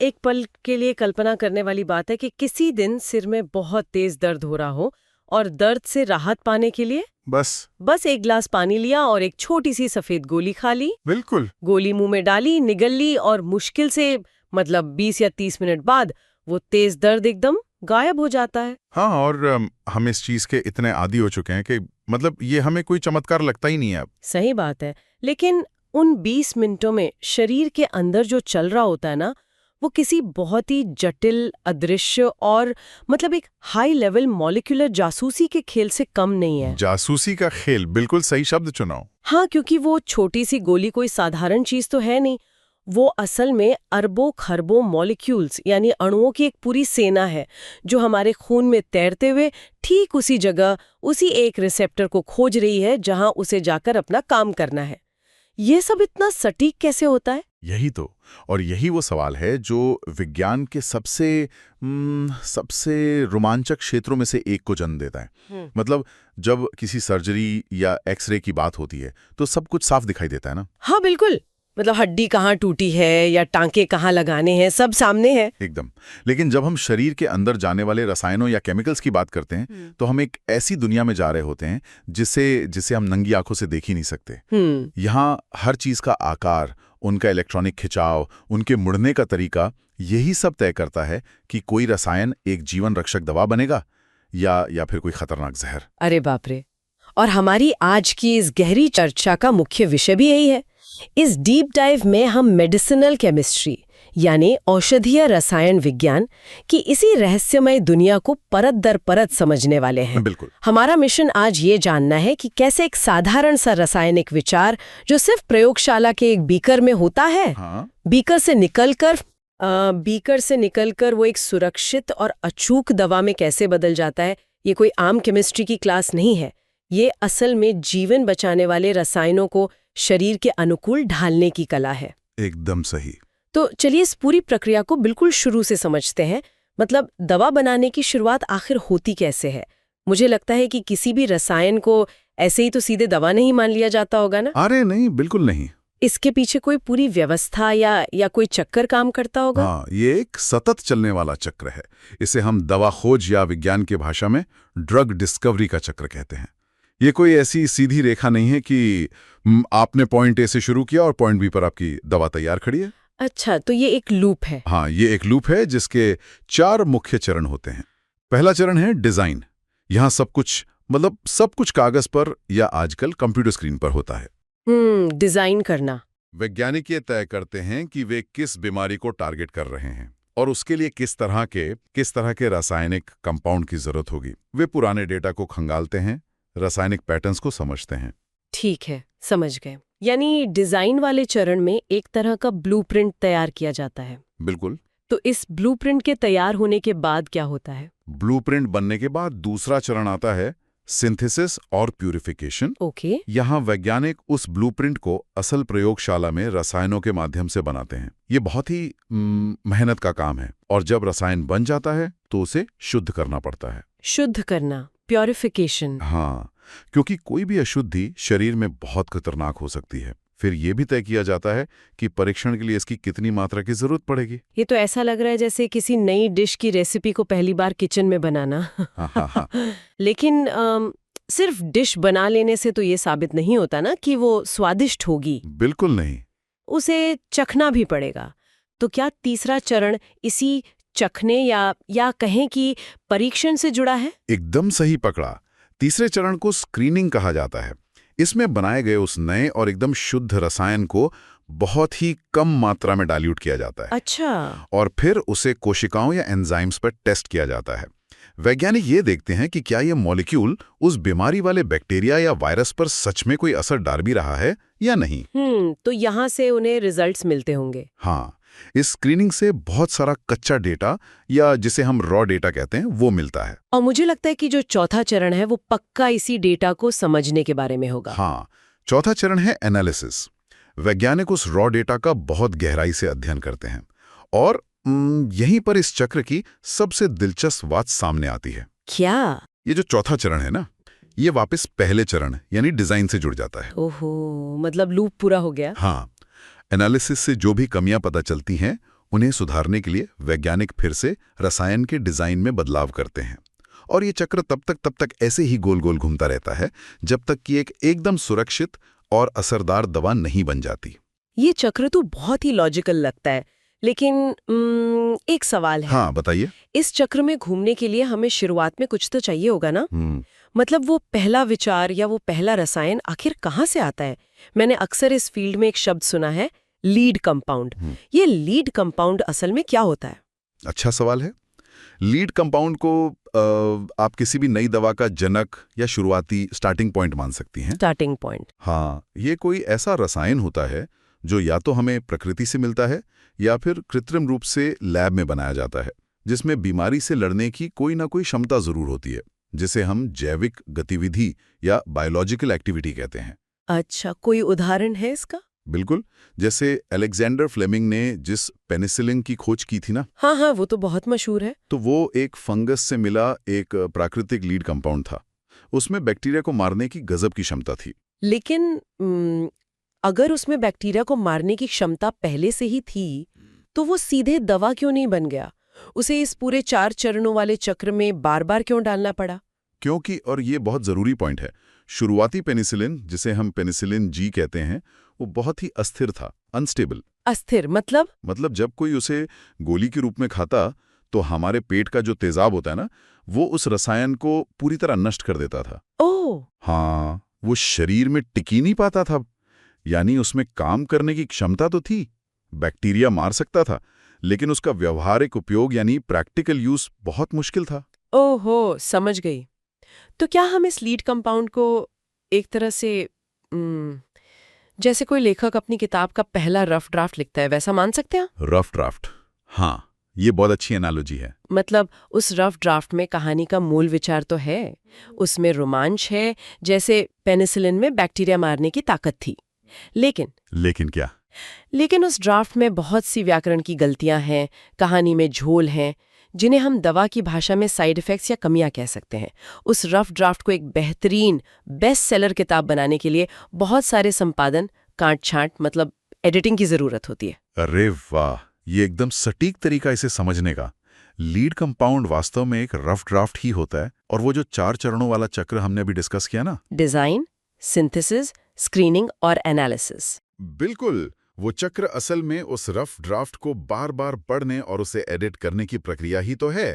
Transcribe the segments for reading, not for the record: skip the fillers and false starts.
एक पल के लिए कल्पना करने वाली बात है कि किसी दिन सिर में बहुत तेज दर्द हो रहा हो और दर्द से राहत पाने के लिए बस एक गिलास पानी लिया और एक छोटी सी सफेद गोली खा ली। बिल्कुल। गोली मुंह में डाली, निगल ली और मुश्किल से 20 या 30 मिनट बाद वो तेज दर्द एकदम गायब हो जाता है। हाँ, और हम इस चीज के इतने आदी हो चुके हैं कि ये हमें कोई चमत्कार लगता ही नहीं है अब। सही बात है, लेकिन उन 20 मिनटों में शरीर के अंदर जो चल रहा होता है ना, वो किसी बहुत ही जटिल, अदृश्य और एक हाई लेवल मॉलिक्यूलर जासूसी के खेल से कम नहीं है। जासूसी का खेल, बिल्कुल सही शब्द चुनाव। हाँ, क्योंकि वो छोटी सी गोली कोई साधारण चीज तो है नहीं। वो असल में अरबों खरबों मॉलिक्यूल्स यानी अणुओं की एक पूरी सेना है जो हमारे खून में तैरते हुए ठीक उसी जगह, उसी एक रिसेप्टर को खोज रही है जहां उसे जाकर अपना काम करना है। ये सब इतना सटीक कैसे होता है? यही तो, और यही वो सवाल है जो विज्ञान के सबसे रोमांचक क्षेत्रों में से एक को जन्म देता है। जब किसी सर्जरी या एक्सरे की बात होती है तो सब कुछ साफ दिखाई देता है ना। हाँ बिल्कुल, हड्डी कहाँ टूटी है या टांके कहाँ लगाने हैं, सब सामने है एकदम। लेकिन जब हम शरीर के अंदर जाने वाले रसायनों या केमिकल्स की बात करते हैं तो हम एक ऐसी दुनिया में जा रहे होते हैं जिसे हम नंगी आंखों से देख ही नहीं सकते। यहाँ हर चीज का आकार, उनका इलेक्ट्रॉनिक खिंचाव, उनके मुड़ने का तरीका, यही सब तय करता है कि कोई रसायन एक जीवन रक्षक दवा बनेगा या फिर कोई खतरनाक जहर। अरे बाप रे! और हमारी आज की इस गहरी चर्चा का मुख्य विषय भी यही है। इस डीप डाइव में हम मेडिसिनल केमिस्ट्री यानी औषधीय रसायन विज्ञान की इसी रहस्यमय दुनिया को परत दर परत समझने वाले हैं। बिल्कुल। हमारा मिशन आज ये जानना है कि कैसे एक साधारण सा रासायनिक विचार जो सिर्फ प्रयोगशाला के एक बीकर में होता है, बीकर से निकलकर वो एक सुरक्षित और अचूक दवा में कैसे बदल जाता है। ये कोई आम केमिस्ट्री की क्लास नहीं है, ये असल में जीवन बचाने वाले रसायनों को शरीर के अनुकूल ढालने की कला है। एकदम सही। तो चलिए इस पूरी प्रक्रिया को बिल्कुल शुरू से समझते हैं। दवा बनाने की शुरुआत आखिर होती कैसे है? मुझे लगता है कि किसी भी रसायन को ऐसे ही तो सीधे दवा नहीं मान लिया जाता होगा ना? अरे नहीं, बिल्कुल नहीं। इसके पीछे कोई पूरी व्यवस्था या कोई चक्कर काम करता होगा। हाँ, ये एक सतत चलने वाला चक्र है। इसे हम दवा खोज या विज्ञान की भाषा में ड्रग डिस्कवरी का चक्र कहते हैं। ये कोई ऐसी सीधी रेखा नहीं है कि आपने पॉइंट ए से शुरू किया और पॉइंट बी पर आपकी दवा तैयार खड़ी है। अच्छा, तो ये एक लूप है। हाँ, ये एक लूप है जिसके 4 मुख्य चरण होते हैं। पहला चरण है डिजाइन। यहाँ सब कुछ कागज पर या आजकल कंप्यूटर स्क्रीन पर होता है। डिजाइन करना। वैज्ञानिक ये तय करते हैं कि वे किस बीमारी को टारगेट कर रहे हैं और उसके लिए किस तरह के रासायनिक कंपाउंड की जरूरत होगी। वे पुराने डेटा को खंगालते हैं, रासायनिक पैटर्न्स को समझते हैं। ठीक है, समझ गए। यानी डिजाइन वाले चरण में एक तरह का ब्लूप्रिंट तैयार किया जाता है। बिल्कुल। तो इस ब्लूप्रिंट के तैयार होने के बाद क्या होता है? ब्लूप्रिंट बनने के बाद दूसरा चरण आता है सिंथेसिस और प्यूरिफिकेशन। ओके। यहाँ वैज्ञानिक उस ब्लूप्रिंट को असल प्रयोगशाला में रसायनों के माध्यम से बनाते हैं। ये बहुत ही मेहनत का काम है और जब रसायन बन जाता है तो उसे शुद्ध करना पड़ता है। शुद्ध करना, प्यूरिफिकेशन। हाँ, क्योंकि कोई भी अशुद्धि शरीर में बहुत खतरनाक हो सकती है। फिर यह भी तय किया जाता है कि परीक्षण के लिए इसकी कितनी मात्रा की जरूरत पड़ेगी। ये तो ऐसा लग रहा है जैसे किसी नई डिश की रेसिपी को पहली बार किचन में बनाना। हाँ। लेकिन सिर्फ डिश बना लेने से तो ये साबित नहीं होता ना कि वो स्वादिष्ट होगी। बिल्कुल नहीं, उसे चखना भी पड़ेगा। तो क्या तीसरा चरण इसी चखने या कहें कि परीक्षण से जुड़ा है? एकदम सही पकड़ा। तीसरे चरण को स्क्रीनिंग कहा जाता है। इसमें बनाए गए उस नए और एकदम शुद्ध रसायन को बहुत ही कम मात्रा में डाइल्यूट किया जाता है। अच्छा। और फिर उसे कोशिकाओं या एंजाइम्स पर टेस्ट किया जाता है। वैज्ञानिक ये देखते हैं कि क्या ये मॉलिक्यूल उस बीमारी वाले बैक्टीरिया या वायरस पर सच में कोई असर डाल भी रहा है या नहीं। तो यहाँ से उन्हें रिजल्ट्स मिलते होंगे। हाँ, इस स्क्रीनिंग से बहुत सारा कच्चा डेटा या जिसे हम रॉ डेटा कहते हैं वो मिलता है। और मुझे लगता है कि जो चौथा चरण है वो पक्का इसी डेटा को समझने के बारे में होगा। हाँ, चौथा चरण है एनालिसिस। वैज्ञानिक उस रॉ डेटा का बहुत गहराई से अध्ययन करते हैं और यहीं पर इस चक्र की सबसे दिलचस्प बात सामने आती है। क्या? ये जो चौथा चरण है ना, ये वापस पहले चरण यानी डिजाइन से जुड़ जाता है। ओहो, लूप पूरा हो गया। हाँ, एनालिसिस से जो भी कमियां पता चलती हैं उन्हें सुधारने के लिए वैज्ञानिक फिर से रसायन के डिजाइन में बदलाव करते हैं और ये चक्र तब तक ऐसे ही गोल गोल घूमता रहता है जब तक कि एक एकदम सुरक्षित और असरदार दवा नहीं बन जाती। ये चक्र तो बहुत ही लॉजिकल लगता है, लेकिन एक सवाल है। हाँ, बताइए। इस चक्र में घूमने के लिए हमें शुरुआत में कुछ तो चाहिए होगा ना? मतलब वो पहला विचार या वो पहला रसायन आखिर कहाँ से आता है? मैंने अक्सर इस फील्ड में एक शब्द सुना है, लीड कंपाउंड। ये लीड कंपाउंड असल में क्या होता है? अच्छा सवाल है। लीड कंपाउंड को आप किसी भी नई दवा का जनक या शुरुआती स्टार्टिंग पॉइंट मान सकती हैं। Starting point. हाँ, ये कोई ऐसा रसायन होता है जो या तो हमें प्रकृति से मिलता है या फिर कृत्रिम रूप से लैब में बनाया जाता है, जिसमें बीमारी से लड़ने की कोई ना कोई क्षमता जरूर होती है, जिसे हम जैविक गतिविधि या बायोलॉजिकल एक्टिविटी कहते हैं। अच्छा, कोई उदाहरण है इसका? बिल्कुल, जैसे अलेक्जेंडर फ्लेमिंग ने जिस पेनिसिलिन की खोज की थी ना। हाँ, वो तो बहुत मशहूर है। तो वो एक फंगस से मिला एक प्राकृतिक लीड कंपाउंड था। उसमें बैक्टीरिया को मारने की गजब की क्षमता थी। लेकिन अगर उसमें बैक्टीरिया को मारने की क्षमता पहले से ही थी, तो वो सीधे दवा क्यों नहीं बन गया? उसे इस पूरे 4 चरणों वाले चक्र में बार बार क्यों डालना पड़ा? क्योंकि, और ये बहुत जरूरी पॉइंट है, शुरुआती पेनिसिलिन, जिसे हम पेनिसिलिन जी कहते हैं, वो बहुत ही अस्थिर था, अनस्टेबल। अस्थिर मतलब जब कोई उसे गोली के रूप में खाता तो हमारे पेट का जो तेजाब होता है ना, वो उस रसायन को पूरी तरह नष्ट कर देता था। ओह! हाँ, वो शरीर में टिकी नहीं पाता था। यानी उसमें काम करने की क्षमता तो थी, बैक्टीरिया मार सकता था, लेकिन उसका व्यवहारिक उपयोग यानी प्रैक्टिकल यूज बहुत मुश्किल था। ओहो, समझ गई। तो क्या हम इस लीड कंपाउंड को एक तरह से जैसे कोई लेखक अपनी किताब का पहला रफ ड्राफ्ट लिखता है, वैसा मान सकते हैं? रफ ड्राफ्ट, हाँ, ये बहुत अच्छी एनालॉजी है। मतलब उस रफ ड्राफ्ट में कहानी का मूल विचार तो है, उसमें रोमांच है, जैसे पेनिसिलिन में बैक्टीरिया मारने की ताकत थी। लेकिन क्या? लेकिन उस ड्राफ्ट में बहुत सी व्याकरण की गलतियां हैं, कहानी में झोल हैं, जिन्हें हम दवा की भाषा में साइड इफेक्ट्स या कमियां कह सकते हैं। उस रफ ड्राफ्ट को एक बेहतरीन बेस्ट सेलर किताब बनाने के लिए बहुत सारे संपादन, काट-छांट, मतलब एडिटिंग की जरूरत होती है। अरे वाह, ये एकदम सटीक तरीका इसे समझने का। लीड कंपाउंड वास्तव में एक रफ ड्राफ्ट ही होता है, और वो जो 4 चरणों वाला चक्र हमने अभी डिस्कस किया ना, डिजाइन, सिंथेसिस, स्क्रीनिंग और एनालिसिस। बिल्कुल, वो चक्र असल में उस रफ ड्राफ्ट को बार बार पढ़ने और उसे एडिट करने की प्रक्रिया ही तो है।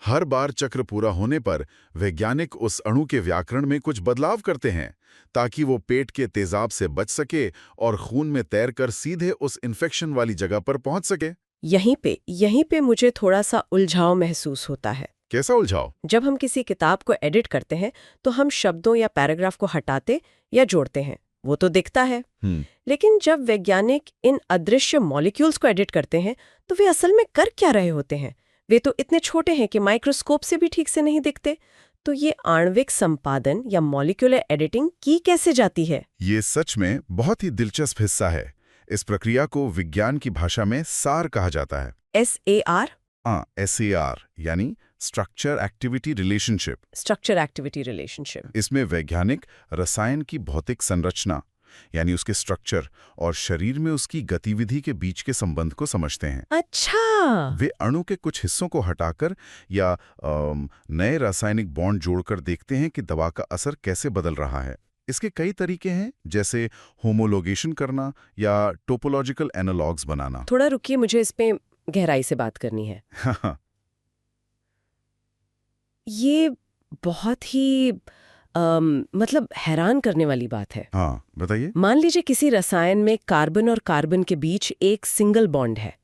हर बार चक्र पूरा होने पर वैज्ञानिक उस अणु के व्याकरण में कुछ बदलाव करते हैं ताकि वो पेट के तेजाब से बच सके और खून में तैरकर सीधे उस इन्फेक्शन वाली जगह पर पहुंच सके। यहीं पे मुझे थोड़ा सा उलझाव महसूस होता है। कैसा उलझाव? जब हम किसी किताब को एडिट करते हैं तो हम शब्दों या पैराग्राफ को हटाते या जोड़ते हैं, वो तो दिखता है। लेकिन जब वैज्ञानिक इन अदृश्य मॉलिक्यूल्स को एडिट करते हैं तो वे असल में कर क्या रहे होते हैं? वे तो इतने छोटे हैं कि माइक्रोस्कोप से भी ठीक से नहीं दिखते। तो ये आणविक संपादन या मॉलिक्यूलर एडिटिंग की कैसे जाती है? ये सच में बहुत ही दिलचस्प हिस्सा है। इस प्रक्रिया को विज्ञान की भाषा में सार कहा जाता है। SAR? हाँ, SAR यानी structure activity relationship. Structure activity relationship. इसमें वैज्ञानिक रसायन की भौतिक संरचना यानी उसके स्ट्रक्चर और शरीर में उसकी गतिविधि के बीच के संबंध को समझते हैं। अच्छा। वे अणु के कुछ हिस्सों को हटाकर या नए रासायनिक बॉन्ड जोड़कर देखते हैं कि दवा का असर कैसे बदल रहा है। इसके कई तरीके हैं, जैसे होमोलोगेशन करना या टोपोलॉजिकल एनालॉग्स बनाना। थोड़ा रुकिए, मुझे इस पे गहराई से बात करनी है। ये बहुत ही मतलब हैरान करने वाली बात है। हाँ, बताइए। मान लीजिए किसी रसायन में कार्बन और कार्बन के बीच एक सिंगल बॉन्ड है।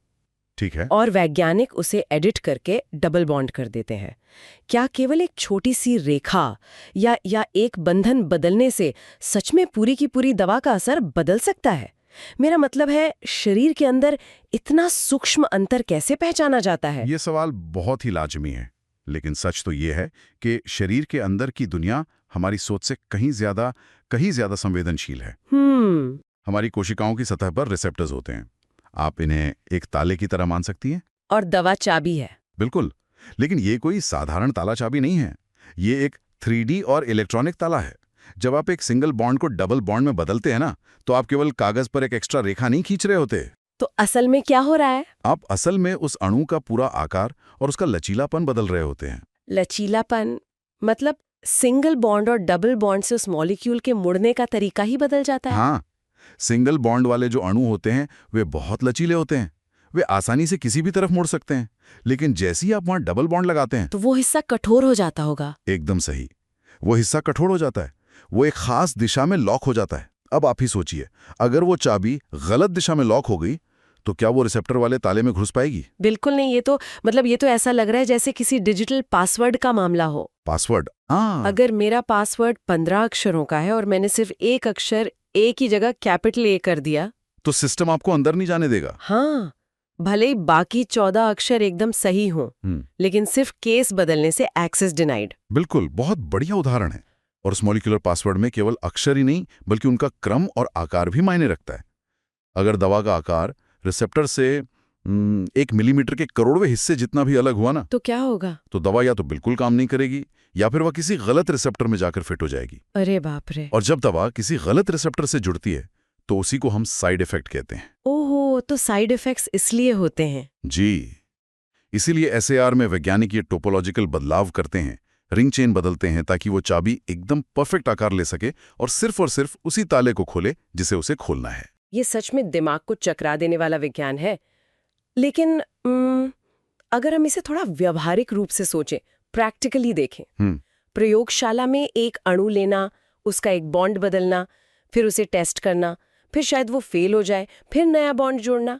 ठीक है। और वैज्ञानिक उसे एडिट करके डबल बॉन्ड कर देते हैं। क्या केवल एक छोटी सी रेखा या एक बंधन बदलने से सच में पूरी की पूरी दवा का असर बदल सकता है? मेरा मतलब है, शरीर के अंदर इतना सूक्ष्म अंतर कैसे पहचाना जाता है? ये सवाल बहुत ही लाजमी है, लेकिन सच तो ये है कि शरीर के अंदर की दुनिया हमारी सोच से कहीं ज्यादा संवेदनशील है। हमारी कोशिकाओं की सतह पर रिसेप्टर्स होते हैं। आप इन्हें एक ताले की तरह मान सकती हैं। और दवा चाबी है। बिल्कुल, लेकिन ये कोई साधारण ताला चाबी नहीं है। ये एक 3D और इलेक्ट्रॉनिक ताला है। जब आप एक सिंगल बॉन्ड को डबल बॉन्ड में बदलते हैं ना, तो आप केवल कागज पर एक एक्स्ट्रा रेखा नहीं खींच रहे होते। तो असल में क्या हो रहा है? आप असल में उस अणु का पूरा आकार और उसका लचीलापन बदल रहे होते हैं। लचीलापन मतलब सिंगल बॉन्ड और डबल बॉन्ड से उस मॉलिक्यूल के मुड़ने का तरीका ही बदल जाता है। हाँ, सिंगल बॉन्ड वाले जो अणु होते हैं वे बहुत लचीले होते हैं। वे आसानी से किसी भी तरफ मुड़ सकते हैं, लेकिन जैसे ही आप वहां डबल बॉन्ड लगाते हैं तो वो हिस्सा कठोर हो जाता होगा। एकदम सही, वो हिस्सा कठोर हो जाता है, वो एक खास दिशा में लॉक हो जाता है। अब आप ही सोचिए, अगर वो चाबी गलत दिशा में लॉक हो गई तो क्या वो रिसेप्टर वाले ताले में घुस पाएगी? बिल्कुल नहीं। ये तो ऐसा लग रहा है जैसे किसी डिजिटल पासवर्ड का मामला हो। पासवर्ड? हाँ, अगर मेरा पासवर्ड 15 अक्षरों का है और मैंने सिर्फ एक अक्षर ए की जगह कैपिटल ए कर दिया, तो सिस्टम आपको अंदर नहीं जाने देगा। हाँ, भले ही बाकी 14 अक्षर एकदम सही हों, लेकिन सिर्फ केस बदलने से एक्सेस डिनाइड। बिल्कुल, बहुत बढ़िया उदाहरण है। और उस मॉलिक्यूलर पासवर्ड में केवल अक्षर ही नहीं बल्कि उनका क्रम और आकार भी मायने रखता है। अगर दवा का आकार रिसेप्टर से 1 मिलीमीटर के करोड़वें हिस्से जितना भी अलग हुआ ना, तो क्या होगा? तो दवा या तो बिल्कुल काम नहीं करेगी या फिर वह किसी गलत रिसेप्टर में जाकर फिट हो जाएगी। अरे बाप रे। और जब दवा किसी गलत रिसेप्टर से जुड़ती है तो उसी को हम साइड इफेक्ट कहते हैं। ओहो, तो साइड इफेक्ट्स इसलिए होते हैं? जी, इसीलिए एसएआर में वैज्ञानिक ये टोपोलॉजिकल बदलाव करते हैं, रिंग चेन बदलते हैं ताकि वो चाबी एकदम परफेक्ट आकार ले सके और सिर्फ उसी ताले को खोले जिसे उसे खोलना है। ये सच में दिमाग को चकरा देने वाला विज्ञान है। लेकिन अगर हम इसे थोड़ा व्यवहारिक रूप से सोचें, प्रैक्टिकली देखें, प्रयोगशाला में एक अणु लेना, उसका एक बॉन्ड बदलना, फिर उसे टेस्ट करना, फिर शायद वो फेल हो जाए, फिर नया बॉन्ड जोड़ना,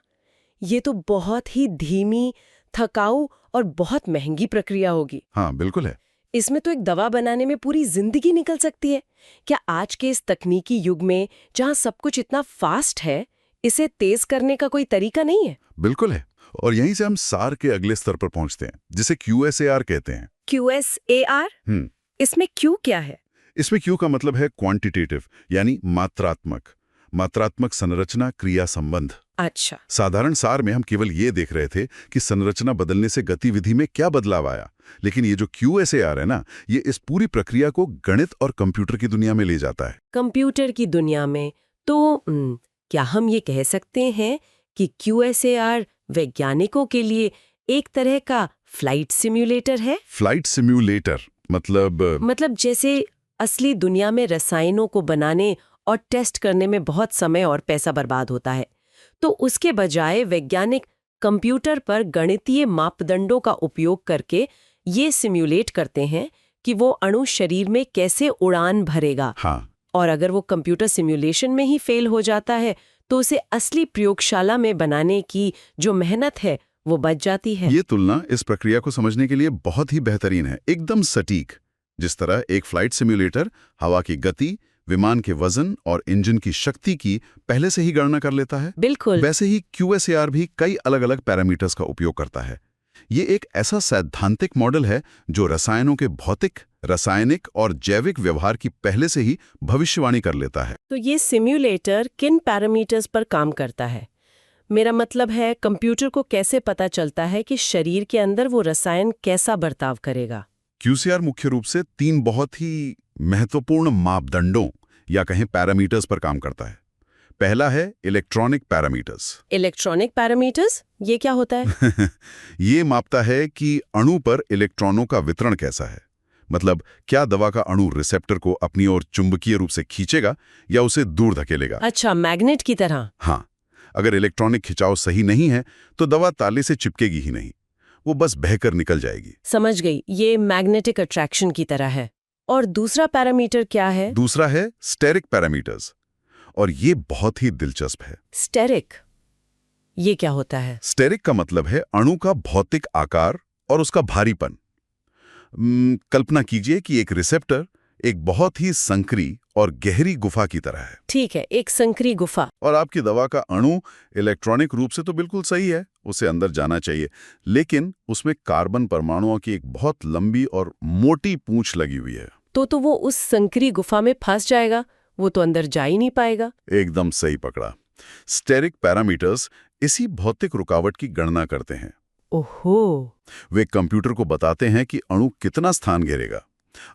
ये तो बहुत ही धीमी, थकाऊ और बहुत महंगी प्रक्रिया होगी। हाँ, बिल्कुल है। इसमें तो एक दवा बनाने में पूरी जिंदगी निकल सकती है। क्या आज के इस तकनीकी युग में जहां सब कुछ इतना फास्ट है, इसे तेज करने का कोई तरीका नहीं है? बिल्कुल है। और यहीं से हम सार के अगले स्तर पर पहुंचते हैं, जिसे QSAR कहते हैं। QSAR? इसमें क्यू क्या है? इसमें क्यू का मतलब है क्वांटिटेटिव, यानी मात्रात्मक संरचना क्रिया संबंध। अच्छा। साधारण सार में हम केवल ये देख रहे थे कि संरचना बदलने से गतिविधि में क्या बदलाव आया, लेकिन ये जो QSAR है ना, ये इस पूरी प्रक्रिया को गणित और कंप्यूटर की दुनिया में ले जाता है। कंप्यूटर की दुनिया में तो क्या हम ये कह सकते हैं कि QSAR वैज्ञानिकों के लिए एक तरह का फ्लाइट सिम्युलेटर है? फ्लाइट सिम्युलेटर मतलब जैसे असली दुनिया में रसायनों को बनाने और टेस्ट करने में बहुत समय और पैसा बर्बाद होता है, तो उसके बजाय वैज्ञानिक कंप्यूटर पर गणितीय मापदंडों का उपयोग करके ये सिम्युलेट करते हैं कि वो अणु शरीर में कैसे उड़ान भरेगा। हाँ। और अगर वो कंप्यूटर सिम्युलेशन में ही फेल हो जाता है तो उसे असली प्रयोगशाला में बनाने की जो मेहनत है वो बच जाती है। ये तुलना इस प्रक्रिया को समझने के लिए बहुत ही बेहतरीन है, एकदम सटीक। जिस तरह एक फ्लाइट सिम्युलेटर हवा की गति, विमान के वजन और इंजन की शक्ति की पहले से ही गणना कर लेता है, बिल्कुल वैसे ही QSAR भी कई अलग अलग पैरामीटर्स का उपयोग करता है। ये एक ऐसा सैद्धांतिक मॉडल है जो रसायनों के भौतिक, रासायनिक और जैविक व्यवहार की पहले से ही भविष्यवाणी कर लेता है। तो ये सिम्युलेटर किन पैरामीटर्स पर काम करता है? मेरा मतलब है, कंप्यूटर को कैसे पता चलता है कि शरीर के अंदर वो रसायन कैसा बर्ताव करेगा? QSAR मुख्य रूप से 3 बहुत ही महत्वपूर्ण मापदंडों या कहें पैरामीटर्स पर काम करता है। पहला है इलेक्ट्रॉनिक पैरामीटर्स। इलेक्ट्रॉनिक पैरामीटर्स ये क्या होता है? ये मापता है कि अणु पर इलेक्ट्रॉनों का वितरण कैसा है। मतलब क्या दवा का अणु रिसेप्टर को अपनी ओर चुंबकीय रूप से खींचेगा या उसे दूर धकेलेगा। अच्छा, मैग्नेट की तरह। हाँ, अगर इलेक्ट्रॉनिक खिंचाव सही नहीं है तो दवा ताले से चिपकेगी ही नहीं, वो बस बहकर निकल जाएगी। समझ गई, ये मैग्नेटिक अट्रैक्शन की तरह है। और दूसरा पैरामीटर क्या है? दूसरा है स्टेरिक पैरामीटर्स, और ये बहुत ही दिलचस्प है। स्टेरिक ये क्या होता है? स्टेरिक का मतलब है अणु का भौतिक आकार और उसका भारीपन। कल्पना कीजिए कि एक रिसेप्टर एक बहुत ही संकरी और गहरी गुफा की तरह है। ठीक है, एक संकरी गुफा। और आपकी दवा का अणु इलेक्ट्रॉनिक रूप से तो बिल्कुल सही है, उसे अंदर जाना चाहिए, लेकिन उसमें कार्बन परमाणुओं की एक बहुत लंबी और मोटी पूंछ लगी हुई है। तो वो उस संकरी गुफा में फंस जाएगा, वो तो अंदर जा ही नहीं पाएगा। एकदम सही पकड़ा। स्टेरिक पैरामीटर्स इसी भौतिक रुकावट की गणना करते हैं। ओहो। वे कंप्यूटर को बताते हैं कि अणु कितना स्थान घेरेगा।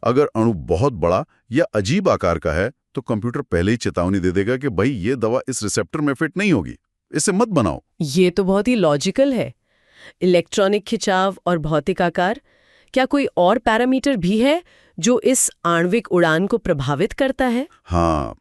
अगर अणु बहुत बड़ा या अजीब आकार का है तो कंप्यूटर पहले ही चेतावनी दे देगा कि भाई ये दवा इस रिसेप्टर में फिट नहीं होगी। इसे मत बनाओ। ये तो बहुत ही लॉजिकल है। इलेक्ट्रॉनिक खिंचाव और भौतिक आकार, क्या कोई और पैरामीटर भी है जो इस आणविक उड़ान को प्रभावित करता है? हाँ,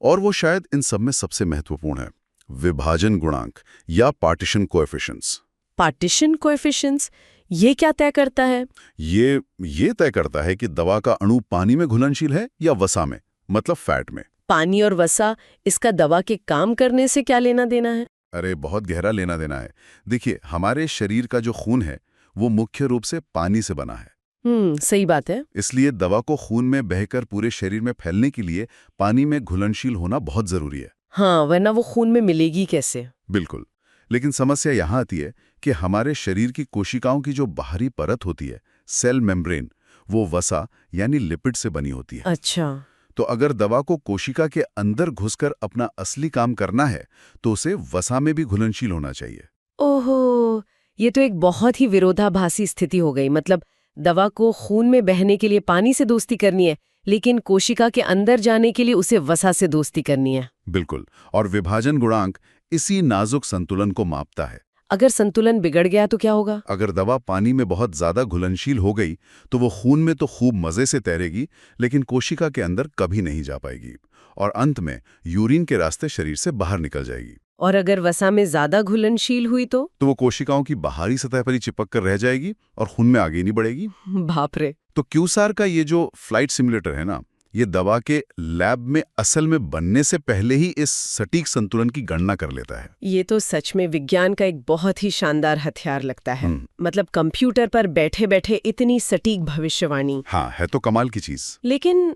और वो शायद इन सब में सबसे महत्वपूर्ण है, विभाजन गुणांक या पार्टीशन कोएफिशिएंट्स। पार्टीशन कोएफिशिएंट्स, ये क्या तय करता है? ये तय करता है कि दवा का अणु पानी में घुलनशील है या वसा में, मतलब फैट में। पानी और वसा, इसका दवा के काम करने से क्या लेना देना है? अरे बहुत गहरा लेना देना है। देखिए, हमारे शरीर का जो खून है वो मुख्य रूप से पानी से बना है। सही बात है। इसलिए दवा को खून में बहकर पूरे शरीर में फैलने के लिए पानी में घुलनशील होना बहुत जरूरी है। हाँ, वरना वो खून में मिलेगी कैसे? बिल्कुल। लेकिन समस्या यहाँ आती है कि हमारे शरीर की कोशिकाओं की जो बाहरी परत होती है, सेल मेम्ब्रेन, वो वसा यानी लिपिड से बनी होती है। अच्छा। तो अगर दवा को कोशिका के अंदर घुसकर अपना असली काम करना है तो उसे वसा में भी घुलनशील होना चाहिए। ओहो, ये तो एक बहुत ही विरोधाभासी स्थिति हो गई। मतलब दवा को खून में बहने के लिए पानी से दोस्ती करनी है, लेकिन कोशिका के अंदर जाने के लिए उसे वसा से दोस्ती करनी है। बिल्कुल, और विभाजन गुणांक इसी नाजुक संतुलन को मापता है। अगर संतुलन बिगड़ गया तो क्या होगा? अगर दवा पानी में बहुत ज्यादा घुलनशील हो गई तो वो खून में तो खूब मजे से तैरेगी, लेकिन कोशिका के अंदर कभी नहीं जा पाएगी और अंत में यूरिन के रास्ते शरीर से बाहर निकल जाएगी। और अगर वसा में ज्यादा घुलनशील हुई तो वो कोशिकाओं की बाहरी सतह पर ही चिपक कर रह जाएगी और खून में आगे नहीं बढ़ेगी। बाप रे। तो क्यूसार का ये जो फ्लाइट सिमुलेटर है ना, ये दवा के लैब में असल में बनने से पहले ही इस सटीक संतुलन की गणना कर लेता है। ये तो सच में विज्ञान का एक बहुत ही शानदार हथियार लगता है। मतलब कंप्यूटर पर बैठे बैठे इतनी सटीक भविष्यवाणी। हाँ, है तो कमाल की चीज। लेकिन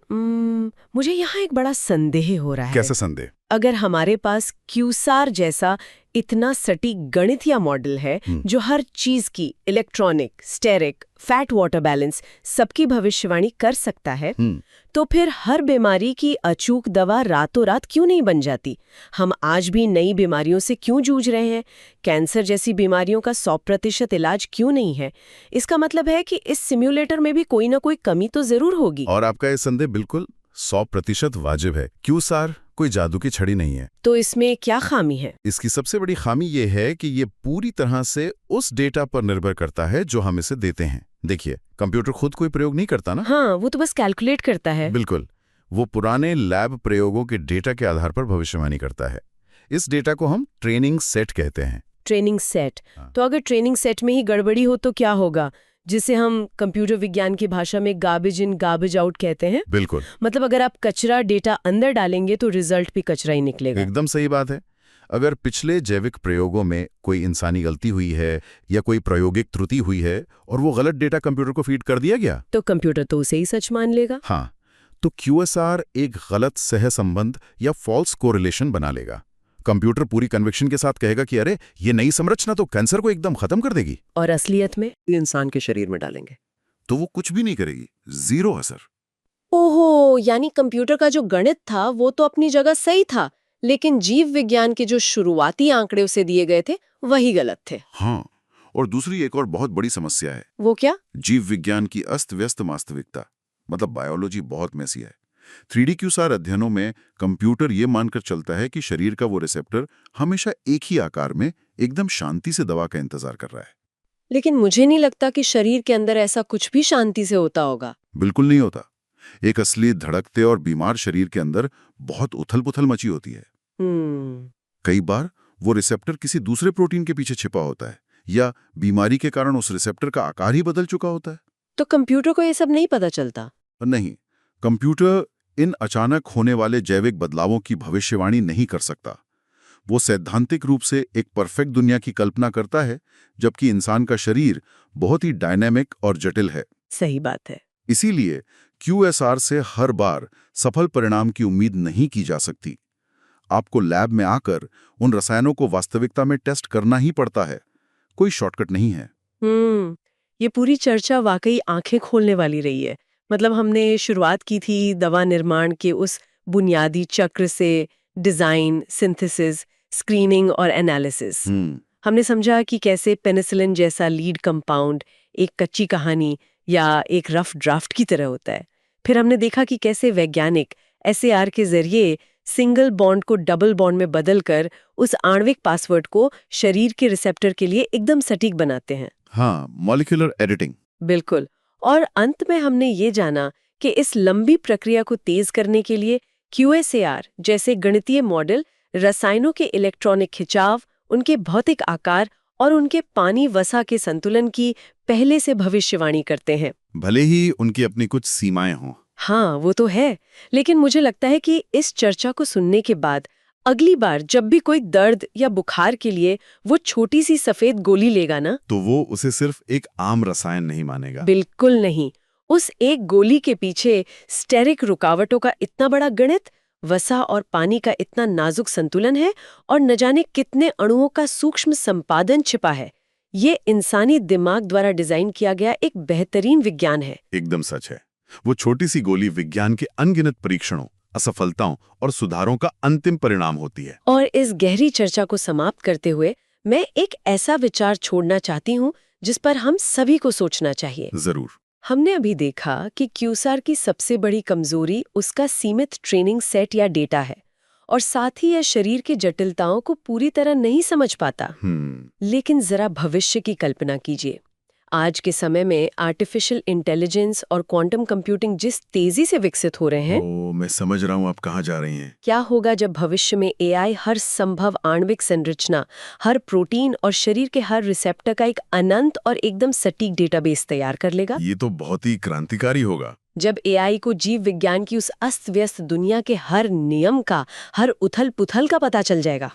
मुझे यहाँ एक बड़ा संदेह हो रहा है। कैसा संदेह? अगर हमारे पास क्यूसार जैसा इतना सटीक गणित या मॉडल है जो हर चीज की इलेक्ट्रॉनिक, स्टेरिक, फैट वाटर बैलेंस सबकी भविष्यवाणी कर सकता है, तो फिर हर बीमारी की अचूक दवा रातों रात क्यों नहीं बन जाती? हम आज भी नई बीमारियों से क्यों जूझ रहे हैं? कैंसर जैसी बीमारियों का 100% इलाज क्यों नहीं है? इसका मतलब है कि इस सिम्युलेटर में भी कोई ना कोई कमी तो जरूर होगी। और आपका ये संदेह बिल्कुल 100% वाजिब है। क्यूसार कोई जादू की छड़ी नहीं है। तो इसमें क्या खामी है? इसकी सबसे बड़ी खामी ये है कि ये पूरी तरह से उस डेटा पर निर्भर करता है जो हम इसे देते हैं। देखिए, कंप्यूटर खुद कोई प्रयोग नहीं करता ना। हाँ, वो तो बस कैलकुलेट करता है। बिल्कुल, वो पुराने लैब प्रयोगों के डेटा के आधार पर भविष्यवाणी करता है। इस डेटा को हम ट्रेनिंग सेट कहते हैं। Training set. तो अगर ट्रेनिंग सेट में ही गड़बड़ी हो तो क्या होगा? जिसे हम कंप्यूटर विज्ञान की भाषा में गार्बेज इन गार्बेज आउट कहते हैं। बिल्कुल। मतलब अगर आप कचरा डेटा अंदर डालेंगे तो रिजल्ट भी कचरा ही निकलेगा। एकदम सही बात है। अगर पिछले जैविक प्रयोगों में कोई इंसानी गलती हुई है या कोई प्रायोगिक त्रुटि हुई है और वो गलत डेटा कंप्यूटर को फीड कर दिया गया, तो कंप्यूटर तो उसे ही सच मान लेगा। हाँ, तो क्यूएसआर एक गलत सहसंबंध या फॉल्स कोरिलेशन बना लेगा। कंप्यूटर पूरी कन्विक्शन के साथ कहेगा कि अरे ये नई संरचना तो कैंसर को एकदम खत्म कर देगी, और असलियत में इंसान के शरीर में डालेंगे तो वो कुछ भी नहीं करेगी, जीरो असर। ओहो, यानी कंप्यूटर का जो गणित था वो तो अपनी जगह सही था, लेकिन जीव विज्ञान के जो शुरुआती आंकड़े उसे दिए गए थे वही गलत थे। हाँ, और दूसरी एक और बहुत बड़ी समस्या है। वो क्या? जीव विज्ञान की अस्त-व्यस्त वास्तविकता, मतलब बायोलॉजी बहुत मैसी है। 3D क्यूसार अध्ययनों में कंप्यूटर ये मानकर चलता है कि शरीर का वो रिसेप्टर हमेशा एक ही आकार में एकदम शांति से दवा का इंतजार कर रहा है। लेकिन मुझे नहीं लगता कि शरीर के अंदर ऐसा कुछ भी शांति से होता होगा। बिल्कुल नहीं होता। एक असली धड़कते और बीमार शरीर के अंदर बहुत उथल-पुथल मची होती है। कई बार वो रिसेप्टर किसी दूसरे प्रोटीन के पीछे छिपा होता है या बीमारी के कारण उस रिसेप्टर का आकार ही बदल चुका होता है। तो कंप्यूटर को ये सब नहीं पता चलता? नहीं, कंप्यूटर इन अचानक होने वाले जैविक बदलावों की भविष्यवाणी नहीं कर सकता। वो सैद्धांतिक रूप से एक परफेक्ट दुनिया की कल्पना करता है, जबकि इंसान का शरीर बहुत ही डायनेमिक और जटिल है। सही बात है। इसीलिए क्यूएसआर से हर बार सफल परिणाम की उम्मीद नहीं की जा सकती। आपको लैब में आकर उन रसायनों को वास्तविकता में टेस्ट करना ही पड़ता है, कोई शॉर्टकट नहीं है। ये पूरी चर्चा वाकई आंखें खोलने वाली रही है। मतलब हमने शुरुआत की थी दवा निर्माण के उस बुनियादी चक्र से, डिजाइन, सिंथेसिस, स्क्रीनिंग और एनालिसिस। हमने समझा कि कैसे पेनिसिलिन जैसा लीड कंपाउंड एक कच्ची कहानी या एक रफ ड्राफ्ट की तरह होता है। फिर हमने देखा कि कैसे वैज्ञानिक एसएआर के जरिए सिंगल बॉन्ड को डबल बॉन्ड में बदलकर उस आणविक पासवर्ड को शरीर के रिसेप्टर के लिए एकदम सटीक बनाते हैं। हाँ, मॉलिक्यूलर एडिटिंग। बिल्कुल। और अंत में हमने ये जाना कि इस लंबी प्रक्रिया को तेज करने के लिए QSAR जैसे गणितीय मॉडल रसायनों के इलेक्ट्रॉनिक खिंचाव, उनके भौतिक आकार और उनके पानी वसा के संतुलन की पहले से भविष्यवाणी करते हैं। भले ही उनकी अपनी कुछ सीमाएं हों। हाँ, वो तो है, लेकिन मुझे लगता है कि इस चर्चा को सुनने के बाद अगली बार जब भी कोई दर्द या बुखार के लिए वो छोटी सी सफेद गोली लेगा ना, तो वो उसे सिर्फ एक आम रसायन नहीं मानेगा। बिल्कुल नहीं। उस एक गोली के पीछे स्टेरिक रुकावटों का इतना बड़ा गणित, वसा और पानी का इतना नाजुक संतुलन है और न जाने कितने अणुओं का सूक्ष्म संपादन छिपा है। ये इंसानी दिमाग द्वारा डिजाइन किया गया एक बेहतरीन विज्ञान है। एकदम सच है। वो छोटी सी गोली विज्ञान के अनगिनत परीक्षणों, असफलताओं और सुधारों का अंतिम परिणाम होती है। और इस गहरी चर्चा को समाप्त करते हुए मैं एक ऐसा विचार छोड़ना चाहती हूँ जिस पर हम सभी को सोचना चाहिए। जरूर। हमने अभी देखा कि QSAR की सबसे बड़ी कमजोरी उसका सीमित ट्रेनिंग सेट या डेटा है और साथ ही यह शरीर की जटिलताओं को पूरी तरह नहीं समझ पाता। लेकिन जरा भविष्य की कल्पना कीजिए। आज के समय में आर्टिफिशियल इंटेलिजेंस और क्वांटम कंप्यूटिंग जिस तेजी से विकसित हो रहे हैं। मैं समझ रहा हूँ आप कहाँ जा रही हैं। क्या होगा जब भविष्य में AI हर संभव आणविक संरचना, हर प्रोटीन और शरीर के हर रिसेप्टर का एक अनंत और एकदम सटीक डेटाबेस तैयार कर लेगा? ये तो बहुत ही क्रांतिकारी होगा। जब AI को जीव विज्ञान की उस अस्त व्यस्त दुनिया के हर नियम का, हर उथल पुथल का पता चल जाएगा,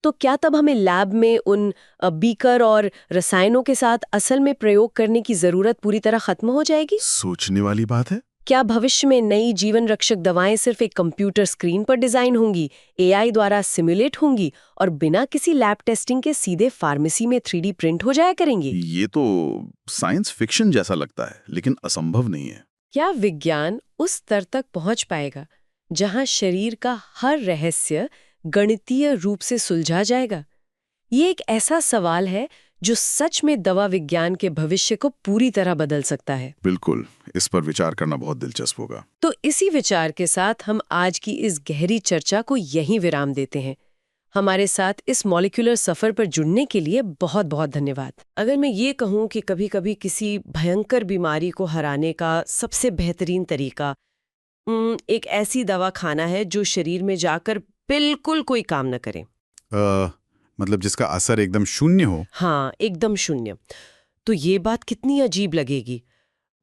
तो क्या तब हमें लैब में उन बीकर और रसायनों के साथ असल में प्रयोग करने की जरूरत पूरी तरह खत्म हो जाएगी? सोचने वाली बात है। क्या भविष्य में नई जीवन रक्षक दवाएं सिर्फ एक कंप्यूटर स्क्रीन पर डिजाइन होंगी, AI द्वारा सिमुलेट होंगी और बिना किसी लैब टेस्टिंग के सीधे फार्मेसी में 3D प्रिंट हो जाया करेंगी? ये तो साइंस फिक्शन जैसा लगता है, लेकिन असंभव नहीं है। क्या विज्ञान उस स्तर तक पहुंच पाएगा जहां शरीर का हर रहस्य गणितीय रूप से सुलझा जाएगा? ये एक ऐसा सवाल है जो सच में दवा विज्ञान के भविष्य को पूरी तरह बदल सकता है। बिल्कुल, इस पर विचार करना बहुत दिलचस्प होगा। तो इसी विचार के साथ हम आज की इस गहरी चर्चा को यहीं विराम देते हैं। हमारे साथ इस मॉलिक्यूलर सफर पर जुड़ने के लिए बहुत बहुत धन्यवाद। अगर मैं ये कहूँ कि कभी-कभी किसी भयंकर बीमारी को हराने का सबसे बेहतरीन तरीका एक ऐसी दवा खाना है जो शरीर में जाकर बिल्कुल कोई काम न करे। मतलब जिसका असर एकदम शून्य हो। हाँ, एकदम शून्य। तो ये बात कितनी अजीब लगेगी।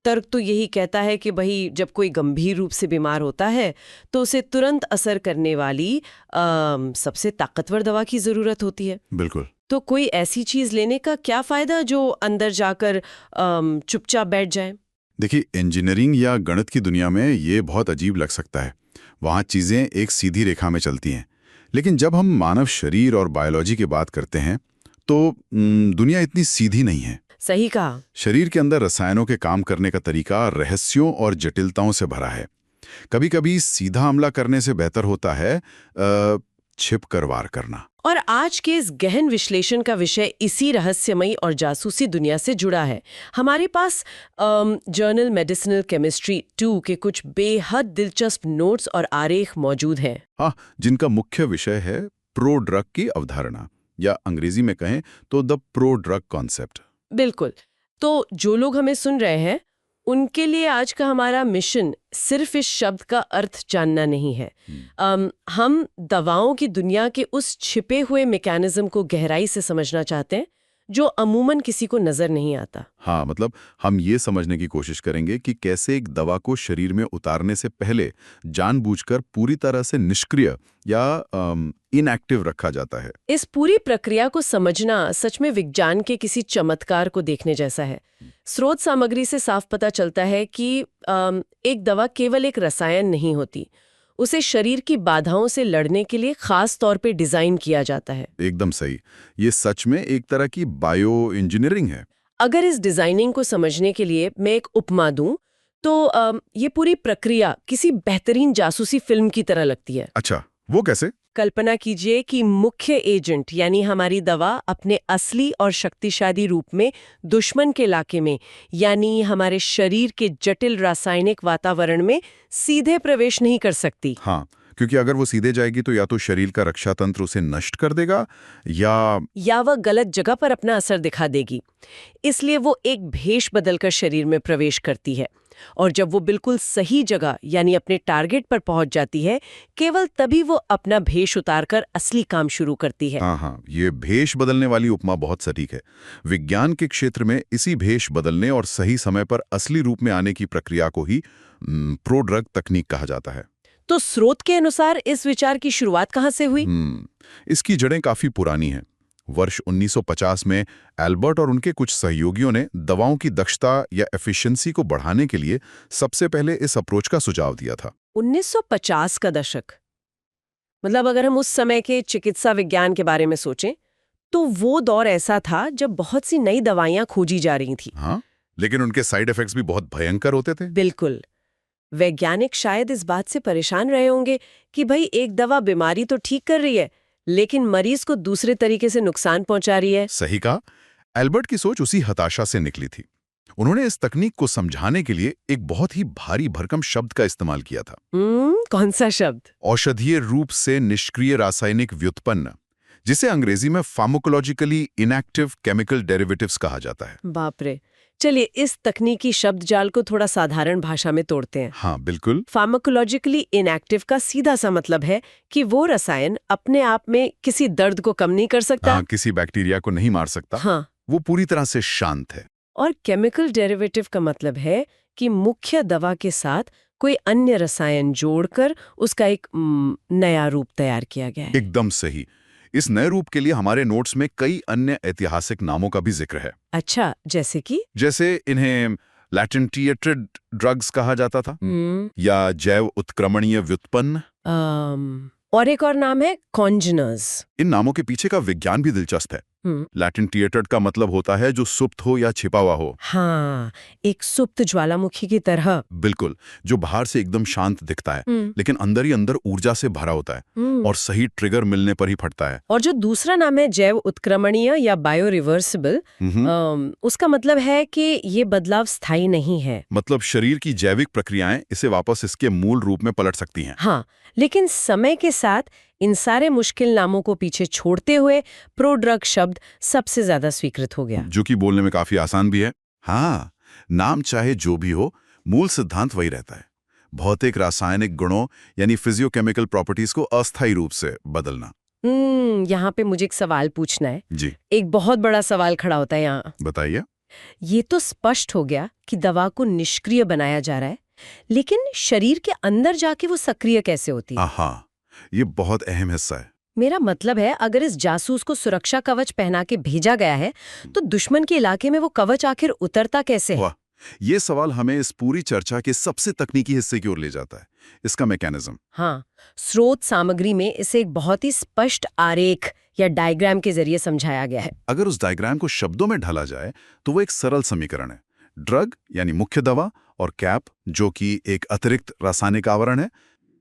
तर्क तो यही कहता है कि भाई जब कोई गंभीर रूप से बीमार होता है तो उसे तुरंत असर करने वाली सबसे ताकतवर दवा की जरूरत होती है। बिल्कुल। तो कोई ऐसी चीज लेने का क्या फायदा जो अंदर जाकर चुपचाप बैठ जाए? देखिए, इंजीनियरिंग या गणित की दुनिया में ये बहुत अजीब लग सकता है। वहाँ चीजें एक सीधी रेखा में चलती हैं। लेकिन जब हम मानव शरीर और बायोलॉजी की बात करते हैं तो दुनिया इतनी सीधी नहीं है। सही कहा। शरीर के अंदर रसायनों के काम करने का तरीका रहस्यों और जटिलताओं से भरा है। कभी-कभी सीधा हमला करने से बेहतर होता है छिप कर वार करना। और आज के इस गहन विश्लेषण का विषय इसी रहस्यमयी और जासूसी दुनिया से जुड़ा है। हमारे पास जर्नल मेडिसिनल केमिस्ट्री 2 के कुछ बेहद दिलचस्प नोट्स और आरेख मौजूद हैं। हाँ, जिनका मुख्य विषय है प्रो ड्रग की अवधारणा, या अंग्रेजी में कहें तो द प्रो ड्रग कॉन्सेप्ट। बिल्कुल। तो जो लोग हमें सुन रहे हैं उनके लिए आज का हमारा मिशन सिर्फ इस शब्द का अर्थ जानना नहीं है। हम दवाओं की दुनिया के उस छिपे हुए मैकेनिज्म को गहराई से समझना चाहते हैं जो अमूमन किसी को नजर नहीं आता। हाँ, मतलब हम ये समझने की कोशिश करेंगे कि कैसे एक दवा को शरीर में उतारने से पहले जानबूझकर पूरी तरह से निष्क्रिय या इनएक्टिव रखा जाता है। इस पूरी प्रक्रिया को समझना सच में विज्ञान के किसी चमत्कार को देखने जैसा है। स्रोत सामग्री से साफ पता चलता है कि एक दवा केवल एक रसायन नहीं होती, उसे शरीर की बाधाओं से लड़ने के लिए खास तौर पे डिजाइन किया जाता है। एकदम सही। ये सच में एक तरह की बायो इंजीनियरिंग है। अगर इस डिजाइनिंग को समझने के लिए मैं एक उपमा दूं तो ये पूरी प्रक्रिया किसी बेहतरीन जासूसी फिल्म की तरह लगती है। अच्छा, वो कैसे? कल्पना कीजिए कि मुख्य एजेंट यानी हमारी दवा अपने असली और शक्तिशाली रूप में दुश्मन के इलाके में यानी हमारे शरीर के जटिल रासायनिक वातावरण में सीधे प्रवेश नहीं कर सकती। हाँ, क्योंकि अगर वो सीधे जाएगी तो या तो शरीर का रक्षा तंत्र उसे नष्ट कर देगा या वह गलत जगह पर अपना असर दिखा देगी। इसलिए वो एक भेष बदलकर शरीर में प्रवेश करती है, और जब वो बिल्कुल सही जगह यानी अपने टारगेट पर पहुंच जाती है, केवल तभी वो अपना भेष उतारकर असली काम शुरू करती है। हाँ, ये भेष बदलने वाली उपमा बहुत सटीक है। विज्ञान के क्षेत्र में इसी भेष बदलने और सही समय पर असली रूप में आने की प्रक्रिया को ही प्रोड्रग तकनीक कहा जाता है। तो स्रोत के अनुसार इस विचार की शुरुआत कहाँ से हुई? इसकी जड़ें काफी पुरानी हैं। वर्ष 1950 में एल्बर्ट और उनके कुछ सहयोगियों ने दवाओं की दक्षता या एफिशिएंसी को बढ़ाने के लिए सबसे पहले इस अप्रोच का सुझाव दिया था। 1950 का दशक, मतलब अगर हम उस समय के चिकित्सा विज्ञान के बारे में सोचें तो वो दौर ऐसा था जब बहुत सी नई दवाइयां खोजी जा रही थी। हाँ, लेकिन उनके साइड इफेक्ट्स भी बहुत भयंकर होते थे। बिल्कुल। वैज्ञानिक शायद इस बात से परेशान रहे होंगे कि भाई एक दवा बीमारी तो ठीक कर रही है, लेकिन मरीज को दूसरे तरीके से नुकसान पहुंचा रही है। सही कहा। एल्बर्ट की सोच उसी हताशा से निकली थी। उन्होंने इस तकनीक को समझाने के लिए एक बहुत ही भारी भरकम शब्द का इस्तेमाल किया था। कौन सा शब्द? औषधीय रूप से निष्क्रिय रासायनिक व्युत्पन्न, जिसे अंग्रेजी में फार्माकोलॉजिकली इनएक्टिव केमिकल डेरिवेटिव्स कहा जाता है। बाप रे। चलिए इस तकनीकी शब्द जाल को थोड़ा साधारण भाषा में तोड़ते हैं। हाँ, बिल्कुल। फार्माकोलॉजिकली इनएक्टिव का सीधा सा मतलब है कि वो रसायन अपने आप में किसी दर्द को कम नहीं कर सकता। हाँ, किसी बैक्टीरिया को नहीं मार सकता। हाँ, वो पूरी तरह से शांत है। और केमिकल डेरिवेटिव का मतलब है कि मुख्य दवा के साथ कोई अन्य रसायन जोड़कर उसका एक नया रूप तैयार किया गया है। एकदम सही। इस नए रूप के लिए हमारे नोट्स में कई अन्य ऐतिहासिक नामों का भी जिक्र है। अच्छा, जैसे इन्हें लैटेंटिएटेड ड्रग्स कहा जाता था, या जैव उत्क्रमणीय व्युत्पन्न। और एक और नाम है कॉन्जनर्स। इन नामों के पीछे का विज्ञान भी दिलचस्प है। लैटेंटिएटेड का मतलब होता है जो सुप्त हो या छिपा हुआ हो। हाँ, एक सुप्त ज्वालामुखी की तरह। बिल्कुल, जो बाहर से एकदम शांत दिखता है लेकिन अंदर ही अंदर ऊर्जा से भरा होता है और सही ट्रिगर मिलने पर ही फटता है। और जो दूसरा नाम है जैव उत्क्रमणीय या बायो रिवर्सिबल, उसका मतलब है कि ये बदलाव स्थायी नहीं है। मतलब शरीर की जैविक प्रक्रियाएं इसे वापस इसके मूल रूप में पलट सकती हैं। हाँ, लेकिन समय के साथ इन सारे मुश्किल नामों को पीछे छोड़ते हुए प्रोड्रग शब्द सबसे ज्यादा स्वीकृत हो गया, जो कि बोलने में काफी आसान भी है। हाँ, नाम चाहे जो भी हो, मूल सिद्धांत वही रहता है। भौतिक रासायनिक गुणों यानी फिजियोकेमिकल प्रॉपर्टीज को अस्थायी रूप से बदलना। यहाँ पे मुझे एक सवाल पूछना है। जी, एक बहुत बड़ा सवाल खड़ा होता है यहाँ। बताइए। ये तो स्पष्ट हो गया कि दवा को निष्क्रिय बनाया जा रहा है, लेकिन शरीर के अंदर जाके वो सक्रिय कैसे होती है? हाँ, ये बहुत अहम हिस्सा है। मेरा मतलब है, अगर इस जासूस को सुरक्षा कवच पहना के भेजा गया है तो दुश्मन के इलाके में वो कवच आखिर उतरता कैसे है? वाह, ये सवाल हमें इस पूरी चर्चा के सबसे तकनीकी हिस्से की ओर ले जाता है, इसका मैकेनिज्म। हाँ, स्रोत सामग्री में इसे एक बहुत ही स्पष्ट आरेख या डायग्राम के जरिए समझाया गया है। अगर उस डायग्राम को शब्दों में ढाला जाए तो वो एक सरल समीकरण है। ड्रग यानी मुख्य दवा और कैप जो कि एक अतिरिक्त रासायनिक आवरण है,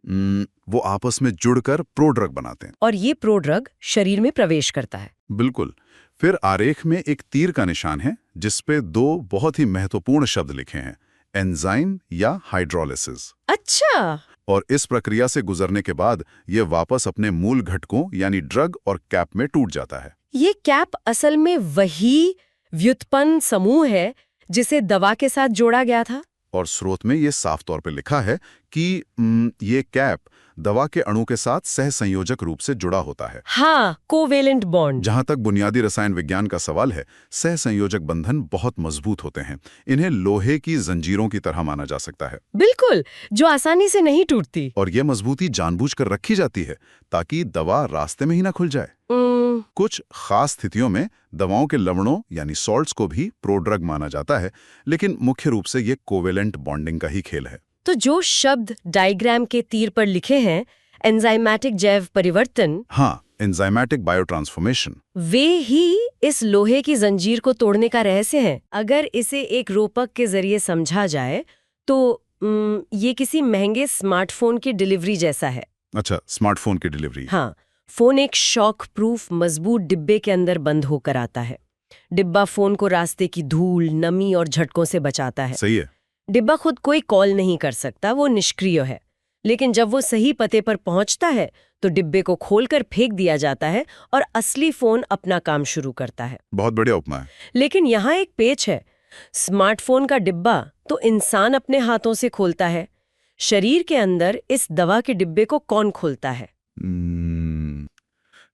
वो आपस में जुड़कर प्रोड्रग बनाते हैं। और ये प्रोड्रग शरीर में प्रवेश करता है। बिल्कुल। फिर आरेख में एक तीर का निशान है जिसपे दो बहुत ही महत्वपूर्ण शब्द लिखे हैं, एंजाइम या हाइड्रोलिसिस। अच्छा। और इस प्रक्रिया से गुजरने के बाद ये वापस अपने मूल घटकों यानी ड्रग और कैप में टूट जाता है। ये कैप असल में वही व्युत्पन्न समूह है जिसे दवा के साथ जोड़ा गया था। और स्रोत में ये साफ तौर पे लिखा है कि ये कैप दवा के अणु के साथ सहसंयोजक रूप से जुड़ा होता है। हाँ, कोवेलेंट बॉन्ड। जहां तक बुनियादी रसायन विज्ञान का सवाल है, सहसंयोजक बंधन बहुत मजबूत होते हैं। इन्हें लोहे की जंजीरों की तरह माना जा सकता है। बिल्कुल, जो आसानी से नहीं टूटती। और ये मजबूती जानबूझकर रखी जाती है ताकि दवा रास्ते में ही ना खुल जाए। कुछ खास स्थितियों में दवाओं के लवणों यानी सॉल्ट्स को भी प्रोड्रग माना जाता है, लेकिन मुख्य रूप से ये कोवेलेंट बॉन्डिंग का ही खेल है। तो जो शब्द डायग्राम के तीर पर लिखे हैं, एंजाइमेटिक जैव परिवर्तन, हाँ, एंजाइमेटिक बायोट्रांसफॉर्मेशन, वे ही इस लोहे की जंजीर को तोड़ने का रहस्य है। अगर इसे एक रूपक के जरिए समझा जाए तो ये किसी महंगे स्मार्टफोन की डिलीवरी जैसा है। अच्छा, स्मार्टफोन की डिलीवरी। हाँ, फोन एक शॉक प्रूफ मजबूत डिब्बे के अंदर बंद होकर आता है। डिब्बा फोन को रास्ते की धूल, नमी और झटकों से बचाता है। सही है। डिब्बा खुद कोई कॉल नहीं कर सकता, वो निष्क्रिय है। लेकिन जब वो सही पते पर पहुंचता है तो डिब्बे को खोलकर फेंक दिया जाता है और असली फोन अपना काम शुरू करता है। बहुत बढ़िया उपमा है। लेकिन यहाँ एक पेच है। स्मार्टफोन का डिब्बा तो इंसान अपने हाथों से खोलता है। शरीर के अंदर इस दवा के डिब्बे को कौन खोलता है?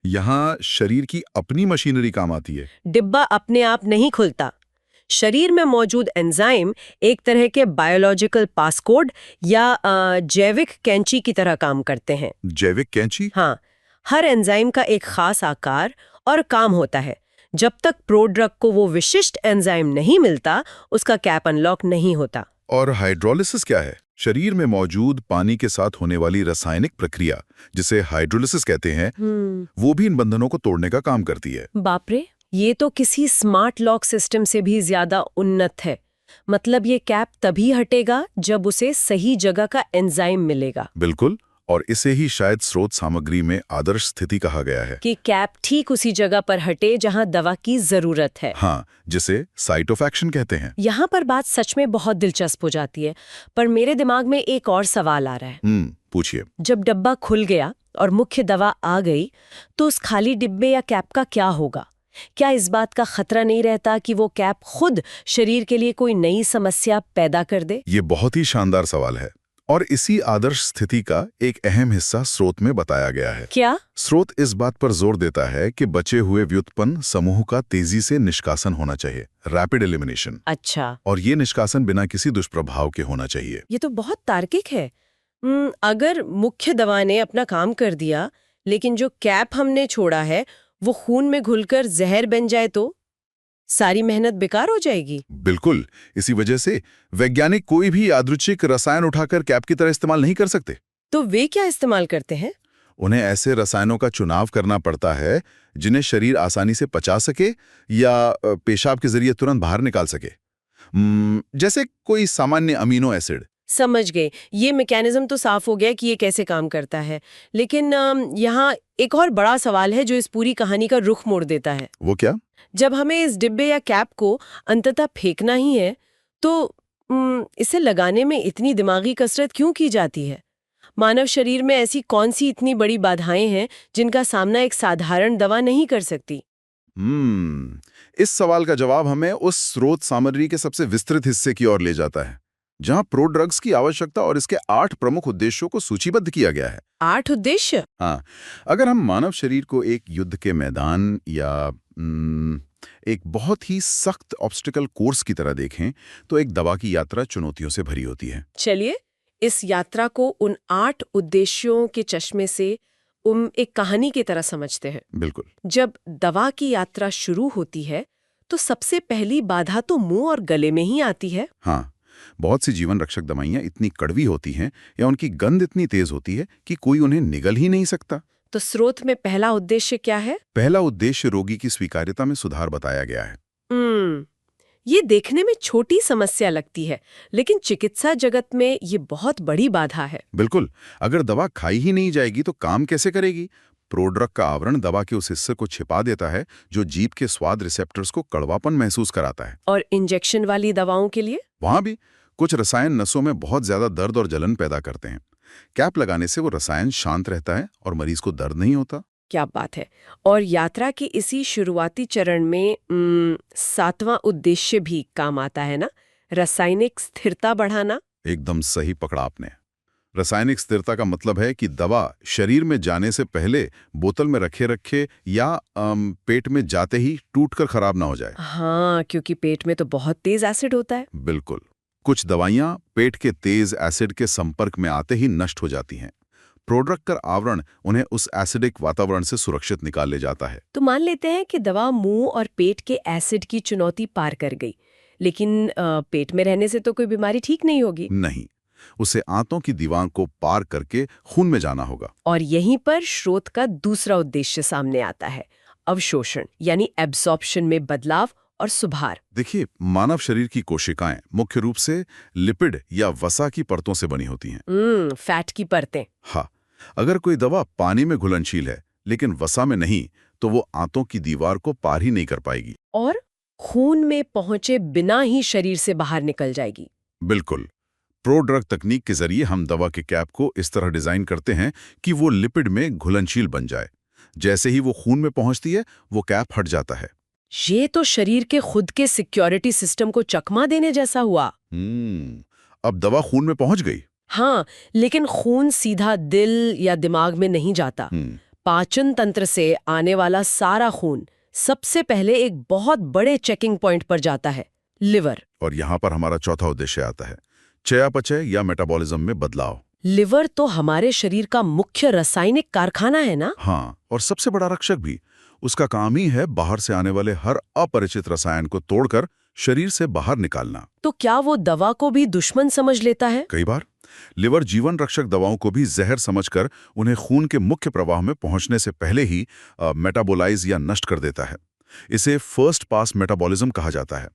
यहाँ शरीर की अपनी मशीनरी काम आती है। डिब्बा अपने आप नहीं खुलता। शरीर में मौजूद एंजाइम एक तरह के बायोलॉजिकल पासकोड या जैविक कैंची की तरह काम करते हैं। जैविक कैंची? हाँ, हर एंजाइम का एक खास आकार और काम होता है। जब तक प्रोड्रग को वो विशिष्ट एंजाइम नहीं मिलता, उसका कैप अनलॉक नहीं होता। और हाइड्रोलिसिस क्या है? शरीर में मौजूद पानी के साथ होने वाली रासायनिक प्रक्रिया, जिसे हाइड्रोलिसिस कहते हैं, वो भी इन बंधनों को तोड़ने का काम करती है। बाप रे, ये तो किसी स्मार्ट लॉक सिस्टम से भी ज्यादा उन्नत है। मतलब ये कैप तभी हटेगा जब उसे सही जगह का एंजाइम मिलेगा। बिल्कुल, और इसे ही शायद स्रोत सामग्री में आदर्श स्थिति कहा गया है कि कैप ठीक उसी जगह पर हटे जहां दवा की जरूरत है। हाँ, जिसे साइट ऑफ एक्शन कहते हैं। यहाँ पर बात सच में बहुत दिलचस्प हो जाती है, पर मेरे दिमाग में एक और सवाल आ रहा है। पूछिए। जब डब्बा खुल गया और मुख्य दवा आ गई, तो उस खाली डिब्बे या कैप का क्या होगा? क्या इस बात का खतरा नहीं रहता कि वो कैप खुद शरीर के लिए कोई नई समस्या पैदा कर दे? ये बहुत ही शानदार सवाल है, और इसी आदर्श स्थिति का एक अहम हिस्सा स्रोत में बताया गया है। क्या? स्रोत इस बात पर जोर देता है कि बचे हुए व्युत्पन्न समूह का तेजी से निष्कासन होना चाहिए, रैपिड एलिमिनेशन। अच्छा। और ये निष्कासन बिना किसी दुष्प्रभाव के होना चाहिए। ये तो बहुत तार्किक है। अगर मुख्य दवा ने अपना काम कर दिया, लेकिन जो कैप हमने छोड़ा है वो खून में घुलकर जहर बन जाए तो सारी मेहनत बेकार हो जाएगी। बिल्कुल, इसी वजह से वैज्ञानिक कोई भी यादृच्छिक रसायन उठाकर कैप की तरह इस्तेमाल नहीं कर सकते। तो वे क्या इस्तेमाल करते हैं? उन्हें ऐसे रसायनों का चुनाव करना पड़ता है जिन्हें शरीर आसानी से पचा सके या पेशाब के जरिए तुरंत बाहर निकाल सके। जैसे कोई सामान्य अमीनो एसिड। समझ गए। ये मैकेनिज्म तो साफ हो गया कि ये कैसे काम करता है, लेकिन यहाँ एक और बड़ा सवाल है जो इस पूरी कहानी का रुख मोड़ देता है। वो क्या? जब हमें इस डिब्बे या कैप को अंततः फेंकना ही है, तो इसे लगाने में इतनी दिमागी कसरत क्यों की जाती है? मानव शरीर में ऐसी कौन सी इतनी बड़ी बाधाएं हैं जिनका सामना एक साधारण दवा नहीं कर सकती? इस सवाल का जवाब हमें उस स्रोत सामग्री के सबसे विस्तृत हिस्से की ओर ले जाता है, जहां प्रोड्रग्स की आवश्यकता और इसके 8 प्रमुख उद्देश्यों को सूचीबद्ध किया गया है। 8 उद्देश्य? हाँ, अगर हम मानव शरीर को एक युद्ध के मैदान या एक बहुत ही सख्त ऑब्स्टिकल कोर्स की तरह देखें, तो एक दवा की यात्रा चुनौतियों से भरी होती है। चलिए इस यात्रा को उन 8 उद्देश्यों के चश्मे से एक कहानी की तरह समझते हैं। बिल्कुल। जब दवा की यात्रा शुरू होती है तो सबसे पहली बाधा तो मुंह और गले में ही आती है। हाँ, बहुत सी जीवन रक्षक दवाइयाँ इतनी कड़वी होती हैं या उनकी गंध इतनी तेज होती है कि कोई उन्हें निगल ही नहीं सकता। तो स्रोत में पहला उद्देश्य क्या है? पहला उद्देश्य रोगी की स्वीकार्यता में सुधार बताया गया है। ये देखने में छोटी समस्या लगती है, लेकिन चिकित्सा जगत में ये बहुत बड़ी बाधा है। बिल्कुल, अगर दवा खाई ही नहीं जाएगी तो काम कैसे करेगी? प्रोड्रग का आवरण दवा के उस हिस्से को छिपा देता है जो जीभ के स्वाद रिसेप्टर्स को कड़वापन महसूस कराता है। और इंजेक्शन वाली दवाओं के लिए? वहां भी कुछ रसायन नसों में बहुत ज्यादा दर्द और जलन पैदा करते हैं। कैप लगाने से वो रसायन शांत रहता है और मरीज को दर्द नहीं होता। क्या बात है। और यात्रा के इसी शुरुआती चरण में 7वां उद्देश्य भी काम आता है ना, रासायनिक स्थिरता बढ़ाना। एकदम सही पकड़ा आपने। रासायनिक स्थिरता का मतलब है कि दवा शरीर में जाने से पहले बोतल में रखे या पेट में जाते ही टूटकर खराब ना हो जाए। हाँ, क्योंकि पेट में तो बहुत तेज एसिड होता है। बिल्कुल, कुछ दवाइयां पेट के तेज एसिड के संपर्क में आते ही नष्ट हो जाती हैं। प्रोड्रग का आवरण उन्हें उस एसिडिक वातावरण से सुरक्षित निकाल ले जाता है। तो मान लेते हैं कि दवा मुंह और पेट के एसिड की चुनौती पार कर गई, लेकिन पेट में रहने से तो कोई बीमारी ठीक नहीं होगी। नहीं, उसे आंतों की दीवार को पार करके खून में जाना होगा। और यहीं पर स्रोत का दूसरा उद्देश्य सामने आता है, अवशोषण यानी एब्सॉर्प्शन में बदलाव और सुधार। देखिए, मानव शरीर की कोशिकाएं मुख्य रूप से लिपिड या वसा की परतों से बनी होती हैं। फैट की परतें। हाँ, अगर कोई दवा पानी में घुलनशील है लेकिन वसा में नहीं, तो वो आंतों की दीवार को पार ही नहीं कर पाएगी और खून में पहुंचे बिना ही शरीर से बाहर निकल जाएगी। बिल्कुल, प्रोड्रग तकनीक के जरिए हम दवा के कैप को इस तरह डिजाइन करते हैं कि वो लिपिड में घुलनशील बन जाए। जैसे ही वो खून में पहुंचती है, वो कैप हट जाता है। ये तो शरीर के खुद के सिक्योरिटी सिस्टम को चकमा देने जैसा हुआ। अब दवा खून में पहुंच गई। हाँ, लेकिन खून सीधा दिल या दिमाग में नहीं जाता। पाचन तंत्र से आने वाला सारा खून सबसे पहले एक बहुत बड़े चेकिंग पॉइंट पर जाता है, लिवर। और यहाँ पर हमारा चौथा उद्देश्य आता है, चयापचय या मेटाबॉलिज्म में बदलाव। लिवर तो हमारे शरीर का मुख्य रासायनिक कारखाना है ना? हाँ, और सबसे बड़ा रक्षक भी। उसका काम ही है बाहर से आने वाले हर अपरिचित रसायन को तोड़कर शरीर से बाहर निकालना। तो क्या वो दवा को भी दुश्मन समझ लेता है? कई बार लिवर जीवन रक्षक दवाओं को भी जहर समझकर उन्हें खून के मुख्य प्रवाह में पहुंचने से पहले ही मेटाबोलाइज या नष्ट कर देता है। इसे फर्स्ट पास मेटाबॉलिज्म कहा जाता है।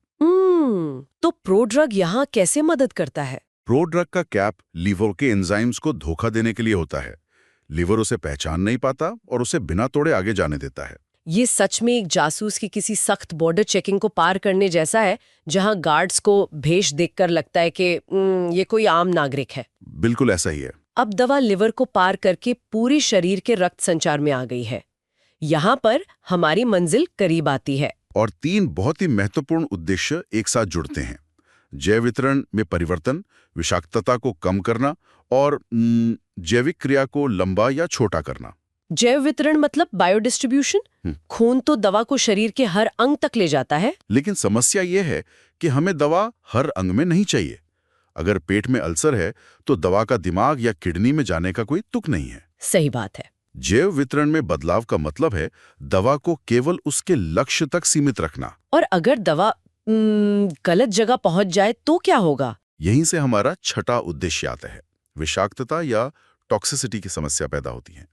तो प्रोड्रग यहाँ कैसे मदद करता है? प्रोड्रग का कैप लीवर के एंजाइम्स को धोखा देने के लिए होता है। लीवर उसे पहचान नहीं पाता और उसे बिना तोड़े आगे जाने देता है। ये सच में एक जासूस की किसी सख्त बॉर्डर चेकिंग को पार करने जैसा है, जहां गार्ड्स को भेष देखकर लगता है कि ये कोई आम नागरिक है। बिल्कुल ऐसा ही है। अब दवा लिवर को पार करके पूरे शरीर के रक्त संचार में आ गई है। यहाँ पर हमारी मंजिल करीब आती है। और 3 बहुत ही महत्वपूर्ण उद्देश्य एक साथ जुड़ते हैं: जैव वितरण में परिवर्तन, विषाक्तता को कम करना और जैविक क्रिया को लंबा या छोटा करना। जैव वितरण मतलब बायोडिस्ट्रीब्यूशन। खून तो दवा को शरीर के हर अंग तक ले जाता है। लेकिन समस्या ये है कि हमें दवा हर अंग में नहीं चाहिए। अगर पेट में अल्सर है तो दवा का दिमाग या किडनी में जाने का कोई तुक नहीं है। सही बात है। जैव वितरण में बदलाव का मतलब है दवा को केवल उसके लक्ष्य तक सीमित रखना। और अगर दवा गलत जगह पहुंच जाए तो क्या होगा? यहीं से हमारा छठा उद्देश्य आता है। विषाक्तता या टॉक्सिसिटी की समस्या पैदा होती है।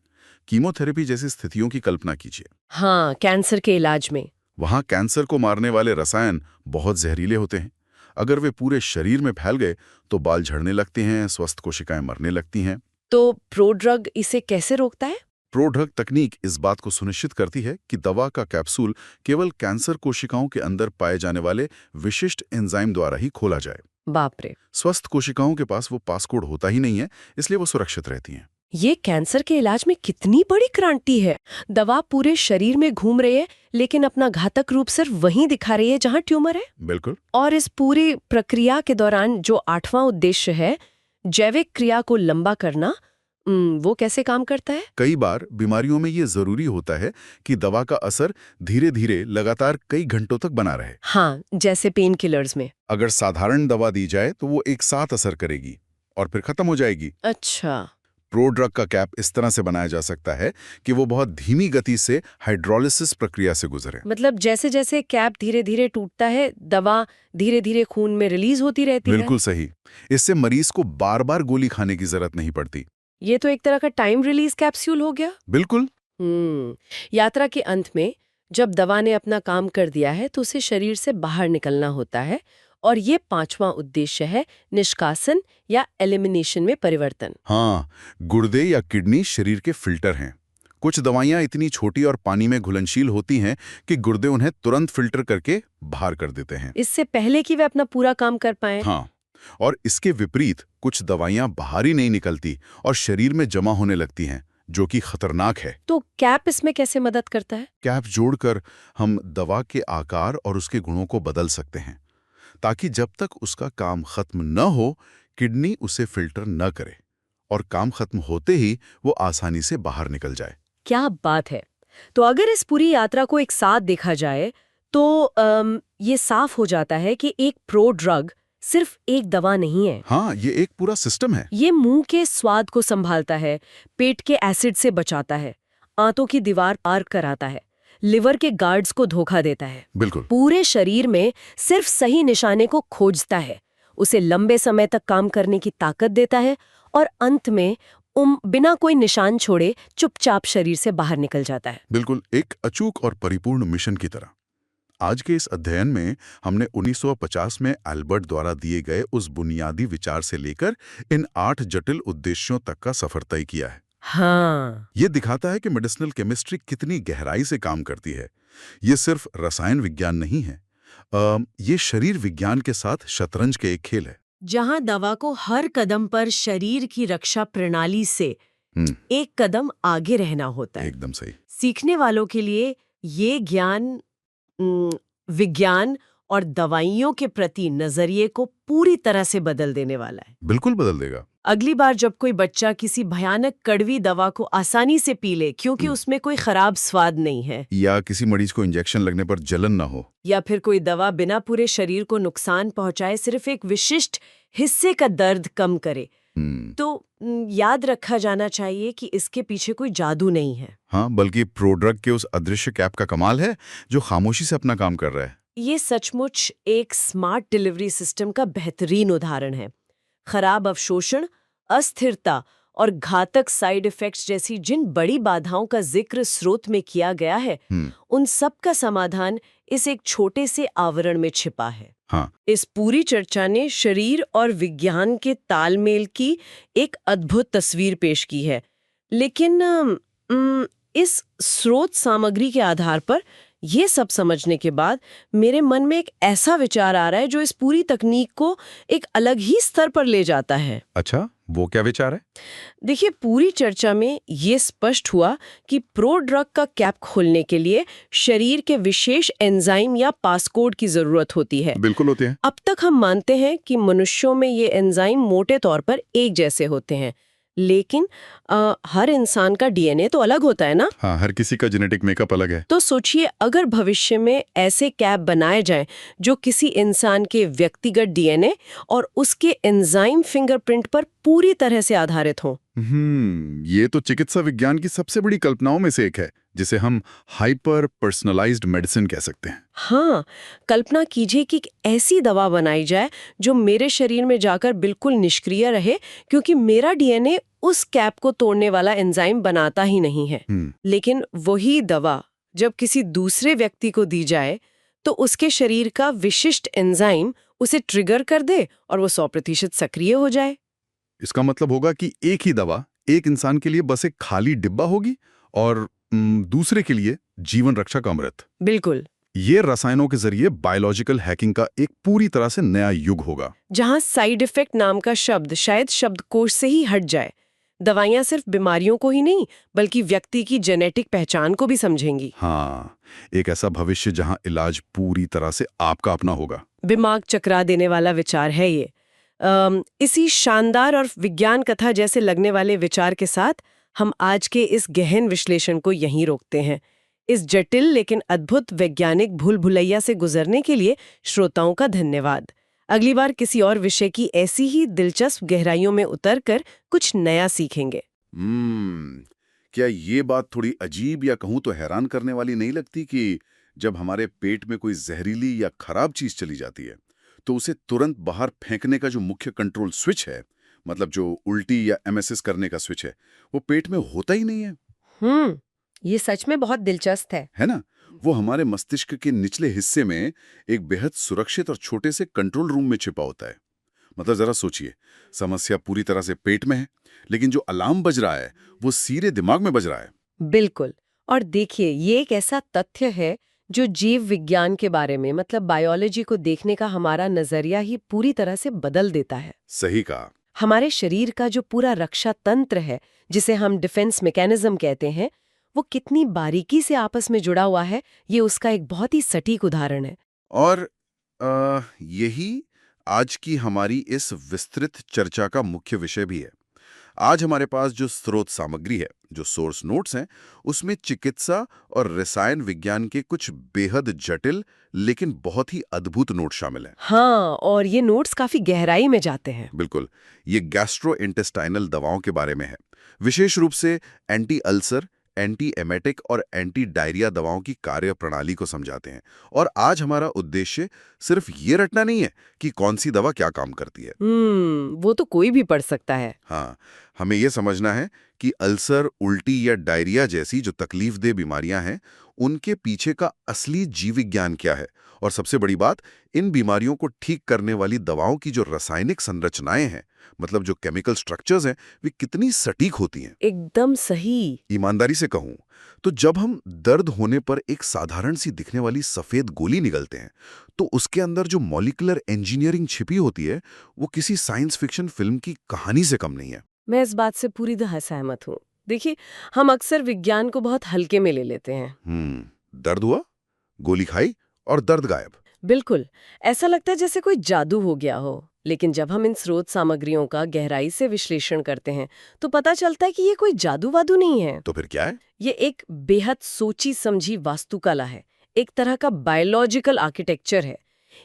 कीमोथेरेपी जैसी स्थितियों की कल्पना कीजिए। हाँ, कैंसर के इलाज में वहां कैंसर को मारने वाले रसायन बहुत जहरीले होते हैं। अगर वे पूरे शरीर में फैल गए तो बाल झड़ने लगते हैं, स्वस्थ कोशिकाएं मरने लगती हैं। तो प्रोड्रग इसे कैसे रोकता है? प्रोड्रग तकनीक इस बात को सुनिश्चित करती है कि दवा का कैप्सूल केवल कैंसर कोशिकाओं के अंदर पाए जाने वाले विशिष्ट एंजाइम द्वारा ही खोला जाए। बाप रे। स्वस्थ कोशिकाओं के पास वो पासकोड होता ही नहीं है, इसलिए वो सुरक्षित रहती हैं। ये कैंसर के इलाज में कितनी बड़ी क्रांति है। दवा पूरे शरीर में घूम रही है, लेकिन अपना घातक रूप सिर्फ वहीं दिखा रही है जहां ट्यूमर है। बिल्कुल। और इस पूरी प्रक्रिया के दौरान जो 8वां उद्देश्य है, जैविक क्रिया को लंबा करना, वो कैसे काम करता है? कई बार बीमारियों में ये जरूरी होता है कि दवा का असर धीरे धीरे लगातार कई घंटों तक बना रहे। हाँ, जैसे पेन किलर्स में। अगर साधारण दवा दी जाए तो वो एक साथ असर करेगी और फिर खत्म हो जाएगी। अच्छा। प्रोड्रग का कैप इस तरह से बनाया जा सकता है कि वो बहुत धीमी गति से हाइड्रोलिसिस प्रक्रिया से गुजरे। मतलब जैसे जैसे कैप धीरे धीरे टूटता है, दवा धीरे धीरे खून में रिलीज होती रहती है। बिल्कुल सही। इससे मरीज को बार बार गोली खाने की जरूरत नहीं पड़ती। ये तो एक तरह का टाइम रिलीज कैप्सूल हो गया। बिल्कुल। यात्रा के अंत में जब दवा ने अपना काम कर दिया है तो उसे शरीर से बाहर निकलना होता है, और ये 5वां उद्देश्य है, निष्कासन या एलिमिनेशन में परिवर्तन। हाँ, गुर्दे या किडनी शरीर के फिल्टर हैं। कुछ दवाइयां इतनी छोटी और पानी में घुलनशील होती हैं कि गुर्दे उन्हें तुरंत फिल्टर करके बाहर कर देते हैं, इससे पहले कि वे अपना पूरा काम कर पाएं। हाँ, और इसके विपरीत कुछ दवाइयां बाहर ही नहीं निकलती और शरीर में जमा होने लगती हैं, जो कि खतरनाक है। तो कैप इसमें कैसे मदद करता है? कैप जोड़कर हम दवा के आकार और उसके गुणों को बदल सकते हैं, ताकि जब तक उसका काम खत्म न हो किडनी उसे फिल्टर न करे और काम खत्म होते ही वो आसानी से बाहर निकल जाए। क्या बात है। तो अगर इस पूरी यात्रा को एक साथ देखा जाए तो ये साफ हो जाता है कि एक प्रोड्रग सिर्फ एक दवा नहीं है। हाँ, ये एक पूरा सिस्टम है। ये मुंह के स्वाद को संभालता है, पेट के एसिड से बचाता है, आंतों की दीवार पार कराता है, लिवर के गार्ड्स को धोखा देता है। बिल्कुल। पूरे शरीर में सिर्फ सही निशाने को खोजता है, उसे लंबे समय तक काम करने की ताकत देता है, और अंत में बिना कोई निशान छोड़े चुपचाप शरीर से बाहर निकल जाता है। बिल्कुल, एक अचूक और परिपूर्ण मिशन की तरह। आज के इस अध्ययन में हमने 1950 में एल्बर्ट द्वारा दिए गए उस बुनियादी विचार से लेकर इन 8 जटिल उद्देश्यों तक का सफर तय किया है। हाँ, ये दिखाता है कि मेडिसिनल केमिस्ट्री कितनी गहराई से काम करती है। ये सिर्फ रसायन विज्ञान नहीं है, ये शरीर विज्ञान के साथ शतरंज के एक खेल है। जहां दवा को हर कदम पर शरीर की रक्षा प्रणाली से एक कदम आगे रहना होता है। एकदम सही। सीखने वालों के लिए ये ज्ञान विज्ञान और दवाइयों के प्रति नजरिए को पूरी तरह से बदल देने वाला है। बिल्कुल बदल देगा। अगली बार जब कोई बच्चा किसी भयानक कड़वी दवा को आसानी से पी ले क्योंकि उसमें कोई खराब स्वाद नहीं है, या किसी मरीज को इंजेक्शन लगने पर जलन ना हो, या फिर कोई दवा बिना पूरे शरीर को नुकसान पहुंचाए सिर्फ एक विशिष्ट हिस्से का दर्द कम करे, तो याद रखा जाना चाहिए कि इसके पीछे कोई जादू नहीं है। हाँ, बल्कि प्रोड्रग के उस अदृश्य कैप का कमाल है जो खामोशी से अपना काम कर रहा है। ये सचमुच एक स्मार्ट डिलीवरी सिस्टम का बेहतरीन उदाहरण है। खराब अवशोषण, अस्थिरता और घातक साइड इफेक्ट्स जैसी जिन बड़ी बाधाओं का जिक्र स्रोत में किया गया है, उन सब का समाधान इस एक छोटे से आवरण में छिपा है। हाँ। इस पूरी चर्चा ने शरीर और विज्ञान के तालमेल की एक अद्भुत तस्वीर पेश की है, लेकिन इस स्रोत सामग्री के आधार पर ये सब समझने के बाद मेरे मन में एक ऐसा विचार आ रहा है जो इस पूरी तकनीक को एक अलग ही स्तर पर ले जाता है। अच्छा, वो क्या विचार है? देखिए, पूरी चर्चा में ये स्पष्ट हुआ कि प्रोड्रग का कैप खोलने के लिए शरीर के विशेष एंजाइम या पासकोड की जरूरत होती है। बिल्कुल होते हैं। अब तक हम मानते हैं कि मनुष्यों में ये एंजाइम मोटे तौर पर एक जैसे होते हैं, लेकिन हर इंसान का डीएनए तो अलग होता है ना। हाँ, हर किसी का जेनेटिक मेकअप अलग है। तो सोचिए, अगर भविष्य में ऐसे कैप बनाए जाएं जो किसी इंसान के व्यक्तिगत डीएनए और उसके एंजाइम फिंगरप्रिंट पर पूरी तरह से आधारित हों। ये तो चिकित्सा विज्ञान की सबसे बड़ी कल्पनाओं में से एक है, जिसे हम हाइपर पर्सनलाइज्ड मेडिसिन कह सकते हैं। हाँ, कल्पना कीजिए कि एक ऐसी दवा बनाई जाए जो मेरे शरीर में जाकर बिल्कुल निष्क्रिय रहे, क्योंकि मेरा डीएनए उस कैप को तोड़ने वाला एंजाइम बनाता ही नहीं है। लेकिन वही दवा जब किसी दूसरे व्यक्ति को दी जाए तो उसके शरीर का विशिष्ट एंजाइम उसे ट्रिगर कर दे और वो 100% सक्रिय हो जाए। इसका मतलब होगा कि एक ही दवा एक इंसान के लिए बस एक खाली डिब्बा होगी और दूसरे के लिए जीवन रक्षा का अमृत। बिल्कुल। ये रसायनों के जरिए बायोलॉजिकल हैकिंग का एक पूरी तरह से नया युग होगा, जहां साइड इफेक्ट नाम का शब्द शायद शब्दकोश से ही हट जाए। दवाइयां सिर्फ बीमारियों को ही नहीं बल्कि व्यक्ति की जेनेटिक पहचान को भी समझेंगी। हाँ, एक ऐसा भविष्य जहां इलाज पूरी तरह से आपका अपना होगा। दिमाग चकरा देने वाला विचार है ये। इसी शानदार और विज्ञान कथा जैसे लगने वाले विचार के साथ हम आज के इस गहन विश्लेषण को यहीं रोकते हैं। इस जटिल लेकिन अद्भुत वैज्ञानिक भूल भुलैया से गुजरने के लिए श्रोताओं का धन्यवाद। अगली बार किसी और विषय की ऐसी ही दिलचस्प गहराइयों में उतरकर कुछ नया सीखेंगे। क्या ये बात थोड़ी अजीब या कहूं तो हैरान करने वाली नहीं लगती कि जब हमारे पेट में कोई जहरीली या खराब चीज चली जाती है तो उसे तुरंत बाहर फेंकने का जो मुख्य कंट्रोल स्विच है, मतलब जो उल्टी या एमएसएस करने का स्विच है, वो पेट में होता ही नहीं है। ये सच में बहुत दिलचस्प है ना? वो हमारे मस्तिष्क के निचले हिस्से में एक बेहद सुरक्षित और छोटे से कंट्रोल रूम में छिपा होता है। मतलब जरा सोचिए, समस्या पूरी तरह से पेट में है, लेकिन जो अलार्म बज रहा है वो सीधे दिमाग में बज रहा है। बिल्कुल। और देखिए, ये एक ऐसा तथ्य है जो जीव विज्ञान के बारे में, मतलब बायोलॉजी को देखने का हमारा नजरिया ही पूरी तरह से बदल देता है। सही कहा। हमारे शरीर का जो पूरा रक्षा तंत्र है, जिसे हम डिफेंस मैकेनिज्म कहते हैं, वो कितनी बारीकी से आपस में जुड़ा हुआ है, ये उसका एक बहुत ही सटीक उदाहरण है। और यही आज की हमारी इस विस्तृत चर्चा का मुख्य विषय भी है। आज हमारे पास जो स्रोत सामग्री है, जो सोर्स नोट्स हैं, उसमें चिकित्सा और रसायन विज्ञान के कुछ बेहद जटिल लेकिन बहुत ही अद्भुत नोट शामिल हैं। हाँ, और ये नोट्स काफी गहराई में जाते हैं। बिल्कुल। ये गैस्ट्रोइंटेस्टाइनल दवाओं के बारे में है, विशेष रूप से एंटी अल्सर, एंटी एमेटिक और एंटी डायरिया दवाओं की कार्य प्रणाली को समझाते हैं। और आज हमारा उद्देश्य सिर्फ ये रटना नहीं है कि कौन सी दवा क्या काम करती है। वो तो कोई भी पढ़ सकता है। हाँ, हमें ये समझना है कि अल्सर, उल्टी या डायरिया जैसी जो तकलीफदेह बीमारियां हैं, उनके पीछे का असली जीव विज्ञान क्या है, और सबसे बड़ी बात, इन बीमारियों को ठीक करने वाली दवाओं की जो रासायनिक संरचनाएं हैं, मतलब जो केमिकल स्ट्रक्चर्स हैं, वे कितनी सटीक होती हैं। एकदम सही। ईमानदारी से कहूं तो जब हम दर्द होने पर एक साधारण सी दिखने वाली सफेद गोली निगलते हैं, तो उसके अंदर जो मॉलिक्यूलर इंजीनियरिंग छिपी होती है, वो किसी साइंस फिक्शन फिल्म की कहानी से कम नहीं है। मैं इस बात से पूरी तरह सहमत हूँ। देखिए, हम अक्सर विज्ञान को बहुत हल्के में ले लेते हैं। दर्द हुआ, गोली खाई और दर्द गायब। बिल्कुल, ऐसा लगता है जैसे कोई जादू हो गया हो। लेकिन जब हम इन स्रोत सामग्रियों का गहराई से विश्लेषण करते हैं, तो पता चलता है कि ये कोई जादू वादू नहीं है। तो फिर क्या है? ये एक बेहद सोची समझी वास्तुकला है, एक तरह का बायोलॉजिकल आर्किटेक्चर है।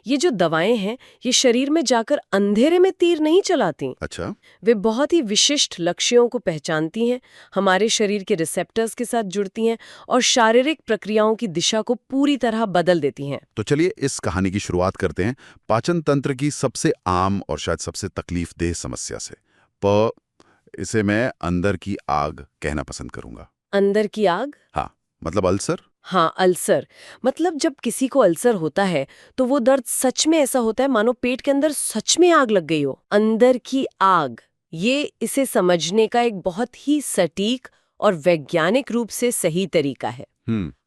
ये जो दवाएं हैं, ये शरीर में जाकर अंधेरे में तीर नहीं चलाती। अच्छा। वे बहुत ही विशिष्ट लक्ष्यों को पहचानती हैं, हमारे शरीर के रिसेप्टर्स के साथ जुड़ती हैं और शारीरिक प्रक्रियाओं की दिशा को पूरी तरह बदल देती हैं। तो चलिए इस कहानी की शुरुआत करते हैं पाचन तंत्र की सबसे आम और शायद सबसे तकलीफदेह समस्या से। इसे मैं अंदर की आग कहना पसंद करूंगा। अंदर की आग? हाँ, मतलब अल्सर। हाँ, अल्सर। मतलब जब किसी को अल्सर होता है तो वो दर्द सच में ऐसा होता है मानो पेट के अंदर सच में आग लग गई हो। अंदर की आग, ये इसे समझने का एक बहुत ही सटीक और वैज्ञानिक रूप से सही तरीका है।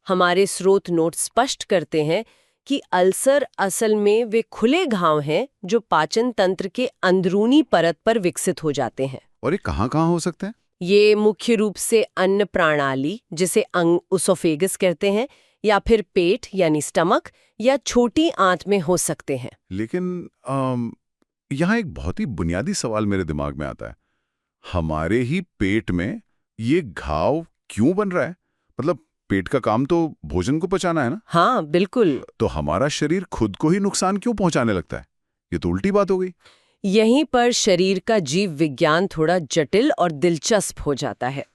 हमारे स्रोत नोट स्पष्ट करते हैं कि अल्सर असल में वे खुले घाव हैं जो पाचन तंत्र के अंदरूनी परत पर विकसित हो जाते हैं। और ये कहाँ-कहाँ हो सकते हैं? ये मुख्य रूप से अन्न प्रणाली, जिसे उसोफेगस कहते हैं, या फिर पेट यानी स्टमक, या छोटी आंत में हो सकते हैं। लेकिन यहाँ एक बहुत ही बुनियादी सवाल मेरे दिमाग में आता है। हमारे ही पेट में ये घाव क्यों बन रहा है? मतलब पेट का काम तो भोजन को पचाना है ना? हाँ, बिल्कुल। तो हमारा शरीर खुद को ही नुकसान क्यों पहुंचाने लगता है? ये तो उल्टी बात हो गई। यहीं पर शरीर का जीव विज्ञान थोड़ा जटिल और दिलचस्प हो जाता है।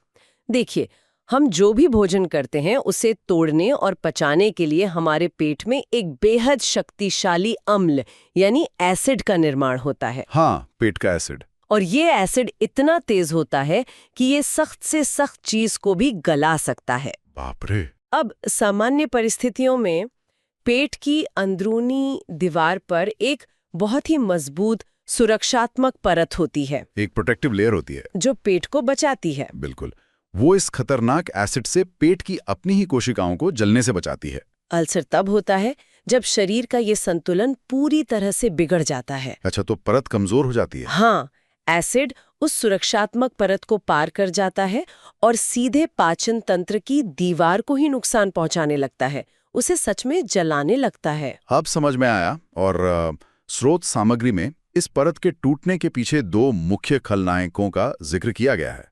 देखिए, हम जो भी भोजन करते हैं उसे तोड़ने और पचाने के लिए हमारे पेट में एक बेहद शक्तिशाली अम्ल यानी एसिड का निर्माण होता है। हाँ, पेट का एसिड। और ये एसिड इतना तेज होता है कि ये सख्त से सख्त चीज को भी गला सकता है। बाप रे। अब सामान्य परिस्थितियों में पेट की अंदरूनी दीवार पर एक बहुत ही मजबूत सुरक्षात्मक परत होती है, एक प्रोटेक्टिव लेयर होती है जो पेट को बचाती है। बिल्कुल, वो इस खतरनाक एसिड से पेट की अपनी ही कोशिकाओं को जलने से बचाती है। अल्सर तब होता है जब शरीर का ये संतुलन पूरी तरह से बिगड़ जाता है। अच्छा, तो परत कमजोर हो जाती है। हाँ, एसिड उस सुरक्षात्मक परत को पार कर जाता है और सीधे पाचन तंत्र की दीवार को ही नुकसान पहुंचाने लगता है, उसे सच में जलाने लगता है। अब समझ में आया। और स्रोत सामग्री में इस परत के टूटने के पीछे दो मुख्य खलनायकों का जिक्र किया गया है।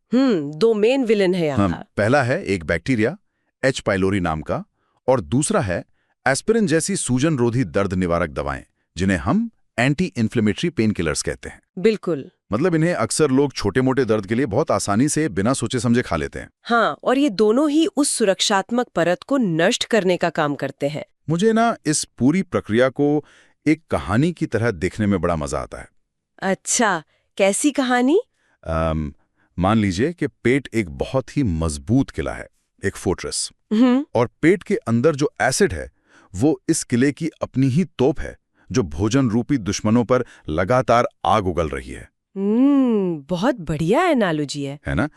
दो मेन विलन है यहाँ। पहला है एक बैक्टीरिया एच पाइलोरी नाम का, और दूसरा है एस्पिरिन जैसी सूजन रोधी दर्द निवारक दवाएं, जिन्हें हम एंटी इन्फ्लेमेटरी पेन किलर्स कहते हैं। बिल्कुल। मतलब इन्हें अक्सर लोग छोटे मोटे दर्द के लिए बहुत आसानी से बिना सोचे समझे खा लेते हैं। हाँ, और ये दोनों ही उस सुरक्षात्मक परत को नष्ट करने का काम करते हैं। मुझे ना इस पूरी प्रक्रिया को एक कहानी की तरह देखने में बड़ा मजा आता है। अच्छा, कैसी कहानी? मान लीजिए कि पेट एक बहुत ही मजबूत किला है, एक फोर्ट्रेस, और पेट के अंदर जो एसिड है वो इस किले की अपनी ही तोप है, जो भोजन रूपी दुश्मनों पर लगातार आग उगल रही है। बहुत बढ़िया एनालॉजी है ना?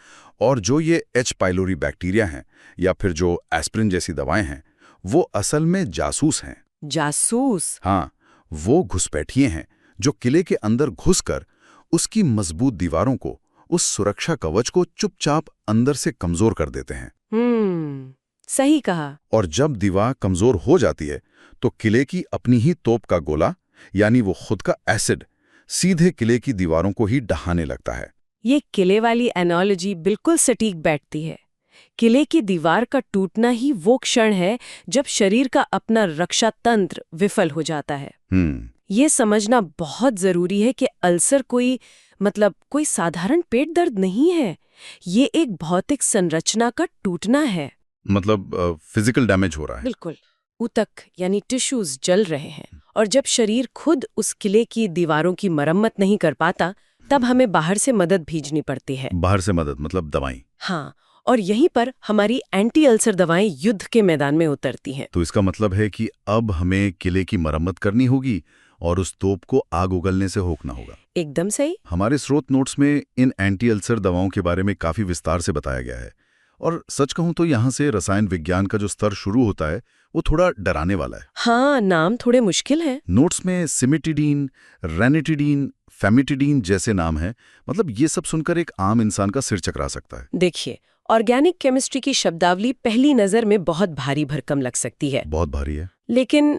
और जो ये एच पाइलोरी बैक्टीरिया हैं या फिर जो एस्पिरिन जैसी दवाएं हैं, वो असल में जासूस हैं। जासूस? हाँ, वो घुसपैठिए हैं जो किले के अंदर घुसकर उसकी मजबूत दीवारों को, उस सुरक्षा कवच को चुपचाप अंदर से कमजोर कर देते हैं। सही कहा। और जब दीवार कमजोर हो जाती है तो किले की अपनी ही तोप का गोला, यानी वो खुद का एसिड, सीधे किले की दीवारों को ही ढहाने लगता है। ये किले वाली एनालॉजी बिल्कुल सटीक बैठती है। किले की दीवार का टूटना ही वो क्षण है जब शरीर का अपना रक्षा तंत्र विफल हो जाता है। ये समझना बहुत जरूरी है कि अल्सर कोई साधारण पेट दर्द नहीं है। ये एक भौतिक संरचना का टूटना है। मतलब फिजिकल डैमेज हो रहा है। बिल्कुल। ऊतक यानी टिश्यूज जल रहे हैं, और जब शरीर खुद उस किले की दीवारों की मरम्मत नहीं कर पाता, तब हमें बाहर से मदद भेजनी पड़ती है। बाहर से मदद मतलब दवाएं? हाँ, और यहीं पर हमारी एंटी अल्सर दवाएं युद्ध के मैदान में उतरती हैं। तो इसका मतलब है कि अब हमें किले की मरम्मत करनी होगी और उस तोप को आग उगलने से रोकना होगा। एकदम सही। हमारे स्रोत नोट्स में इन एंटी अल्सर दवाओं के बारे में काफी विस्तार से बताया गया है और सच कहूं तो यहाँ से रसायन विज्ञान का जो स्तर शुरू होता है वो थोड़ा डराने वाला है। हाँ, नाम थोड़े मुश्किल है। नोट्स में सिमिटिडीन, रेनिटिडीन, फेमिटिडीन जैसे नाम है। मतलब ये सब सुनकर एक आम इंसान का सिर चकरा सकता है। देखिए, ऑर्गेनिक केमिस्ट्री की शब्दावली पहली नजर में बहुत भारी भरकम लग सकती है। बहुत भारी है। लेकिन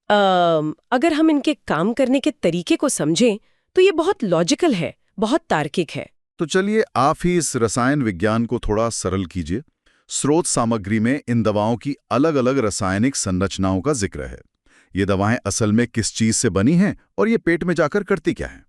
अगर हम इनके काम करने के तरीके को समझें तो ये बहुत लॉजिकल है, बहुत तार्किक है। तो चलिए आप ही इस रसायन विज्ञान को थोड़ा सरल कीजिए। स्रोत सामग्री में इन दवाओं की अलग अलग रासायनिक संरचनाओं का जिक्र है। ये दवाएं असल में किस चीज से बनी हैं और ये पेट में जाकर करती क्या है?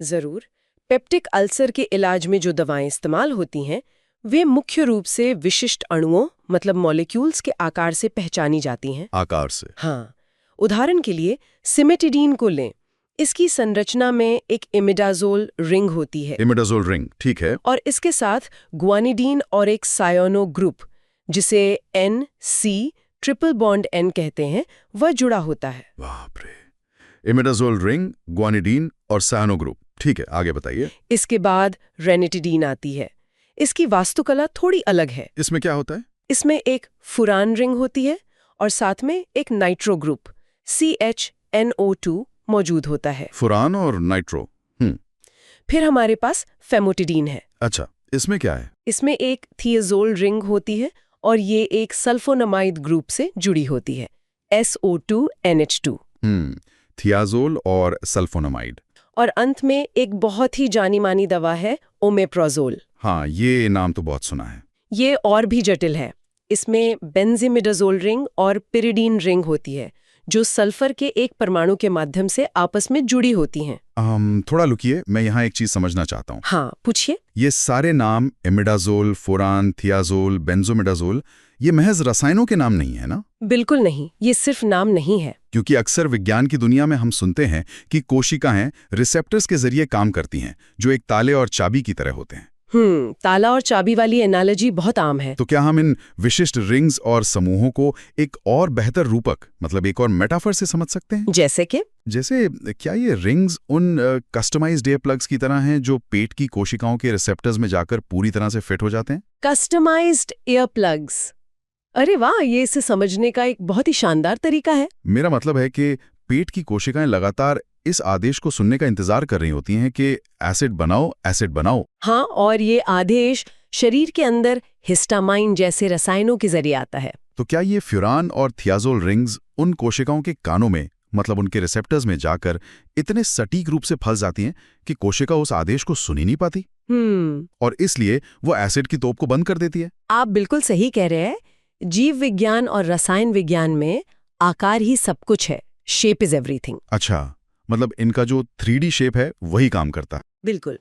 जरूर। पेप्टिक अल्सर के इलाज में जो दवाएं इस्तेमाल होती हैं वे मुख्य रूप से विशिष्ट अणुओं मतलब मॉलिक्यूल्स के आकार से पहचानी जाती हैं। आकार से? हाँ। उदाहरण के लिए सिमेटिडीन को लें। इसकी संरचना में एक इमिडाजोल रिंग होती है। इमिडाजोल रिंग, ठीक है। और इसके साथ गुआनिडीन और एक सायोनो ग्रुप जिसे NC ट्रिपल बॉन्ड N कहते हैं वह जुड़ा होता है। बाप रे। इमिडाजोल रिंग, गुआनिडीन और सायोनो ग्रुप, ठीक है, आगे बताइए। इसके बाद रेनिटिडीन आती है। इसकी वास्तुकला थोड़ी अलग है। इसमें क्या होता है? इसमें एक फुरान रिंग होती है और साथ में एक नाइट्रो ग्रुप CHNO2 मौजूद होता है। फुरान और नाइट्रो। फिर हमारे पास फेमोटिडीन है। अच्छा, इसमें क्या है? इसमें एक थियाजोल रिंग होती है और ये एक सल्फोनामाइड ग्रुप से जुड़ी होती है SO2NH2। थियाजोल और सल्फोनामाइड। और अंत में एक बहुत ही जानी मानी दवा है ओमेप्राजोल। हाँ, ये नाम तो बहुत सुना है। ये और भी जटिल है। इसमें बेंजीमिडाजोल रिंग और पिरिडीन रिंग होती है जो सल्फर के एक परमाणु के माध्यम से आपस में जुड़ी होती हैं। थोड़ा लुकिए, मैं यहाँ एक चीज समझना चाहता हूँ। हाँ, पूछिए। ये सारे नाम इमिडाजोल, फुरान, थियाजोल, बेंजोमिडाजोल, ये महज रसायनों के नाम नहीं है ना? बिल्कुल नहीं, ये सिर्फ नाम नहीं है। क्योंकि अक्सर विज्ञान की दुनिया में हम सुनते हैं कि कोशिकाएं रिसेप्टर्स के जरिए काम करती हैं जो एक ताले और चाबी की तरह होते हैं। ताला और चाबी वाली एनालॉजी बहुत आम है। तो क्या हम इन विशिष्ट रिंग्स और समूहों को एक और बेहतर रूपक, मतलब एक और मेटाफर से समझ सकते हैं? जैसे क्या ये रिंग्स उन कस्टमाइज्ड एयर प्लग्स की तरह हैं जो पेट की कोशिकाओं के रिसेप्टर्स में जाकर पूरी तरह से फिट हो जाते हैं? कस्टमाइज्ड एयर प्लग्स, अरे वाह, ये इसे समझने का एक बहुत ही शानदार तरीका है। मेरा मतलब है कि पेट की कोशिकाएं लगातार इस आदेश को सुनने का इंतजार कर रही होती हैं कि एसिड बनाओ, एसिड बनाओ। हाँ, और ये आदेश शरीर के अंदर हिस्टामाइन जैसे रसायनों के जरिए आता है। तो क्या ये फ्यूरान और थियाजोल रिंग्स उन कोशिकाओं के कानों में, मतलब उनके रिसेप्टर्स में जाकर इतने सटीक रूप से फंस जाती हैं कि कोशिका उस आदेश को सुन ही नहीं पाती और इसलिए वो एसिड की तोप को बंद कर देती है? आप बिल्कुल सही कह रहे हैं। जीव विज्ञान और रसायन विज्ञान में आकार ही सब कुछ है। Shape is everything. अच्छा, मतलब इनका जो 3D शेप है वही काम करता है। बिल्कुल।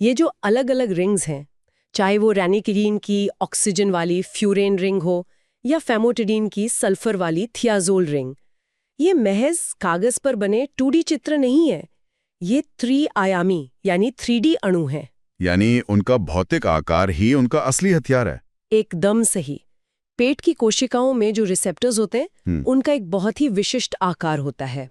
ये जो अलग अलग रिंग्स हैं, चाहे वो रेनिटिडीन की ऑक्सीजन वाली फ्यूरेन रिंग हो या फेमोटिडीन की सल्फर वाली थियाजोल रिंग, ये महज कागज पर बने 2D चित्र नहीं है। ये 3 आयामी यानी 3D अणु हैं। यानी उनका भौतिक आकार ही उनका असली हथियार है। एकदम सही। पेट की कोशिकाओं में जो रिसेप्टर्स होते हैं उनका एक बहुत ही विशिष्ट आकार होता है।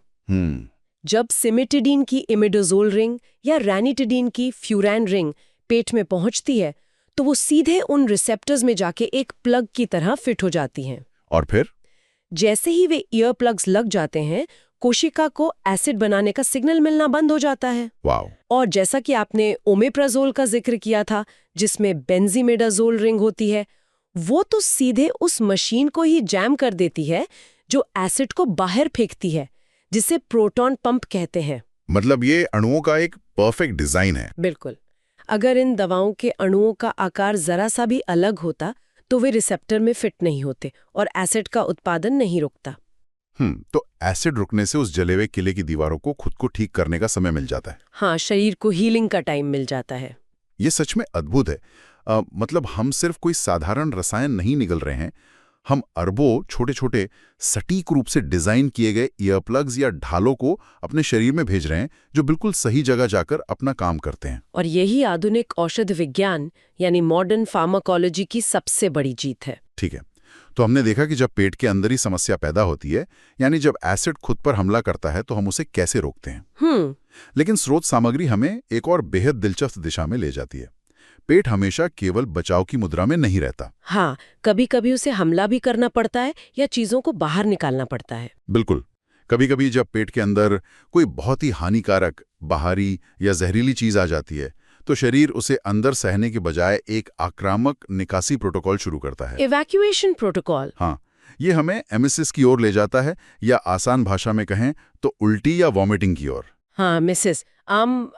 जब सिमिटिडीन की इमिडाजोल रिंग या रेनिटिडीन की फ्यूरान रिंग पेट में पहुंचती है तो वो सीधे उन रिसेप्टर्स में जाके एक प्लग की तरह फिट हो जाती हैं। और फिर जैसे ही वे ईयर प्लग्स लग जाते हैं, कोशिका को एसिड बनाने का सिग्नल मिलना बंद हो जाता है। वाओ। और जैसा कि आपने ओमेप्राजोल का जिक्र किया था जिसमें बेंजीमिडाजोल रिंग होती है, वो तो सीधे उस मशीन को ही जैम कर देती है जो एसिड को बाहर फेंकती है, जिसे प्रोटॉन पंप कहते हैं। मतलब ये अणुओं का एक परफेक्ट डिजाइन है। बिल्कुल। अगर इन दवाओं के अणुओं का आकार जरा सा भी अलग होता तो वे रिसेप्टर में फिट नहीं होते और एसिड का उत्पादन नहीं रुकता। तो एसिड रुकने से उस जले हुए किले की दीवारों को खुद को ठीक करने का समय मिल जाता है। हाँ, शरीर को हीलिंग का टाइम मिल जाता है। ये सच में अद्भुत है। मतलब हम सिर्फ कोई साधारण रसायन नहीं निगल रहे हैं, हम अरबों छोटे छोटे सटीक रूप से डिजाइन किए गए ईयरप्लग्स या ढालों को अपने शरीर में भेज रहे हैं, जो बिल्कुल सही जगह जाकर अपना काम करते हैं। और यही आधुनिक औषध विज्ञान यानी मॉडर्न फार्माकोलॉजी की सबसे बड़ी जीत है। ठीक है, तो हमने देखा कि जब पेट के अंदर ही समस्या पैदा होती है, यानी जब एसिड खुद पर हमला करता है, तो हम उसे कैसे रोकते हैं। लेकिन स्रोत सामग्री हमें एक और बेहद दिलचस्प दिशा में ले जाती है। पेट हमेशा केवल बचाव की मुद्रा में नहीं रहता। हाँ, कभी कभी उसे हमला भी करना पड़ता है या चीजों को बाहर निकालना पड़ता है। बिल्कुल, कभी कभी जब पेट के अंदर कोई बहुत ही हानिकारक बाहरी या जहरीली चीज आ जाती है, तो शरीर उसे अंदर सहने के बजाय एक आक्रामक निकासी प्रोटोकॉल शुरू करता है। Evacuation protocol. हाँ, ये हमें एमिसिस की ओर ले जाता है, या आसान भाषा में कहें तो उल्टी या वॉमिटिंग की ओर। हाँ मिसेस,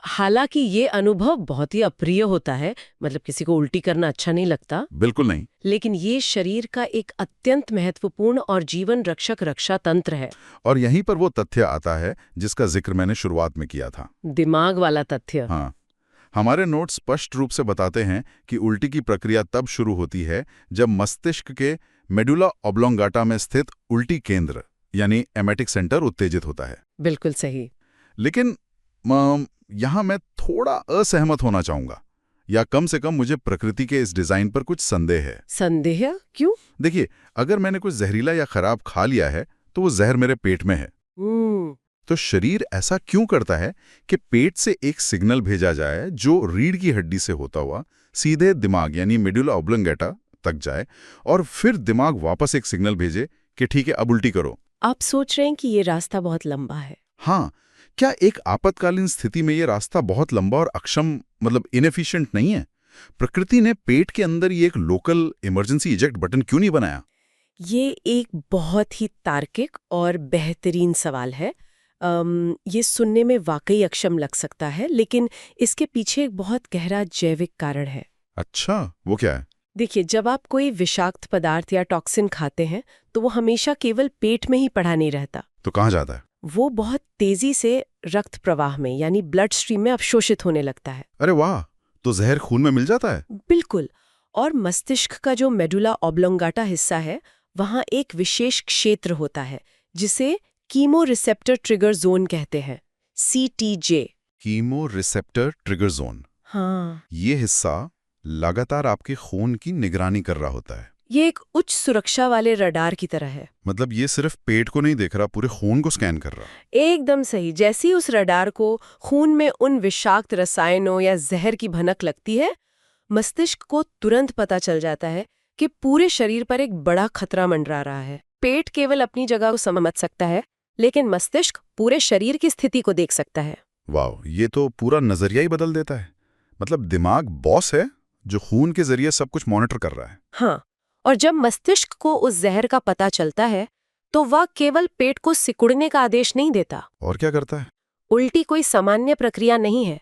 हालांकि ये अनुभव बहुत ही अप्रिय होता है, मतलब किसी को उल्टी करना अच्छा नहीं लगता। बिल्कुल नहीं। लेकिन ये शरीर का एक अत्यंत महत्वपूर्ण और जीवन रक्षक रक्षा तंत्र है। और यहीं पर वो तथ्य आता है जिसका जिक्र मैंने शुरुआत में किया था, दिमाग वाला तथ्य। हाँ, हमारे नोट स्पष्ट रूप से बताते हैं कि उल्टी की प्रक्रिया तब शुरू होती है जब मस्तिष्क के मेडुला ऑब्लोंगाटा में स्थित उल्टी केंद्र यानी एमेटिक सेंटर उत्तेजित होता है। बिल्कुल सही। लेकिन यहाँ मैं थोड़ा असहमत होना चाहूंगा, या कम से कम मुझे प्रकृति के इस डिजाइन पर कुछ संदेह है। संदेह? क्यों? देखिए, अगर मैंने कुछ जहरीला या खराब खा लिया है, तो वो जहर मेरे पेट में है। तो शरीर ऐसा क्यों करता है कि पेट से एक सिग्नल भेजा जाए जो रीढ़ की हड्डी से होता हुआ सीधे दिमाग यानी मेडुला ऑब्लोंगेटा तक जाए, और फिर दिमाग वापस एक सिग्नल भेजे कि ठीक है, अब उल्टी करो। आप सोच रहे हैं कि ये रास्ता बहुत लंबा है? हाँ, क्या एक आपातकालीन स्थिति में ये रास्ता बहुत लंबा और अक्षम मतलब इनएफिशिएंट नहीं है? प्रकृति ने पेट के अंदर ये एक लोकल इमरजेंसी इजेक्ट बटन क्यों नहीं बनाया? ये एक बहुत ही तार्किक और बेहतरीन सवाल है। ये सुनने में वाकई अक्षम लग सकता है, लेकिन इसके पीछे एक बहुत गहरा जैविक कारण है। अच्छा, वो क्या है? देखिए, जब आप कोई विषाक्त पदार्थ या टॉक्सिन खाते हैं, तो वो हमेशा केवल पेट में ही पड़ा नहीं रहता। तो कहाँ जाता है? वो बहुत तेजी से रक्त प्रवाह में यानी ब्लड स्ट्रीम में अवशोषित होने लगता है। अरे वाह, तो जहर खून में मिल जाता है? बिल्कुल। और मस्तिष्क का जो मेडुला ऑब्लोंगाटा हिस्सा है, वहाँ एक विशेष क्षेत्र होता है जिसे कीमो रिसेप्टर ट्रिगर जोन कहते हैं, CTJ। Chemo receptor trigger zone. हाँ, ये हिस्सा लगातार आपके खून की निगरानी कर रहा होता है। ये एक उच्च सुरक्षा वाले रडार की तरह है। मतलब ये सिर्फ पेट को नहीं देख रहा, पूरे खून को स्कैन कर रहा। एकदम सही। जैसे ही उस रडार को खून में उन विषाक्त रसायनों या जहर की भनक लगती है, मस्तिष्क को तुरंत पता चल जाता है कि पूरे शरीर पर एक बड़ा खतरा मंडरा रहा है। पेट केवल अपनी जगह को समझ सकता है, लेकिन मस्तिष्क पूरे शरीर की स्थिति को देख सकता है। वाह, ये तो पूरा नजरिया ही बदल देता है। मतलब दिमाग बॉस है जो खून के जरिए सब कुछ मॉनिटर कर रहा है। हाँ, और जब मस्तिष्क को उस जहर का पता चलता है, तो वह केवल पेट को सिकुड़ने का आदेश नहीं देता। और क्या करता है? उल्टी कोई सामान्य प्रक्रिया नहीं है।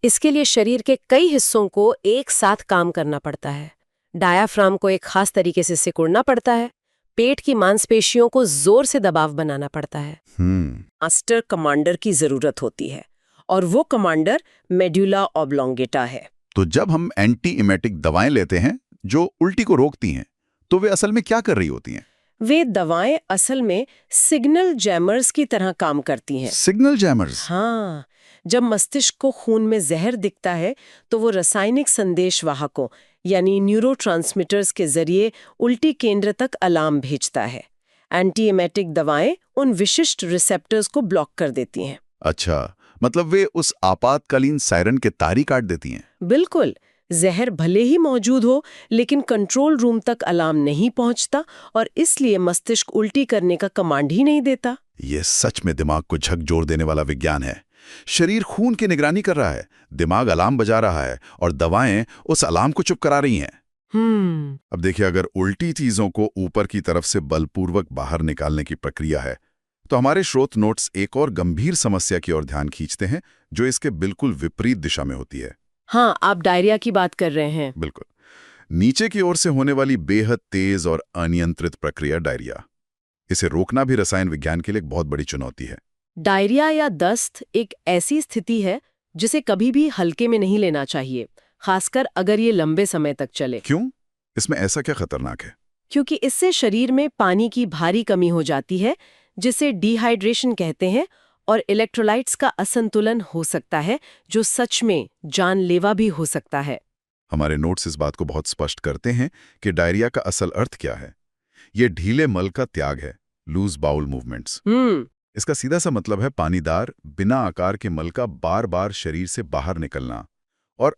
इसके लिए शरीर के कई हिस्सों को एक साथ काम करना पड़ता है। डायाफ्राम को एक खास तरीके से सिकुड़ना पड़ता है, पेट की मांसपेशियों को जोर से दबाव बनाना पड़ता है। मास्टर कमांडर की जरूरत होती है, और वो कमांडर मेडुला ऑब्लोंगेटा है। तो जब हम एंटी इमेटिक दवाएं लेते हैं जो उल्टी को रोकती हैं, तो वे असल में क्या कर रही होती हैं? वे दवाएं असल में सिग्नल जैमर्स की तरह काम करती हैं। Signal jammers? हाँ, जब मस्तिष्क को खून में जहर दिखता है, तो वो रासायनिक संदेश वाहकों यानी न्यूरोट्रांसमीटर्स के जरिए उल्टी केंद्र तक अलार्म भेजता है। एंटीएमेटिक दवाएं उन विशिष्ट रिसेप्टर्स को ब्लॉक कर देती हैं। अच्छा, मतलब वे उस आपातकालीन सायरन के तार ही काट देती हैं। बिल्कुल। जहर भले ही मौजूद हो, लेकिन कंट्रोल रूम तक अलार्म नहीं पहुंचता, और इसलिए मस्तिष्क उल्टी करने का कमांड ही नहीं देता। ये सच में दिमाग को झकझोर देने वाला विज्ञान है। शरीर खून की निगरानी कर रहा है, दिमाग अलार्म बजा रहा है, और दवाएं उस अलार्म को चुप करा रही हैं। अब देखिए, अगर उल्टी चीजों को ऊपर की तरफ से बलपूर्वक बाहर निकालने की प्रक्रिया है, तो हमारे स्रोत नोट्स एक और गंभीर समस्या की ओर ध्यान खींचते हैं जो इसके बिल्कुल विपरीत दिशा में होती है। हाँ, आप डायरिया की बात कर रहे हैं। बिल्कुल। नीचे की ओर से होने वाली बेहद तेज और अनियंत्रित प्रक्रिया डायरिया, इसे रोकना भी रसायन विज्ञान के लिए एक बहुत बड़ी चुनौती है। डायरिया या दस्त एक ऐसी स्थिति है जिसे कभी भी हल्के में नहीं लेना चाहिए, खासकर अगर ये लंबे समय तक चले। क्यों? इसमें ऐसा क्या खतरनाक है? क्योंकि इससे शरीर में पानी की भारी कमी हो जाती है, जिसे डिहाइड्रेशन कहते हैं, और इलेक्ट्रोलाइट्स का असंतुलन हो सकता है, जो सच में जानलेवा भी हो सकता है। हमारे नोट्स इस बात को बहुत स्पष्ट करते हैं कि डायरिया का असल अर्थ क्या है। ये ढीले मल का त्याग है, लूज बाउल मूवमेंट्स। इसका सीधा सा मतलब है पानीदार, बिना आकार के मल का बार बार शरीर से बाहर निकलना। और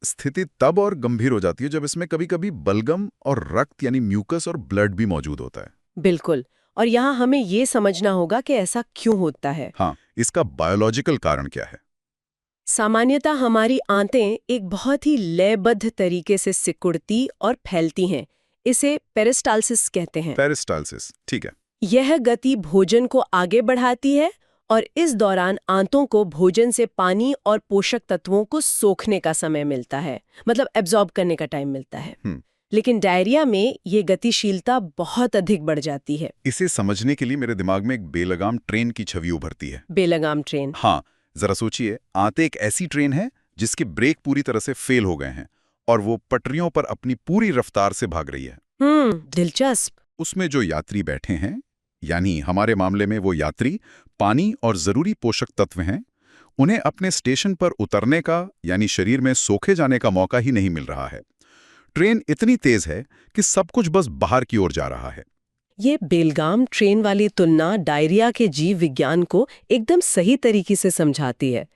स्थिति तब और गंभीर हो जाती है जब इसमें कभी कभी बलगम और रक्त यानी म्यूकस और ब्लड भी मौजूद होता है। बिल्कुल, और यहाँ हमें ये समझना होगा कि ऐसा क्यों होता है। हाँ, इसका बायोलॉजिकल कारण क्या है? सामान्यतः हमारी आंतें एक बहुत ही लयबद्ध तरीके से सिकुड़ती और फैलती हैं। इसे पेरिस्टाल्सिस कहते हैं। पेरिस्टाल्सिस, ठीक है। यह गति भोजन को आगे बढ़ाती है और इस दौरान आंतों को भोजन से पानी और पोषक तत्वों को सोखने का समय मिलता है, मतलब एब्जॉर्ब करने का टाइम मिलता है। लेकिन डायरिया में ये गतिशीलता बहुत अधिक बढ़ जाती है। इसे समझने के लिए मेरे दिमाग में एक बेलगाम ट्रेन की छवि उभरती है। बेलगाम ट्रेन? हाँ, जरा सोचिए, आंतें एक ऐसी ट्रेन है जिसके ब्रेक पूरी तरह से फेल हो गए हैं और वो पटरियों पर अपनी पूरी रफ्तार से भाग रही है। दिलचस्प। उसमें जो यात्री बैठे हैं, यानी हमारे मामले में वो यात्री पानी और जरूरी पोषक तत्व हैं, उन्हें अपने स्टेशन पर उतरने का यानी शरीर में सोखे जाने का मौका ही नहीं मिल रहा है। ट्रेन इतनी तेज है कि सब कुछ बस बाहर की ओर जा रहा है। ये बेलगाम ट्रेन वाली तुलना डायरिया के जीव विज्ञान को एकदम सही तरीके से समझाती है।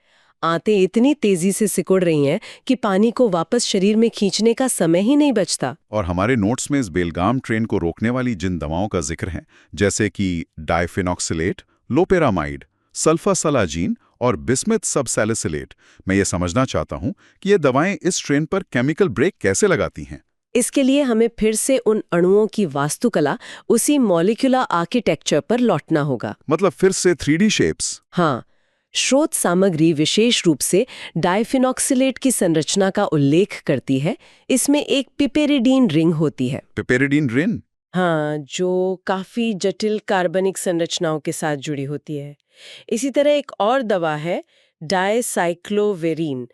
आंतें इतनी तेजी से सिकुड़ रही हैं कि पानी को वापस शरीर में खींचने का समय ही नहीं बचता। और हमारे नोट्स में इस बेलगाम ट्रेन को रोकने वाली जिन दवाओं का जिक्र है, जैसे कि डायफेनॉक्सिलेट, लोपेरामाइड, सल्फासलाजीन और बिस्मिथ सबसैलिसिलेट, मैं ये समझना चाहता हूँ कि ये दवाएं इस ट्रेन पर केमिकल ब्रेक कैसे लगाती हैं। इसके लिए हमें फिर से उन अणुओं की वास्तुकला, उसी मॉलिक्यूलर आर्किटेक्चर पर लौटना होगा। मतलब फिर से 3D शेप्स? हाँ, स्रोत सामग्री विशेष रूप से डायफिनॉक्सिलेट की संरचना का उल्लेख करती है। इसमें एक पिपेरिडीन रिंग होती है। पिपेरिडीन रिंग? हाँ, जो काफी जटिल कार्बनिक संरचनाओं के साथ जुड़ी होती है। इसी तरह एक और दवा है डायसाइक्लोवेरिन,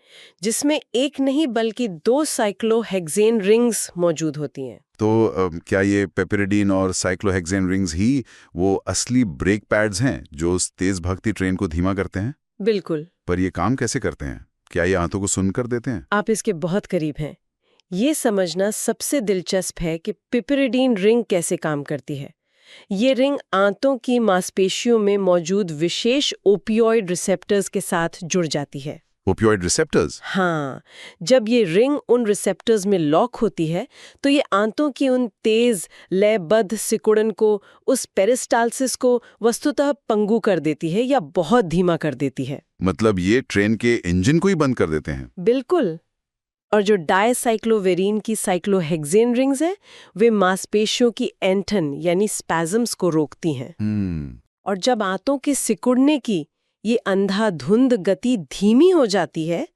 जिसमें एक नहीं बल्कि 2 साइक्लोहेक्सेन रिंग्स मौजूद होती हैं। तो क्या ये पेपेरिडीन और साइक्लोहेक्सेन रिंग्स ही वो असली ब्रेक पैड्स हैं जो उस तेज भागती ट्रेन को धीमा करते हैं? बिल्कुल। पर ये काम कैसे करते हैं? क्या ये आंतों को सुन्न कर देते हैं? आप इसके बहुत करीब हैं। ये समझना सबसे दिलचस्प है कि पिपेरिडीन रिंग कैसे काम करती है। ये रिंग आंतों की मांसपेशियों में मौजूद विशेष ओपियोइड रिसेप्टर्स के साथ जुड़ जाती है। Opioid receptors? हाँ, जब ये रिंग उन रिसेप्टर्स में लॉक होती है तो ये आंतों की उन तेज लयबद्ध सिकुड़न को, उस पेरिस्टाल्सिस को वस्तुतः पंगु कर देती है या बहुत धीमा कर देती है। मतलब ये ट्रेन के इंजन को ही बंद कर देते हैं? बिल्कुल। और जो डायसाइक्लोवेरिन की साइक्लोहेक्सेन रिंग्स हैं, वे मांसपेशियों की एंठन यानी स्पैज़म्स को रोकती हैं। और जब आंतों के सिकुड़ने की ये अंधाधुंध गति धीमी हो जाती है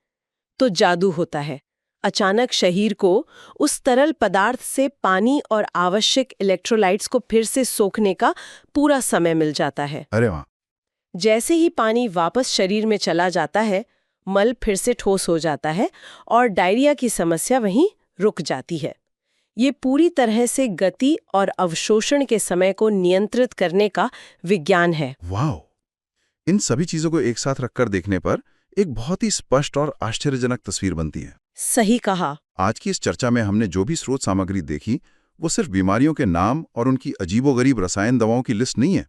तो जादू होता है। अचानक शरीर को उस तरल पदार्थ से पानी और आवश्यक इलेक्ट्रोलाइट्स को फिर से सोखने का पूरा समय मिल जाता है। अरे वाह! जैसे ही पानी वापस शरीर में चला जाता है, मल फिर से ठोस हो जाता है और डायरिया की समस्या वहीं रुक जाती है। ये पूरी तरह से गति और अवशोषण के समय को नियंत्रित करने का विज्ञान है। वाह! इन सभी चीजों को एक साथ रखकर देखने पर एक बहुत ही स्पष्ट और आश्चर्यजनक तस्वीर बनती है। सही कहा। आज की इस चर्चा में हमने जो भी स्रोत सामग्री देखी, वो सिर्फ बीमारियों के नाम और उनकी अजीबोगरीब रसायन दवाओं की लिस्ट नहीं है।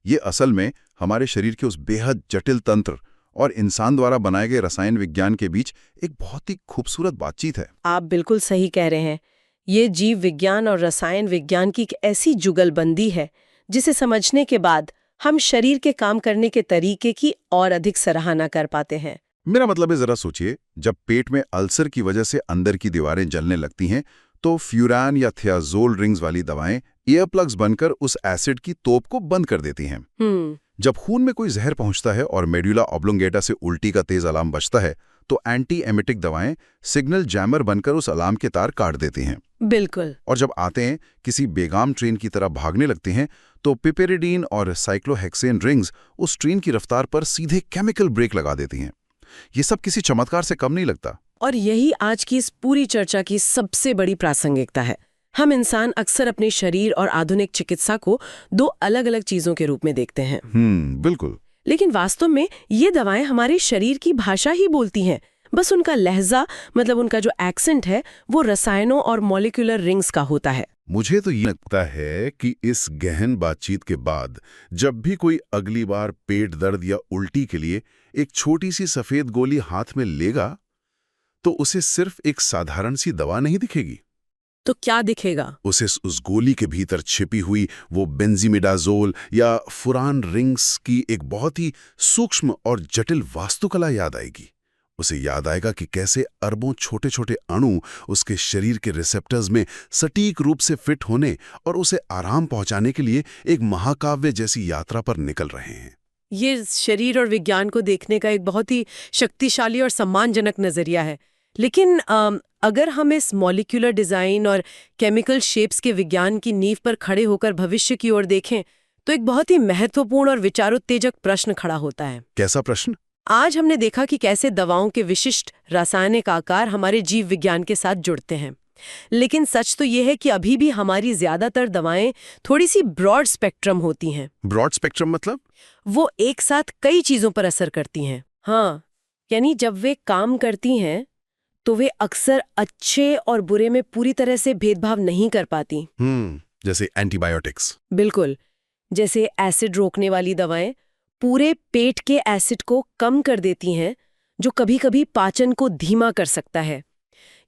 ये असल में हमारे शरीर के उस बेहद जटिल तंत्र और इंसान द्वारा बनाए गए रसायन विज्ञान के बीच एक बहुत ही खूबसूरत बातचीत है। आप बिल्कुल सही कह रहे हैं। ये जीव विज्ञान और रसायन विज्ञान की एक ऐसी जुगलबंदी है जिसे समझने के बाद हम शरीर के काम करने के तरीके की और अधिक सराहना कर पाते हैं। मेरा मतलब है, जरा सोचिए, जब पेट में अल्सर की वजह से अंदर की दीवारें जलने लगती हैं तो फ्यूरान या थियाजोल रिंग्स वाली दवाएं ईयर प्लग्स बनकर उस एसिड की तोप को बंद कर देती हैं। जब खून में कोई जहर पहुंचता है और मेडुला ऑब्लोंगेटा से उल्टी का तेज अलार्म बजता है तो एंटी एमिटिक दवाएं सिग्नल जैमर बनकर उस अलार्म के तार काट देती हैं। बिल्कुल। और जब आंतें किसी बेगाम ट्रेन की तरह भागने लगती हैं तो पिपेरिडीन और साइक्लोहेक्सेन रिंग्स उस ट्रेन की रफ्तार पर सीधे केमिकल ब्रेक लगा देती हैं। ये सब किसी चमत्कार से कम नहीं लगता। और यही आज की इस पूरी चर्चा की सबसे बड़ी प्रासंगिकता है। हम इंसान अक्सर अपने शरीर और आधुनिक चिकित्सा को दो अलग-अलग चीजों के रूप में देखते हैं। बिल्कुल। लेकिन वास्तव में ये दवाएं हमारे शरीर की भाषा ही बोलती हैं। बस उनका लहजा, मतलब उनका जो एक्सेंट है, वो रसायनों और मॉलिक्यूलर रिंग्स का होता है। मुझे तो ये लगता है कि इस गहन बातचीत के बाद जब भी कोई अगली बार पेट दर्द या उल्टी के लिए एक छोटी सी सफेद गोली हाथ में लेगा तो उसे सिर्फ एक साधारण सी दवा नहीं दिखेगी। तो क्या दिखेगा? उसे उस गोली के भीतर छिपी हुई वो बेंजीमिडाजोल या फुरान रिंग्स की एक बहुत ही सूक्ष्म और जटिल वास्तुकला याद आएगी। उसे याद आएगा कि कैसे अरबों छोटे छोटे अणु उसके शरीर के रिसेप्टर्स में सटीक रूप से फिट होने और उसे आराम पहुंचाने के लिए एक महाकाव्य जैसी यात्रा पर निकल रहे हैं। ये शरीर और विज्ञान को देखने का एक बहुत ही शक्तिशाली और सम्मानजनक नजरिया है। लेकिन अगर हम इस मॉलिक्यूलर डिजाइन और केमिकल शेप्स के विज्ञान की नींव पर खड़े होकर भविष्य की ओर देखें तो एक बहुत ही महत्वपूर्ण और विचारोत्तेजक प्रश्न खड़ा होता है। कैसा प्रश्न? आज हमने देखा कि कैसे दवाओं के विशिष्ट रासायनिक आकार हमारे जीव विज्ञान के साथ जुड़ते हैं, लेकिन सच तो यह है कि अभी भी हमारी ज्यादातर दवाएं थोड़ी सी ब्रॉड स्पेक्ट्रम होती हैं। ब्रॉड स्पेक्ट्रम मतलब? वो एक साथ कई चीजों पर असर करती हैं। हाँ, यानी जब वे काम करती हैं तो वे अक्सर अच्छे और बुरे में पूरी तरह से भेदभाव नहीं कर पाती। जैसे एंटीबायोटिक्स। बिल्कुल। जैसे एसिड रोकने वाली दवाएं पूरे पेट के एसिड को कम कर देती हैं, जो कभी-कभी पाचन को धीमा कर सकता है।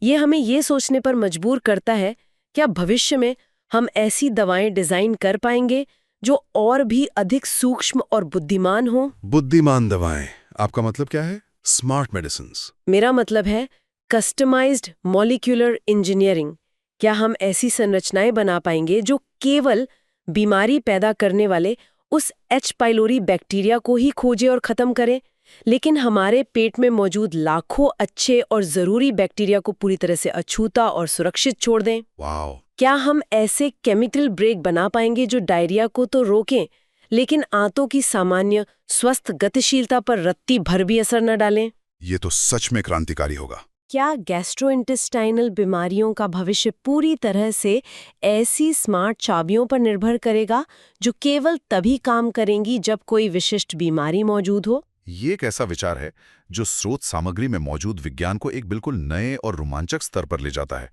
ये हमें ये सोचने पर मजबूर करता है क्या भविष्य में हम ऐसी दवाएं डिजाइन कर पाएंगे जो और भी अधिक सूक्ष्म और बुद्धिमान हो। बुद्धिमान दवाएं, आपका मतलब क्या है? Smart medicines. मेरा मतलब है कस्टमाइज्ड मॉलिक्यूलर इंजीनियरिंग। क्या हम ऐसी संरचनाएं बना पाएंगे जो केवल बीमारी पैदा करने वाले उस एच पाइलोरी बैक्टीरिया को ही खोजे और खत्म करें, लेकिन हमारे पेट में मौजूद लाखों अच्छे और जरूरी बैक्टीरिया को पूरी तरह से अछूता और सुरक्षित छोड़ दें? वाओ! क्या हम ऐसे केमिकल ब्रेक बना पाएंगे जो डायरिया को तो रोकें, लेकिन आंतों की सामान्य स्वस्थ गतिशीलता पर रत्ती भर भी असर न डालें? ये तो सच में क्रांतिकारी होगा। क्या गैस्ट्रोइंटेस्टाइनल बीमारियों का भविष्य पूरी तरह से ऐसी स्मार्ट चाबियों पर निर्भर करेगा जो केवल तभी काम करेंगी जब कोई विशिष्ट बीमारी मौजूद हो? ये एक ऐसा विचार है जो स्रोत सामग्री में मौजूद विज्ञान को एक बिल्कुल नए और रोमांचक स्तर पर ले जाता है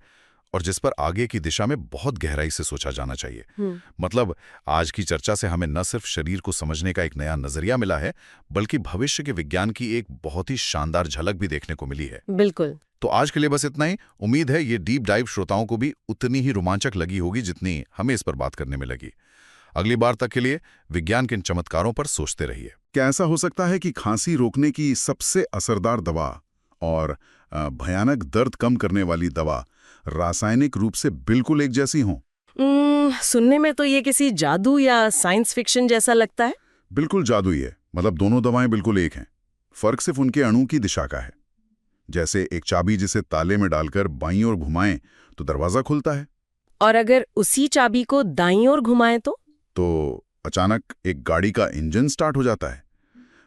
और जिस पर आगे की दिशा में बहुत गहराई से सोचा जाना चाहिए। मतलब आज की चर्चा से हमें न सिर्फ शरीर को समझने का एक नया नजरिया मिला है, बल्कि भविष्य के विज्ञान की एक बहुत ही शानदार झलक भी देखने को मिली है। बिल्कुल। तो आज के लिए बस इतना ही। उम्मीद है ये डीप डाइव श्रोताओं को भी उतनी ही रोमांचक लगी होगी जितनी हमें इस पर बात करने में लगी। अगली बार तक के लिए विज्ञान के इन चमत्कारों पर सोचते रहिए। क्या ऐसा हो सकता है कि खांसी रोकने की सबसे असरदार दवा और भयानक दर्द कम करने वाली दवा रासायनिक रूप से बिल्कुल एक जैसी हों? सुनने में तो ये किसी जादू या साइंस फिक्शन जैसा लगता है। बिल्कुल जादुई है। मतलब दोनों दवाएं बिल्कुल एक हैं, फर्क सिर्फ उनके अणु की दिशा का है। जैसे एक चाबी जिसे ताले में डालकर बाईं ओर घुमाएं तो दरवाजा खुलता है, और अगर उसी चाबी को दाईं ओर घुमाएं तो अचानक एक गाड़ी का इंजन स्टार्ट हो जाता है।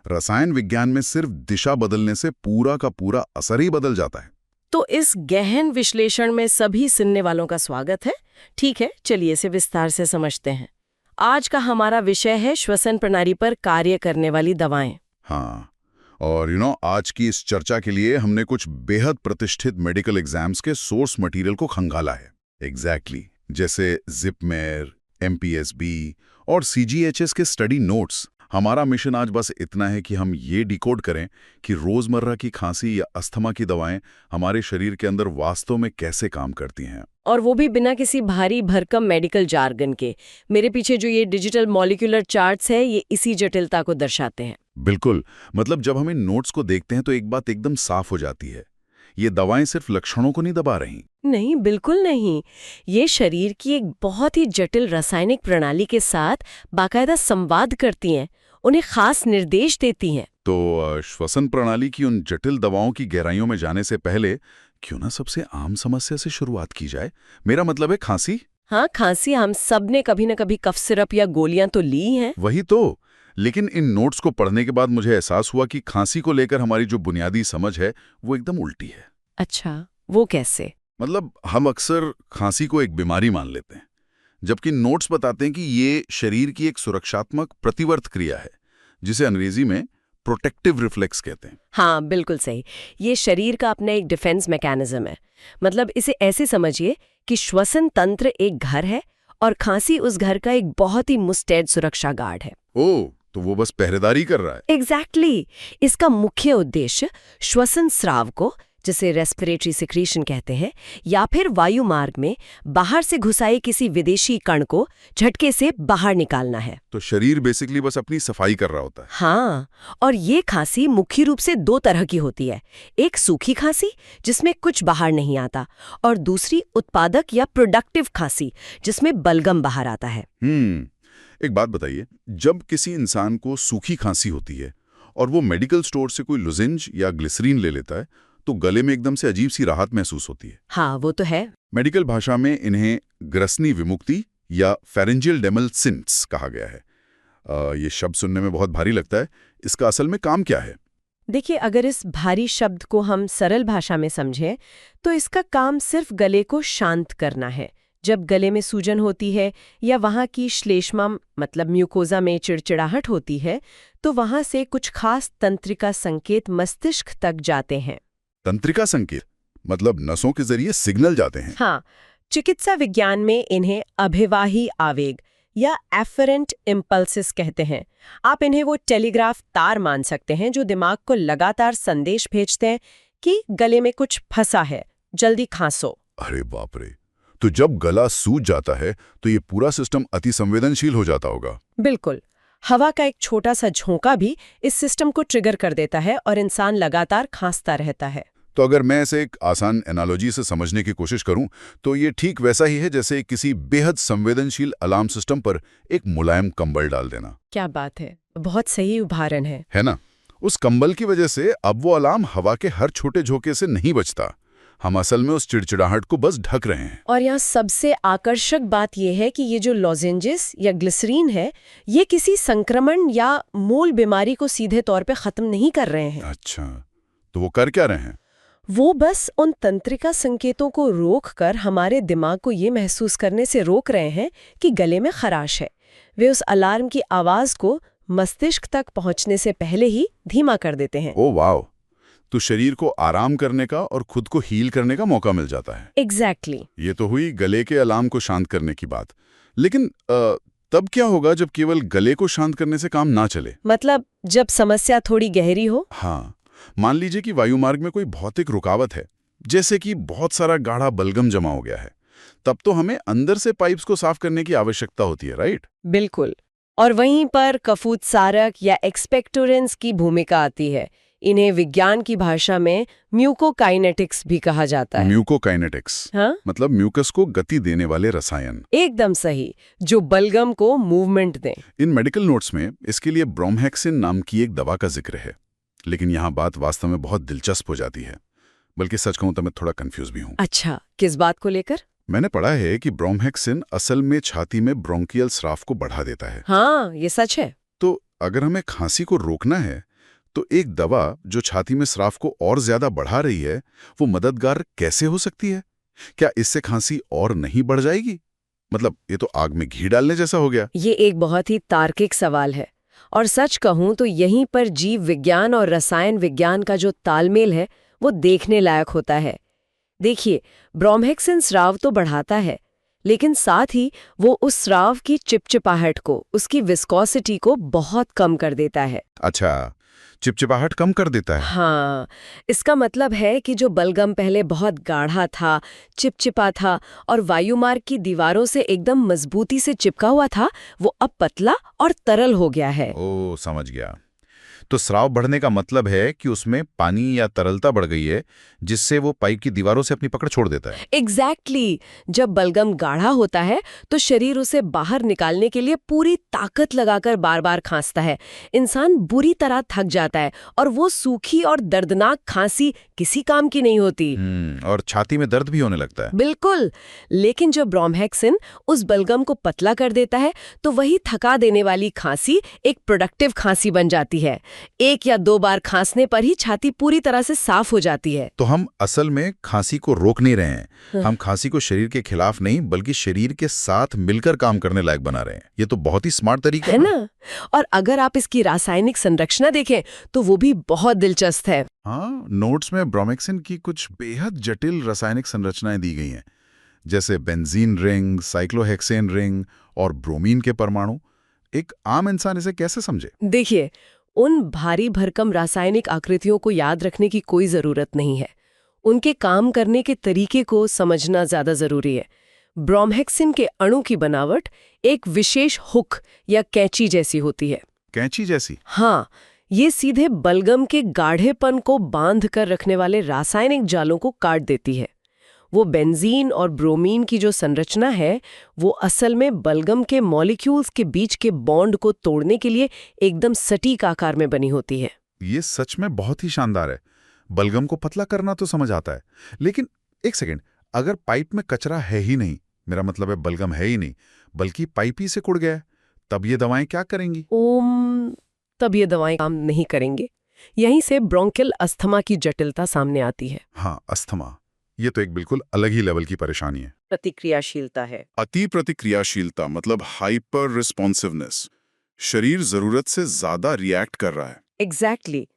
रसायन विज्ञान में सिर्फ दिशा बदलने से पूरा का पूरा असर ही बदल जाता है। तो इस गहन विश्लेषण में सभी सुनने वालों का स्वागत है। ठीक है, चलिए इसे विस्तार से समझते हैं। आज का हमारा विषय है श्वसन प्रणाली पर कार्य करने वाली दवाएं। हाँ, और आज की इस चर्चा के लिए हमने कुछ बेहद प्रतिष्ठित मेडिकल एग्जाम्स के सोर्स मटेरियल को खंगाला है। एग्जैक्टली जैसे जिपमेर, MPSB और CGHS के स्टडी नोट्स। हमारा मिशन आज बस इतना है कि हम ये डिकोड करें कि रोजमर्रा की खांसी या अस्थमा की दवाएं हमारे शरीर के अंदर वास्तव में कैसे काम करती हैं, और वो भी बिना किसी भारी भरकम मेडिकल जार्गन के। मेरे पीछे जो ये डिजिटल मॉलिक्यूलर चार्ट्स है, ये इसी जटिलता को दर्शाते हैं। बिल्कुल। मतलब जब हम इन नोट्स को देखते हैं तो एक बात एकदम साफ हो जाती है, ये दवाएं सिर्फ लक्षणों को नहीं दबा रही। नहीं, बिल्कुल नहीं। ये शरीर की एक बहुत ही जटिल रासायनिक प्रणाली के साथ बाकायदा संवाद करती हैं, उन्हें खास निर्देश देती हैं। तो श्वसन प्रणाली की उन जटिल दवाओं की गहराइयों में जाने से पहले क्यों ना सबसे आम समस्या से शुरुआत की जाए। मेरा मतलब है खांसी। हाँ, खांसी हम सब ने कभी न कभी कफ सिरप या गोलियां तो ली हैं। वही तो। लेकिन इन नोट्स को पढ़ने के बाद मुझे एहसास हुआ कि खांसी को लेकर हमारी जो बुनियादी समझ है वो एकदम उल्टी है। अच्छा, वो कैसे? मतलब हम अक्सर खांसी को एक बीमारी मान लेते हैं, जबकि नोट्स बताते हैं कि ये शरीर की एक सुरक्षात्मक प्रतिवर्त क्रिया है, जिसे अंग्रेजी में प्रोटेक्टिव रिफ्लेक्स कहते हैं। हाँ, बिल्कुल सही। ये शरीर का अपना एक डिफेंस मैकेनिज्म है। मतलब इसे ऐसे समझिए कि श्वसन तंत्र एक घर है और खांसी उस घर का एक बहुत ही मुस्तैद सुरक्षा गार्ड है। ओह, तो वो बस पहरेदारी कर रहा है। एग्जैक्टली। इसका मुख्य उद्देश्य श्वसन स्राव को, जिसे रेस्पिरेटरी सिक्रीशन कहते हैं, या फिर वायु मार्ग में बाहर से घुसाए किसी विदेशी कण को झटके से बाहर निकालना है। तो शरीर बेसिकली बस अपनी सफाई कर रहा होता है। हाँ, और ये खांसी मुख्य रूप से दो तरह की होती है। एक सूखी खांसी, जिसमें कुछ बाहर नहीं आता, और दूसरी उत्पादक या प्रोडक्टिव खांसी, जिसमें बलगम बाहर आता है। एक बात बताइए, जब किसी इंसान को सूखी खांसी होती है और वो मेडिकल स्टोर से कोई लोजेंज या ग्लिसरीन ले लेता है, तो गले में एकदम से अजीब सी राहत महसूस होती है। हाँ, वो तो है। मेडिकल भाषा में इन्हें ग्रसनी विमुक्ति या फेरेंजियल डेमल्सिंट्स कहा गया है। ये शब्द सुनने में बहुत भारी लगता है। इसका असल में काम क्या है? देखिए, अगर इस भारी शब्द को हम सरल भाषा में समझें तो इसका काम सिर्फ गले को शांत करना है। जब गले में सूजन होती है या वहाँ की श्लेष्मा मतलब म्यूकोजा में चिड़चिड़ाहट होती है, तो वहाँ से कुछ खास तंत्रिका संकेत मस्तिष्क तक जाते हैं। तंत्रिका संकेत मतलब नसों के जरिए सिग्नल जाते हैं। हाँ, चिकित्सा विज्ञान में इन्हें अभिवाही आवेग या एफरेंट इम्पल्सिस कहते हैं। आप इन्हें वो टेलीग्राफ तार मान सकते हैं जो दिमाग को लगातार संदेश भेजते हैं कि गले में कुछ फंसा है, जल्दी खांसो। अरे बाप रे! तो जब गला सूज जाता है तो ये पूरा सिस्टम अति संवेदनशील हो जाता होगा। बिल्कुल। हवा का एक छोटा सा झोंका भी इस सिस्टम को ट्रिगर कर देता है और इंसान लगातार खांसता रहता है। तो अगर मैं इसे एक आसान एनालॉजी से समझने की कोशिश करूं, तो ये ठीक वैसा ही है जैसे किसी बेहद संवेदनशील अलार्म सिस्टम पर एक मुलायम कंबल डाल देना। क्या बात है, बहुत सही उदाहरण है ना? उस कंबल की वजह से अब वो अलार्म हवा के हर छोटे झोंके से नहीं बचता। हम असल में उस चिड़चिड़ाहट को बस ढक रहे हैं। और यहाँ सबसे आकर्षक बात यह है कि ये जो लॉजेंजेस या ग्लिसरीन है, ये किसी संक्रमण या मूल बीमारी को सीधे तौर पे खत्म नहीं कर रहे हैं। अच्छा, तो वो कर क्या रहे हैं? वो बस उन तंत्रिका संकेतों को रोककर हमारे दिमाग को ये महसूस करने से रोक रहे हैं कि गले में खराश है। वे उस अलार्म की आवाज को मस्तिष्क तक पहुंचने से पहले ही धीमा कर देते हैं। ओह वाह! तो शरीर को आराम करने का और खुद को हील करने का मौका मिल जाता है। एग्जैक्टली। ये तो हुई गले के अलार्म को शांत करने की बात। लेकिन तब क्या होगा जब केवल गले को शांत करने से काम ना चले? मतलब जब समस्या थोड़ी गहरी हो? हाँ, मान लीजिए कि वायुमार्ग में कोई भौतिक रुकावट है, जैसे कि बहुत सारा गाढ़ा बलगम जमा हो गया है। तब तो हमें अंदर से पाइप्स को साफ करने की आवश्यकता होती है, राइट? बिल्कुल। और वहीं पर कफूतसारक या एक्सपेक्टोरेंस की भूमिका आती है। इन्हें विज्ञान की भाषा में म्यूकोकाइनेटिक्स भी कहा जाता है। म्यूकोकाइनेटिक्स? हाँ? मतलब म्यूकस को गति देने वाले रसायन। एकदम सही, जो बलगम को मूवमेंट दें। इन मेडिकल नोट्स में इसके लिए ब्रोमहेक्सिन नाम की एक दवा का जिक्र है। लेकिन यहाँ बात वास्तव में बहुत दिलचस्प हो जाती है। बल्कि सच कहूं तो मैं थोड़ा कंफ्यूज भी हूँ। अच्छा, किस बात को लेकर? मैंने पढ़ा है कि ब्रोमहेक्सिन असल में छाती में ब्रोंकियल स्राव को बढ़ा देता है। हाँ, ये सच है। तो अगर हमें खांसी को रोकना है, तो एक दवा जो छाती में स्राव को और ज्यादा बढ़ा रही है, वो मददगार कैसे हो सकती है? क्या इससे खांसी और नहीं बढ़ जाएगी? मतलब ये तो आग में घी डालने जैसा हो गया। ये एक बहुत ही तार्किक सवाल है, और सच कहूं तो यहीं पर जीव विज्ञान और रसायन विज्ञान का जो तालमेल है वो देखने लायक होता है। देखिए, ब्रोमहेक्सिन स्राव तो बढ़ाता है, लेकिन साथ ही वो उस स्राव की चिपचिपाहट को, उसकी विस्कोसिटी को बहुत कम कर देता है। अच्छा, चिपचिपाहट कम कर देता है। हाँ, इसका मतलब है कि जो बलगम पहले बहुत गाढ़ा था, चिपचिपा था और वायुमार्ग की दीवारों से एकदम मजबूती से चिपका हुआ था, वो अब पतला और तरल हो गया है। ओह, समझ गया। तो स्राव बढ़ने का मतलब है कि उसमें पानी या तरलता बढ़ गई है, जिससे वो पाइप की दीवारों से अपनी पकड़ छोड़ देता है। एग्जैक्टली। जब बलगम गाढ़ा होता है तो शरीर उसे बाहर निकालने के लिए पूरी ताकत लगाकर बार बार खांसता है। इंसान बुरी तरह थक जाता है और वो सूखी और दर्दनाक खांसी किसी काम की नहीं होती। और छाती में दर्द भी होने लगता है। बिल्कुल। लेकिन जब ब्रोमहेक्सिन उस बलगम को पतला कर देता है तो वही थका देने वाली खांसी एक प्रोडक्टिव खांसी बन जाती है। 1 या 2 बार खांसने पर ही छाती पूरी तरह से साफ हो जाती है। तो हम असल में खांसी को रोक नहीं रहे हैं, हम खांसी को शरीर के खिलाफ नहीं बल्कि शरीर के साथ मिलकर काम करने लायक बना रहे हैं। ये तो बहुत ही स्मार्ट तरीका है ना? और अगर आप इसकी रासायनिक संरचना देखें तो वो भी बहुत दिलचस्प है। हाँ, नोट्स में ब्रोमेक्सिन की कुछ बेहद जटिल रासायनिक संरचनाएं दी गई हैं, जैसे बेंजीन रिंग, साइक्लोहेक्सेन रिंग और ब्रोमीन के परमाणु। एक आम इंसान इसे कैसे समझे? देखिए, उन भारी भरकम रासायनिक आकृतियों को याद रखने की कोई जरूरत नहीं है। उनके काम करने के तरीके को समझना ज्यादा जरूरी है। ब्रोमहेक्सिन के अणु की बनावट एक विशेष हुक या कैंची जैसी होती है। कैंची जैसी? हाँ, ये सीधे बलगम के गाढ़ेपन को बांध कर रखने वाले रासायनिक जालों को काट देती है। वो बेंजीन और ब्रोमीन की जो संरचना है वो असल में बलगम के मॉलिक्यूल्स के बीच के बॉन्ड को तोड़ने के लिए एकदम सटीक आकार में बनी होती है। ये सच में बहुत ही शानदार है। बलगम को पतला करना तो समझ आता है, लेकिन एक सेकंड, अगर पाइप में कचरा है ही नहीं, मेरा मतलब है बलगम है ही नहीं, बल्कि पाइप ही से कुड़ गया है, तब ये दवाएं क्या करेंगी? तब ये दवाएं काम नहीं करेंगी। यहीं से ब्रोंकियल अस्थमा की जटिलता सामने आती है। हाँ, अस्थमा, ये तो एक बिल्कुल अलग ही लेवल की परेशानी है। प्रतिक्रियाशीलता है। अति प्रतिक्रियाशीलता मतलब हाइपर रिस्पॉन्सिवनेस। शरीर जरूरत से ज्यादा रिएक्ट कर रहा है। एग्जैक्टली।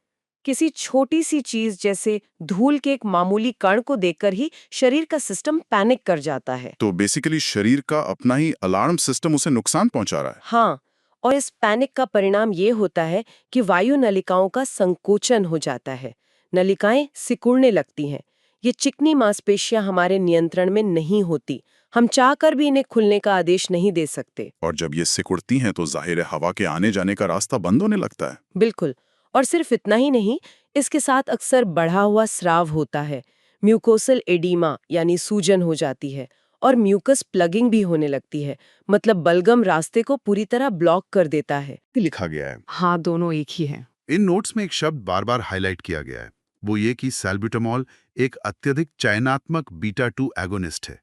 किसी छोटी सी चीज जैसे धूल के एक मामूली कण को देखकर ही शरीर का सिस्टम पैनिक कर जाता है। तो बेसिकली शरीर का अपना ही अलार्म सिस्टम उसे नुकसान पहुंचा रहा है। हाँ, और इस पैनिक का परिणाम ये होता है कि वायु नलिकाओं का संकोचन हो जाता है। नलिकाएं सिकुड़ने लगती हैं। ये चिकनी मांसपेशियां हमारे नियंत्रण में नहीं होती। हम चाहकर भी इन्हें खुलने का आदेश नहीं दे सकते। और जब ये सिकुड़ती हैं तो जाहिर है हवा के आने जाने का रास्ता बंद होने लगता है। बिल्कुल। और सिर्फ इतना ही नहीं, इसके साथ अक्सर बढ़ा हुआ स्राव होता है। म्यूकोसल एडीमा यानी सूजन हो जाती है और म्यूकस प्लगिंग भी होने लगती है। मतलब बलगम रास्ते को पूरी तरह ब्लॉक कर देता है। लिखा गया है। हाँ, दोनों एक ही है। इन नोट्स में एक शब्द बार बार हाईलाइट किया गया है, वो ये कि सैल्ब्यूटामॉल एक अत्यधिक चयनात्मक बीटा-2 एगोनिस्ट है।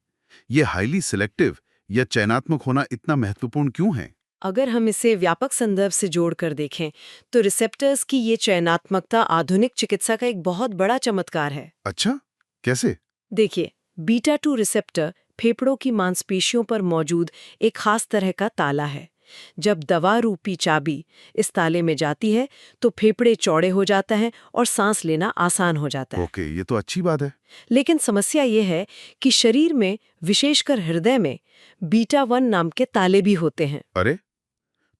ये हाईली सिलेक्टिव या चयनात्मक होना इतना महत्वपूर्ण क्यों है? अगर हम इसे व्यापक संदर्भ से जोड़कर देखें तो रिसेप्टर्स की ये चयनात्मकता आधुनिक चिकित्सा का एक बहुत बड़ा चमत्कार है। अच्छा, कैसे? देखिए, बीटा-2 रिसेप्टर फेफड़ों की मांसपेशियों पर मौजूद एक खास तरह का ताला है। जब दवा रूपी चाबी इस ताले में जाती है तो फेफड़े चौड़े हो जाते हैं और सांस लेना आसान हो जाता है। ओके, ये तो अच्छी बात है। लेकिन समस्या ये है कि शरीर में, विशेषकर हृदय में, बीटा-1 नाम के ताले भी होते हैं। अरे,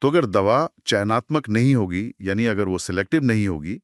तो अगर दवा चयनात्मक नहीं होगी, यानी अगर वो सिलेक्टिव नहीं होगी,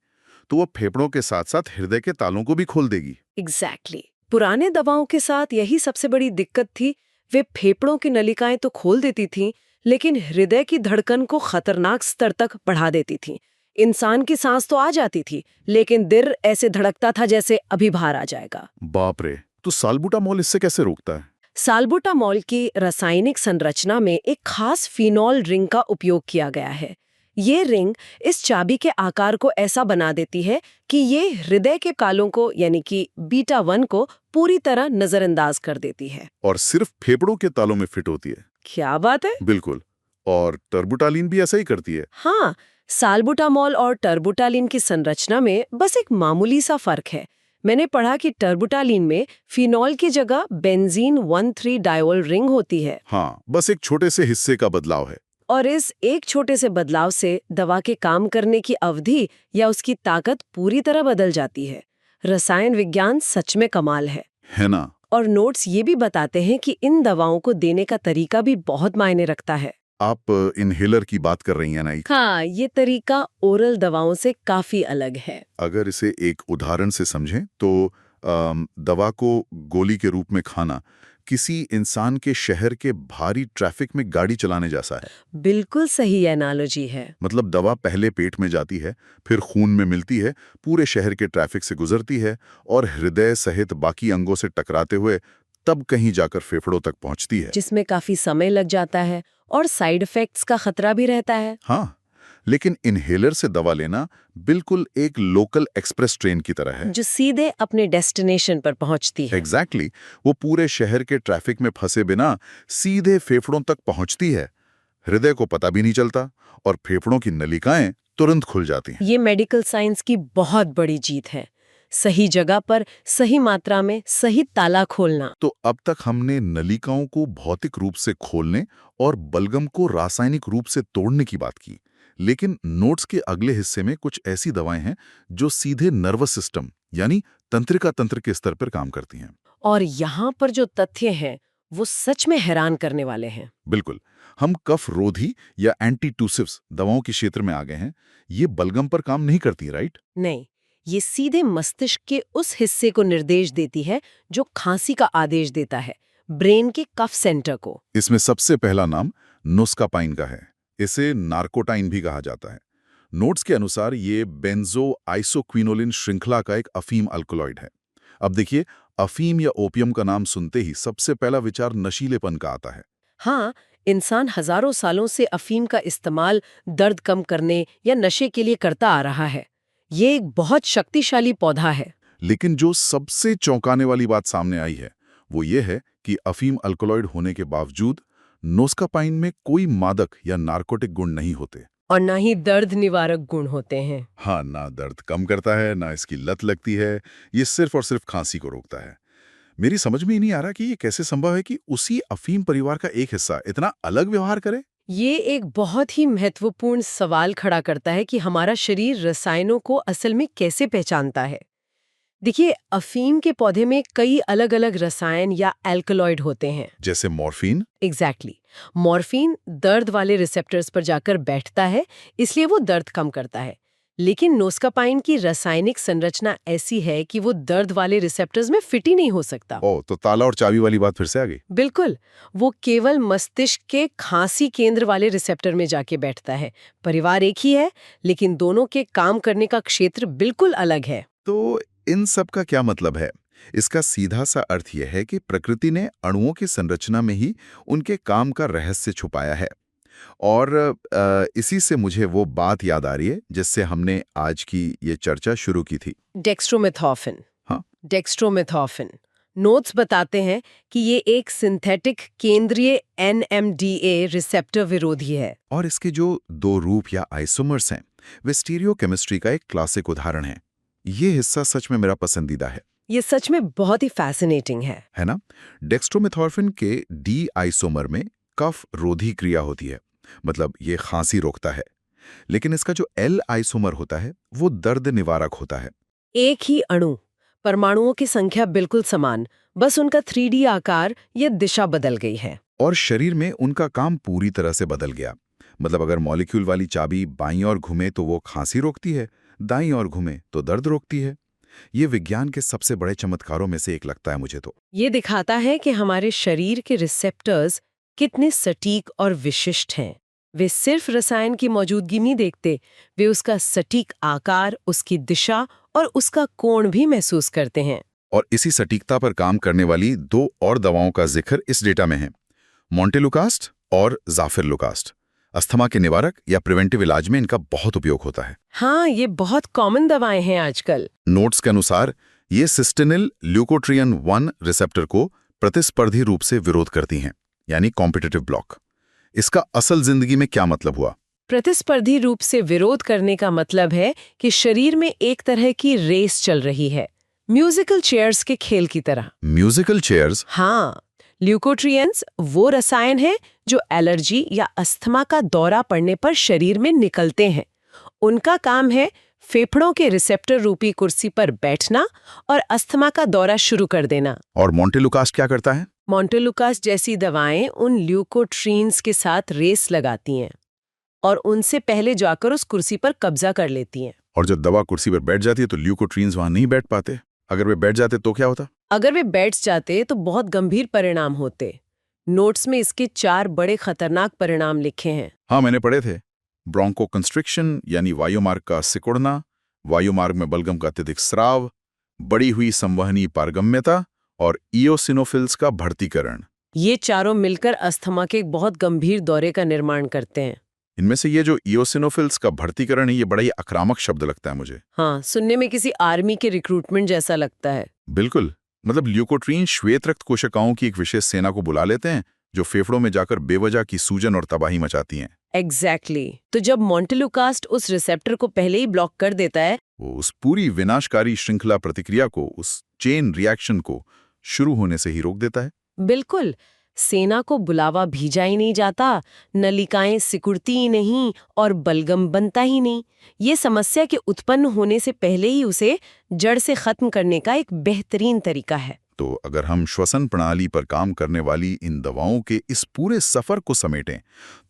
तो वो फेफड़ों के साथ साथ हृदय के तालों को भी खोल देगी। एग्जैक्टली। पुराने दवाओं के साथ यही सबसे बड़ी दिक्कत थी। वे फेफड़ों की नलिकाएं तो खोल देती थीं, लेकिन हृदय की धड़कन को खतरनाक स्तर तक बढ़ा देती थीं। इंसान की सांस तो आ जाती थी, लेकिन दिल ऐसे धड़कता था जैसे अभी बाहर आ जाएगा। बाप रे, तो साल्बुटामॉल इससे कैसे रोकता है? साल्बुटामॉल की रासायनिक संरचना में एक खास फिनॉल रिंग का उपयोग किया गया है। ये रिंग इस चाबी के आकार को ऐसा बना देती है कि ये हृदय के तालों को यानी कि बीटा-1 को पूरी तरह नजरअंदाज कर देती है। और सिर्फ फेफड़ों के तालों में फिट होती है? क्या बात है! बिल्कुल। और टर्बुटालिन भी ऐसा ही करती है? हाँ, साल्बुटामॉल और टर्बुटालिन की संरचना में बस एक मामूली सा फर्क है। मैंने पढ़ा कि टर्बुटालिन में फिनॉल की जगह बेंजीन 1,3 डायोल रिंग होती है। हाँ, बस एक छोटे से हिस्से का बदलाव है। और इस एक छोटे से बदलाव से दवा के काम करने की अवधि या उसकी ताकत पूरी तरह बदल जाती है। रसायन विज्ञान सच में कमाल है ना? और नोट्स ये भी बताते हैं कि इन दवाओं को देने का तरीका भी बहुत मायने रखता है। आप इनहेलर की बात कर रही हैं ना? हाँ, ये तरीका ओरल दवाओं से काफी अलग है। अगर इसे एक उदाहरण से समझें तो दवा को गोली के रूप में खाना किसी इंसान के शहर के भारी ट्रैफिक में गाड़ी चलाने जैसा है। बिल्कुल सही एनालॉजी है। मतलब दवा पहले पेट में जाती है, फिर खून में मिलती है, पूरे शहर के ट्रैफिक से गुजरती है और हृदय सहित बाकी अंगों से टकराते हुए तब कहीं जाकर फेफड़ों तक पहुंचती है, जिसमें काफी समय लग जाता है और साइड इफेक्ट्स का खतरा भी रहता है। हाँ, लेकिन इनहेलर से दवा लेना बिल्कुल एक लोकल एक्सप्रेस ट्रेन की तरह है, जो सीधे अपने डेस्टिनेशन पर पहुंचती है। एग्जैक्टली। वो पूरे शहर के ट्रैफिक में फंसे बिना सीधे फेफड़ों तक पहुंचती है। हृदय को पता भी नहीं चलता और फेफड़ों की नलिकाएं तुरंत खुल जाती हैं। ये मेडिकल साइंस की बहुत बड़ी जीत है। सही जगह पर सही मात्रा में सही ताला खोलना। तो अब तक हमने नलिकाओं को भौतिक रूप से खोलने और बलगम को रासायनिक रूप से तोड़ने की बात की, लेकिन नोट्स के अगले हिस्से में कुछ ऐसी दवाएं हैं जो सीधे नर्वस सिस्टम यानी तंत्रिका तंत्र के स्तर पर काम करती हैं। और यहाँ पर जो तथ्य हैं वो सच में हैरान करने वाले हैं। बिल्कुल, हम कफ रोधी या एंटीटूसिव्स दवाओं के क्षेत्र में आ गए हैं। ये बलगम पर काम नहीं करती, राइट? नहीं, ये सीधे मस्तिष्क के उस हिस्से को निर्देश देती है जो खांसी का आदेश देता है, ब्रेन के कफ सेंटर को। इसमें सबसे पहला नाम नोस्कापाइन का है। इसे नार्कोटाइन भी कहा जाता है। नोट्स के अनुसार ये बेंजो आइसोक्विनोलिन श्रृंखला का एक अफीम अल्कोलॉइड है। अब देखिए, अफीम या ओपियम का नाम सुनते ही सबसे पहला विचार नशीलेपन का आता है। हाँ, इंसान हजारों सालों से अफीम का इस्तेमाल दर्द कम करने या नशे के लिए करता आ रहा है। ये एक बहुत शक्तिशाली पौधा है। लेकिन जो सबसे चौंकाने वाली बात सामने आई है वो ये है कि अफीम अल्कोलॉइड होने के बावजूद नोस्कापाइन में कोई मादक या नार्कोटिक गुण नहीं होते। और ना ही दर्द निवारक गुण होते हैं। हाँ, ना दर्द कम करता है, ना इसकी लत लगती है। ये सिर्फ और सिर्फ खांसी को रोकता है। मेरी समझ में ही नहीं आ रहा कि ये कैसे संभव है कि उसी अफीम परिवार का एक हिस्सा इतना अलग व्यवहार करे। ये एक बहुत ही महत्वपूर्ण सवाल खड़ा करता है कि हमारा शरीर रसायनों को असल में कैसे पहचानता है। देखिए, अफीम के पौधे में कई अलग अलग रसायन या एल्कलॉइड होते हैं। जैसे मॉर्फिन। एग्जैक्टली। मॉर्फिन दर्द वाले रिसेप्टर्स पर जाकर बैठता है, इसलिए वो दर्द कम करता है। लेकिन नोस्कापाइन की रासायनिक संरचना ऐसी है कि वो दर्द वाले रिसेप्टर्स में फिट ही नहीं हो सकता। तो ताला और चाबी वाली बात फिर से आ गई। बिल्कुल, वो केवल मस्तिष्क के खांसी केंद्र वाले रिसेप्टर में जाके बैठता है। परिवार एक ही है, लेकिन दोनों के काम करने का क्षेत्र बिल्कुल अलग है। तो इन सब का क्या मतलब है? इसका सीधा सा अर्थ यह है कि प्रकृति ने अणुओं की संरचना में ही उनके काम का रहस्य छुपाया है। और इसी से मुझे वो बात याद आ रही है जिससे हमने आज की ये चर्चा शुरू की थी। डेक्स्ट्रोमेथॉर्फिन। हाँ। डेक्स्ट्रोमेथॉर्फिन। नोट्स बताते हैं कि ये एक सिंथेटिक केंद्रीय NMDA रिसेप्टर विरोधी है। और इसके जो दो रूप या आइसोमर्स हैं, वे स्टीरियोकेमिस्ट्री का एक क्लासिक उदाहरण है। ये हिस्सा सच में मेरा पसंदीदा है। ये सच में बहुत ही फैसिनेटिंग है ना? डेक्स्ट्रोमेथॉर्फिन के डी आइसोमर में कफ रोधी क्रिया होती है, मतलब ये खांसी रोकता है। लेकिन इसका जो एल आइसोमर होता है वो दर्द निवारक होता है। एक ही अणु, परमाणुओं की संख्या बिल्कुल समान, बस उनका 3D आकार या दिशा बदल गई है। और शरीर में उनका काम पूरी तरह से बदल गया। मतलब अगर मॉलिक्यूल वाली चाबी बाईं ओर घूमे तो वो खांसी रोकती है, दाईं ओर घूमे तो दर्द रोकती है। ये विज्ञान के सबसे बड़े चमत्कारों में से एक लगता है मुझे तो। ये दिखाता है कि हमारे शरीर के रिसेप्टर्स कितने सटीक और विशिष्ट हैं। वे सिर्फ रसायन की मौजूदगी नहीं देखते, वे उसका सटीक आकार, उसकी दिशा और उसका कोण भी महसूस करते हैं। और इसी सटीकता पर काम करने वाली दो और दवाओं का जिक्र इस डेटा में है, मोंटेलुकास्ट और जाफिरलुकास्ट। अस्थमा के निवारक या प्रिवेंटिव इलाज में इनका बहुत उपयोग होता है। हाँ, ये बहुत कॉमन दवाएं हैं आजकल। नोट्स के अनुसार ये सिस्टेनिल ल्यूकोट्रियन 1 रिसेप्टर को प्रतिस्पर्धी रूप से विरोध करती हैं, यानी कॉम्पिटिटिव ब्लॉक। इसका असल जिंदगी में क्या मतलब हुआ? प्रतिस्पर्धी रूप से विरोध करने का मतलब है कि शरीर में एक तरह की रेस चल रही है, म्यूजिकल चेयर्स के खेल की तरह। Musical chairs? हाँ, ल्यूकोट्रियंस वो रसायन है जो एलर्जी या अस्थमा का दौरा पड़ने पर शरीर में निकलते हैं। उनका काम है फेफड़ों के रिसेप्टर रूपी कुर्सी पर बैठना और अस्थमा का दौरा शुरू कर देना। और मोंटेलुकास्ट क्या करता है? मोंटेलुकास्ट जैसी दवाएं उन ल्यूकोट्रीन्स के साथ रेस लगाती हैं और उनसे पहले जाकर उस कुर्सी पर कब्जा कर लेती हैं। और जब दवा कुर्सी पर बैठ जाती है तो ल्यूकोट्रीन्स वहां नहीं बैठ पाते। अगर वे बैठ जाते तो क्या होता? अगर वे बैठ जाते तो बहुत गंभीर परिणाम होते। नोट्स में इसके 4 बड़े खतरनाक परिणाम लिखे हैं। हाँ, मैंने पढ़े थे। ब्रोंको कंस्ट्रिक्शन यानी वायुमार्ग का सिकुड़ना, वायुमार्ग में बलगम का अत्यधिक स्राव, बढ़ी हुई संवहनी पारगम्यता और इओसिनोफिल्स का बढ़तीकरण। ये चारों मिलकर अस्थमा के एक बहुत गंभीर दौरे का निर्माण करते हैं। इनमें से ये जो इओसिनोफिल्स का बढ़तीकरण है, ये बड़ा ही आक्रामक शब्द लगता है मुझे। हाँ, सुनने में किसी आर्मी के रिक्रूटमेंट जैसा लगता है। बिल्कुल, मतलब ल्यूकोट्रीन श्वेत रक्त कोशिकाओं की एक विशेष सेना को बुला लेते हैं जो फेफड़ों में जाकर बेवजह की सूजन और तबाही मचाती हैं। एग्जैक्टली तो जब मोंटेलुकास्ट उस रिसेप्टर को पहले ही ब्लॉक कर देता है, वो उस पूरी विनाशकारी श्रृंखला प्रतिक्रिया को, उस चेन रिएक्शन को शुरू होने से ही रोक देता है। बिल्कुल, सेना को बुलावा भेजा ही नहीं जाता, नलिकाएं सिकुड़ती ही नहीं और बलगम बनता ही नहीं। ये समस्या के उत्पन्न होने से पहले ही उसे जड़ से खत्म करने का एक बेहतरीन तरीका है। तो अगर हम श्वसन प्रणाली पर काम करने वाली इन दवाओं के इस पूरे सफर को समेटें,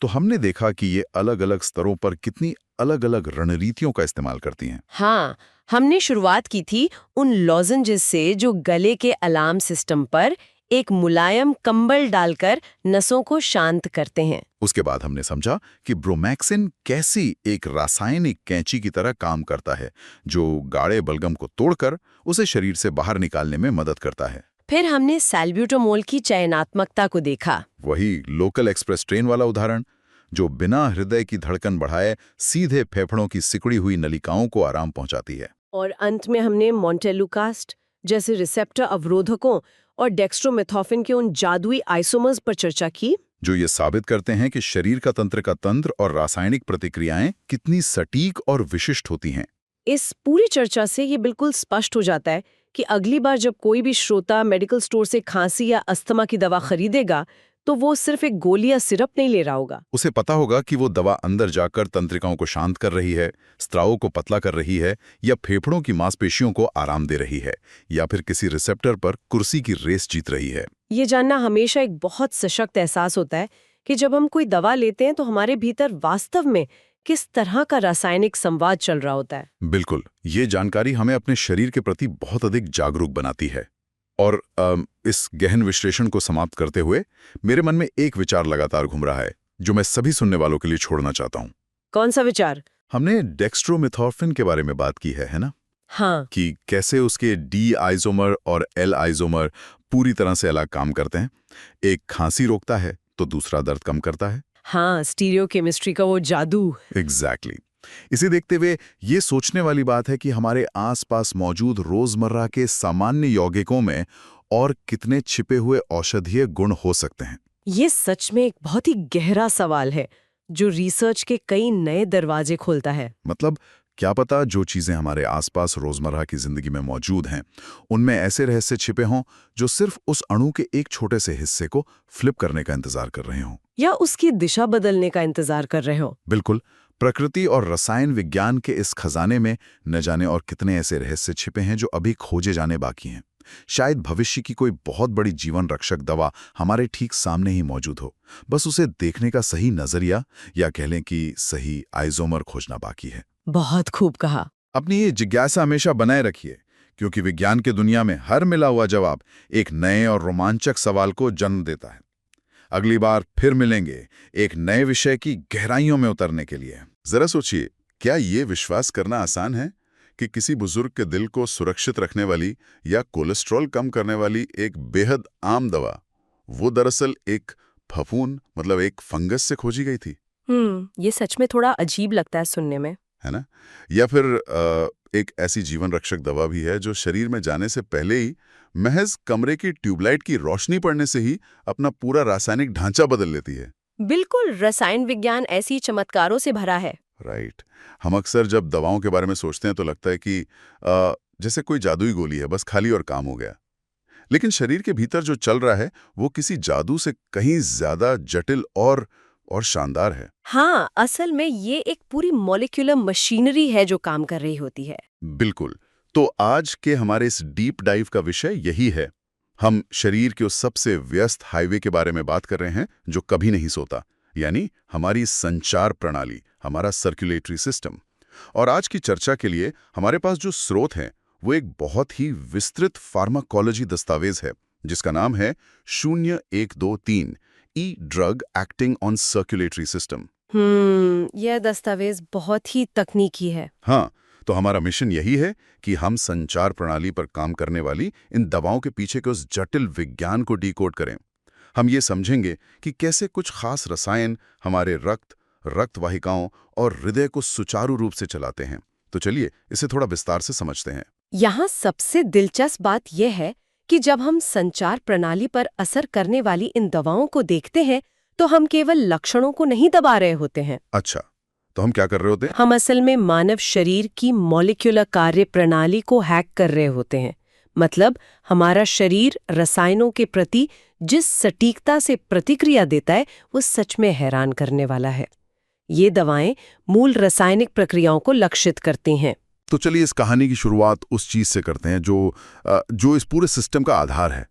तो हमने देखा कि ये अलग-अलग स्तरों पर कितनी अलग-अलग रणनीतियों का इस्तेमाल करती हैं। हाँ, हमने शुरुआत की थी उन लॉजेंजेस से जो गले के अलार्म सिस्टम पर एक मुलायम कंबल डालकर नसों को शांत करते हैं। उसके बाद हमने समझा कि ब्रोमैक्सिन कैसी एक रासायनिक कैंची की तरह काम करता है, जो गाढ़े बलगम को तोड़कर उसे शरीर से बाहर निकालने में मदद करता है। फिर हमने सैल्ब्यूटामोल की चयनात्मकता को देखा। वही लोकल एक्सप्रेस ट्रेन वाला उदाहरण, जो बिना हृदय की धड़कन बढ़ाए सीधे फेफड़ों की सिकुड़ी हुई नलिकाओं को आराम पहुंचाती है। और अंत में हमने मोंटेलुकास्ट जैसे रिसेप्टर अवरोधकों और डेक्स्ट्रोमेथॉर्फिन के उन जादुई आइसोमर्स पर चर्चा की, जो ये साबित करते हैं कि शरीर का तंत्र और रासायनिक प्रतिक्रियाएं कितनी सटीक और विशिष्ट होती हैं। इस पूरी चर्चा से ये बिल्कुल स्पष्ट हो जाता है कि अगली बार जब कोई भी श्रोता मेडिकल स्टोर से खांसी या अस्थमा की दवा खरीदेगा, तो वो सिर्फ एक गोली या सिरप नहीं ले रहा होगा। उसे पता होगा कि वो दवा अंदर जाकर तंत्रिकाओं को शांत कर रही है, स्त्रावों को पतला कर रही है, या फेफड़ों की मांसपेशियों को आराम दे रही है, या फिर किसी रिसेप्टर पर कुर्सी की रेस जीत रही है। ये जानना हमेशा एक बहुत सशक्त एहसास होता है कि जब हम कोई दवा लेते हैं तो हमारे भीतर वास्तव में किस तरह का रासायनिक संवाद चल रहा होता है। बिल्कुल, ये जानकारी हमें अपने शरीर के प्रति बहुत अधिक जागरूक बनाती है। और इस गहन विश्लेषण को समाप्त करते हुए मेरे मन में एक विचार लगातार घूम रहा है, जो मैं सभी सुनने वालों के लिए छोड़ना चाहता हूँ। कौन सा विचार? हमने डेक्स्ट्रोमेथॉर्फिन के बारे में बात की है ना? हाँ, कि कैसे उसके डी आइसोमर और एल आइसोमर पूरी तरह से अलग काम करते हैं। एक खांसी रोकता है तो दूसरा दर्द कम करता है। हाँ, स्टीरियोकेमिस्ट्री का वो जादू। एग्जैक्टली। इसे देखते हुए ये सोचने वाली बात है कि हमारे आसपास मौजूद रोजमर्रा के सामान्य यौगिकों में और कितने छिपे हुए औषधीय गुण हो सकते हैं। ये सच में एक बहुत ही गहरा सवाल है जो रिसर्च के कई नए दरवाजे खोलता है। मतलब क्या पता जो चीजें हमारे आसपास रोजमर्रा की जिंदगी में मौजूद हैं, उनमें ऐसे रहस्य छिपे हों जो सिर्फ उस अणु के एक छोटे से हिस्से को फ्लिप करने का इंतजार कर रहे हों, या उसकी दिशा बदलने का इंतजार कर रहे हो। बिल्कुल। प्रकृति और रसायन विज्ञान के इस खजाने में न जाने और कितने ऐसे रहस्य छिपे हैं जो अभी खोजे जाने बाकी हैं। शायद भविष्य की कोई बहुत बड़ी जीवन रक्षक दवा हमारे ठीक सामने ही मौजूद हो, बस उसे देखने का सही नजरिया या कह लें कि सही आइसोमर खोजना बाकी है। बहुत खूब कहा। अपनी ये जिज्ञासा हमेशा बनाए रखिए, क्योंकि विज्ञान की दुनिया में हर मिला हुआ जवाब एक नए और रोमांचक सवाल को जन्म देता है। अगली बार फिर मिलेंगे एक नए विषय की गहराइयों में उतरने के लिए। जरा सोचिए, क्या ये विश्वास करना आसान है कि किसी बुजुर्ग के दिल को सुरक्षित रखने वाली या कोलेस्ट्रॉल कम करने वाली एक बेहद आम दवा, वो दरअसल एक फफूंद मतलब एक फंगस से खोजी गई थी? ये सच में थोड़ा अजीब लगता है सुनने में, है ना? या फिर एक ऐसी जीवन रक्षक दवा भी है जो शरीर में जाने से पहले ही महज कमरे की ट्यूबलाइट की रोशनी पड़ने से ही अपना पूरा रासायनिक ढांचा बदल लेती है। बिल्कुल, रसायन विज्ञान ऐसी चमत्कारों से भरा है। राइट। हम अक्सर जब दवाओं के बारे में सोचते हैं तो लगता है कि जैसे कोई जादुई गोली है, बस खाली और काम हो गया। लेकिन शरीर के भीतर जो चल रहा है वो किसी जादू से कहीं ज्यादा जटिल और शानदार है। हाँ, असल में ये एक पूरी मॉलिक्यूलर मशीनरी है जो काम कर रही होती है। बिल्कुल। तो आज के हमारे इस डीप डाइव का विषय यही है। हम शरीर के उस सबसे व्यस्त हाईवे के बारे में बात कर रहे हैं जो कभी नहीं सोता, यानी हमारी संचार प्रणाली, हमारा सर्कुलेटरी सिस्टम। और आज की चर्चा के लिए हमारे पास जो स्रोत हैं वो एक बहुत ही विस्तृत फार्माकोलॉजी दस्तावेज है जिसका नाम है 0123 E drug acting on circulatory system. यह दस्तावेज बहुत ही तकनीकी है। हाँ, तो हमारा मिशन यही है कि हम संचार प्रणाली पर काम करने वाली इन दवाओं के पीछे के उस जटिल विज्ञान को डिकोड करें। हम ये समझेंगे कि कैसे कुछ खास रसायन हमारे रक्त वाहिकाओं और हृदय को सुचारू रूप से चलाते हैं। तो चलिए इसे थोड़ा विस्तार से समझते हैं। यहाँ सबसे दिलचस्प बात यह है कि जब हम संचार प्रणाली पर असर करने वाली इन दवाओं को देखते हैं तो हम केवल लक्षणों को नहीं दबा रहे होते हैं। अच्छा, तो हम क्या कर रहे होते हैं? हम असल में मानव शरीर की मॉलिक्यूलर कार्य प्रणाली को हैक कर रहे होते हैं। मतलब हमारा शरीर रसायनों के प्रति जिस सटीकता से प्रतिक्रिया देता है वो सच में हैरान करने वाला है। ये दवाएं मूल रासायनिक प्रक्रियाओं को लक्षित करती हैं। तो चलिए इस कहानी की शुरुआत उस चीज से करते हैं जो इस पूरे सिस्टम का आधार है,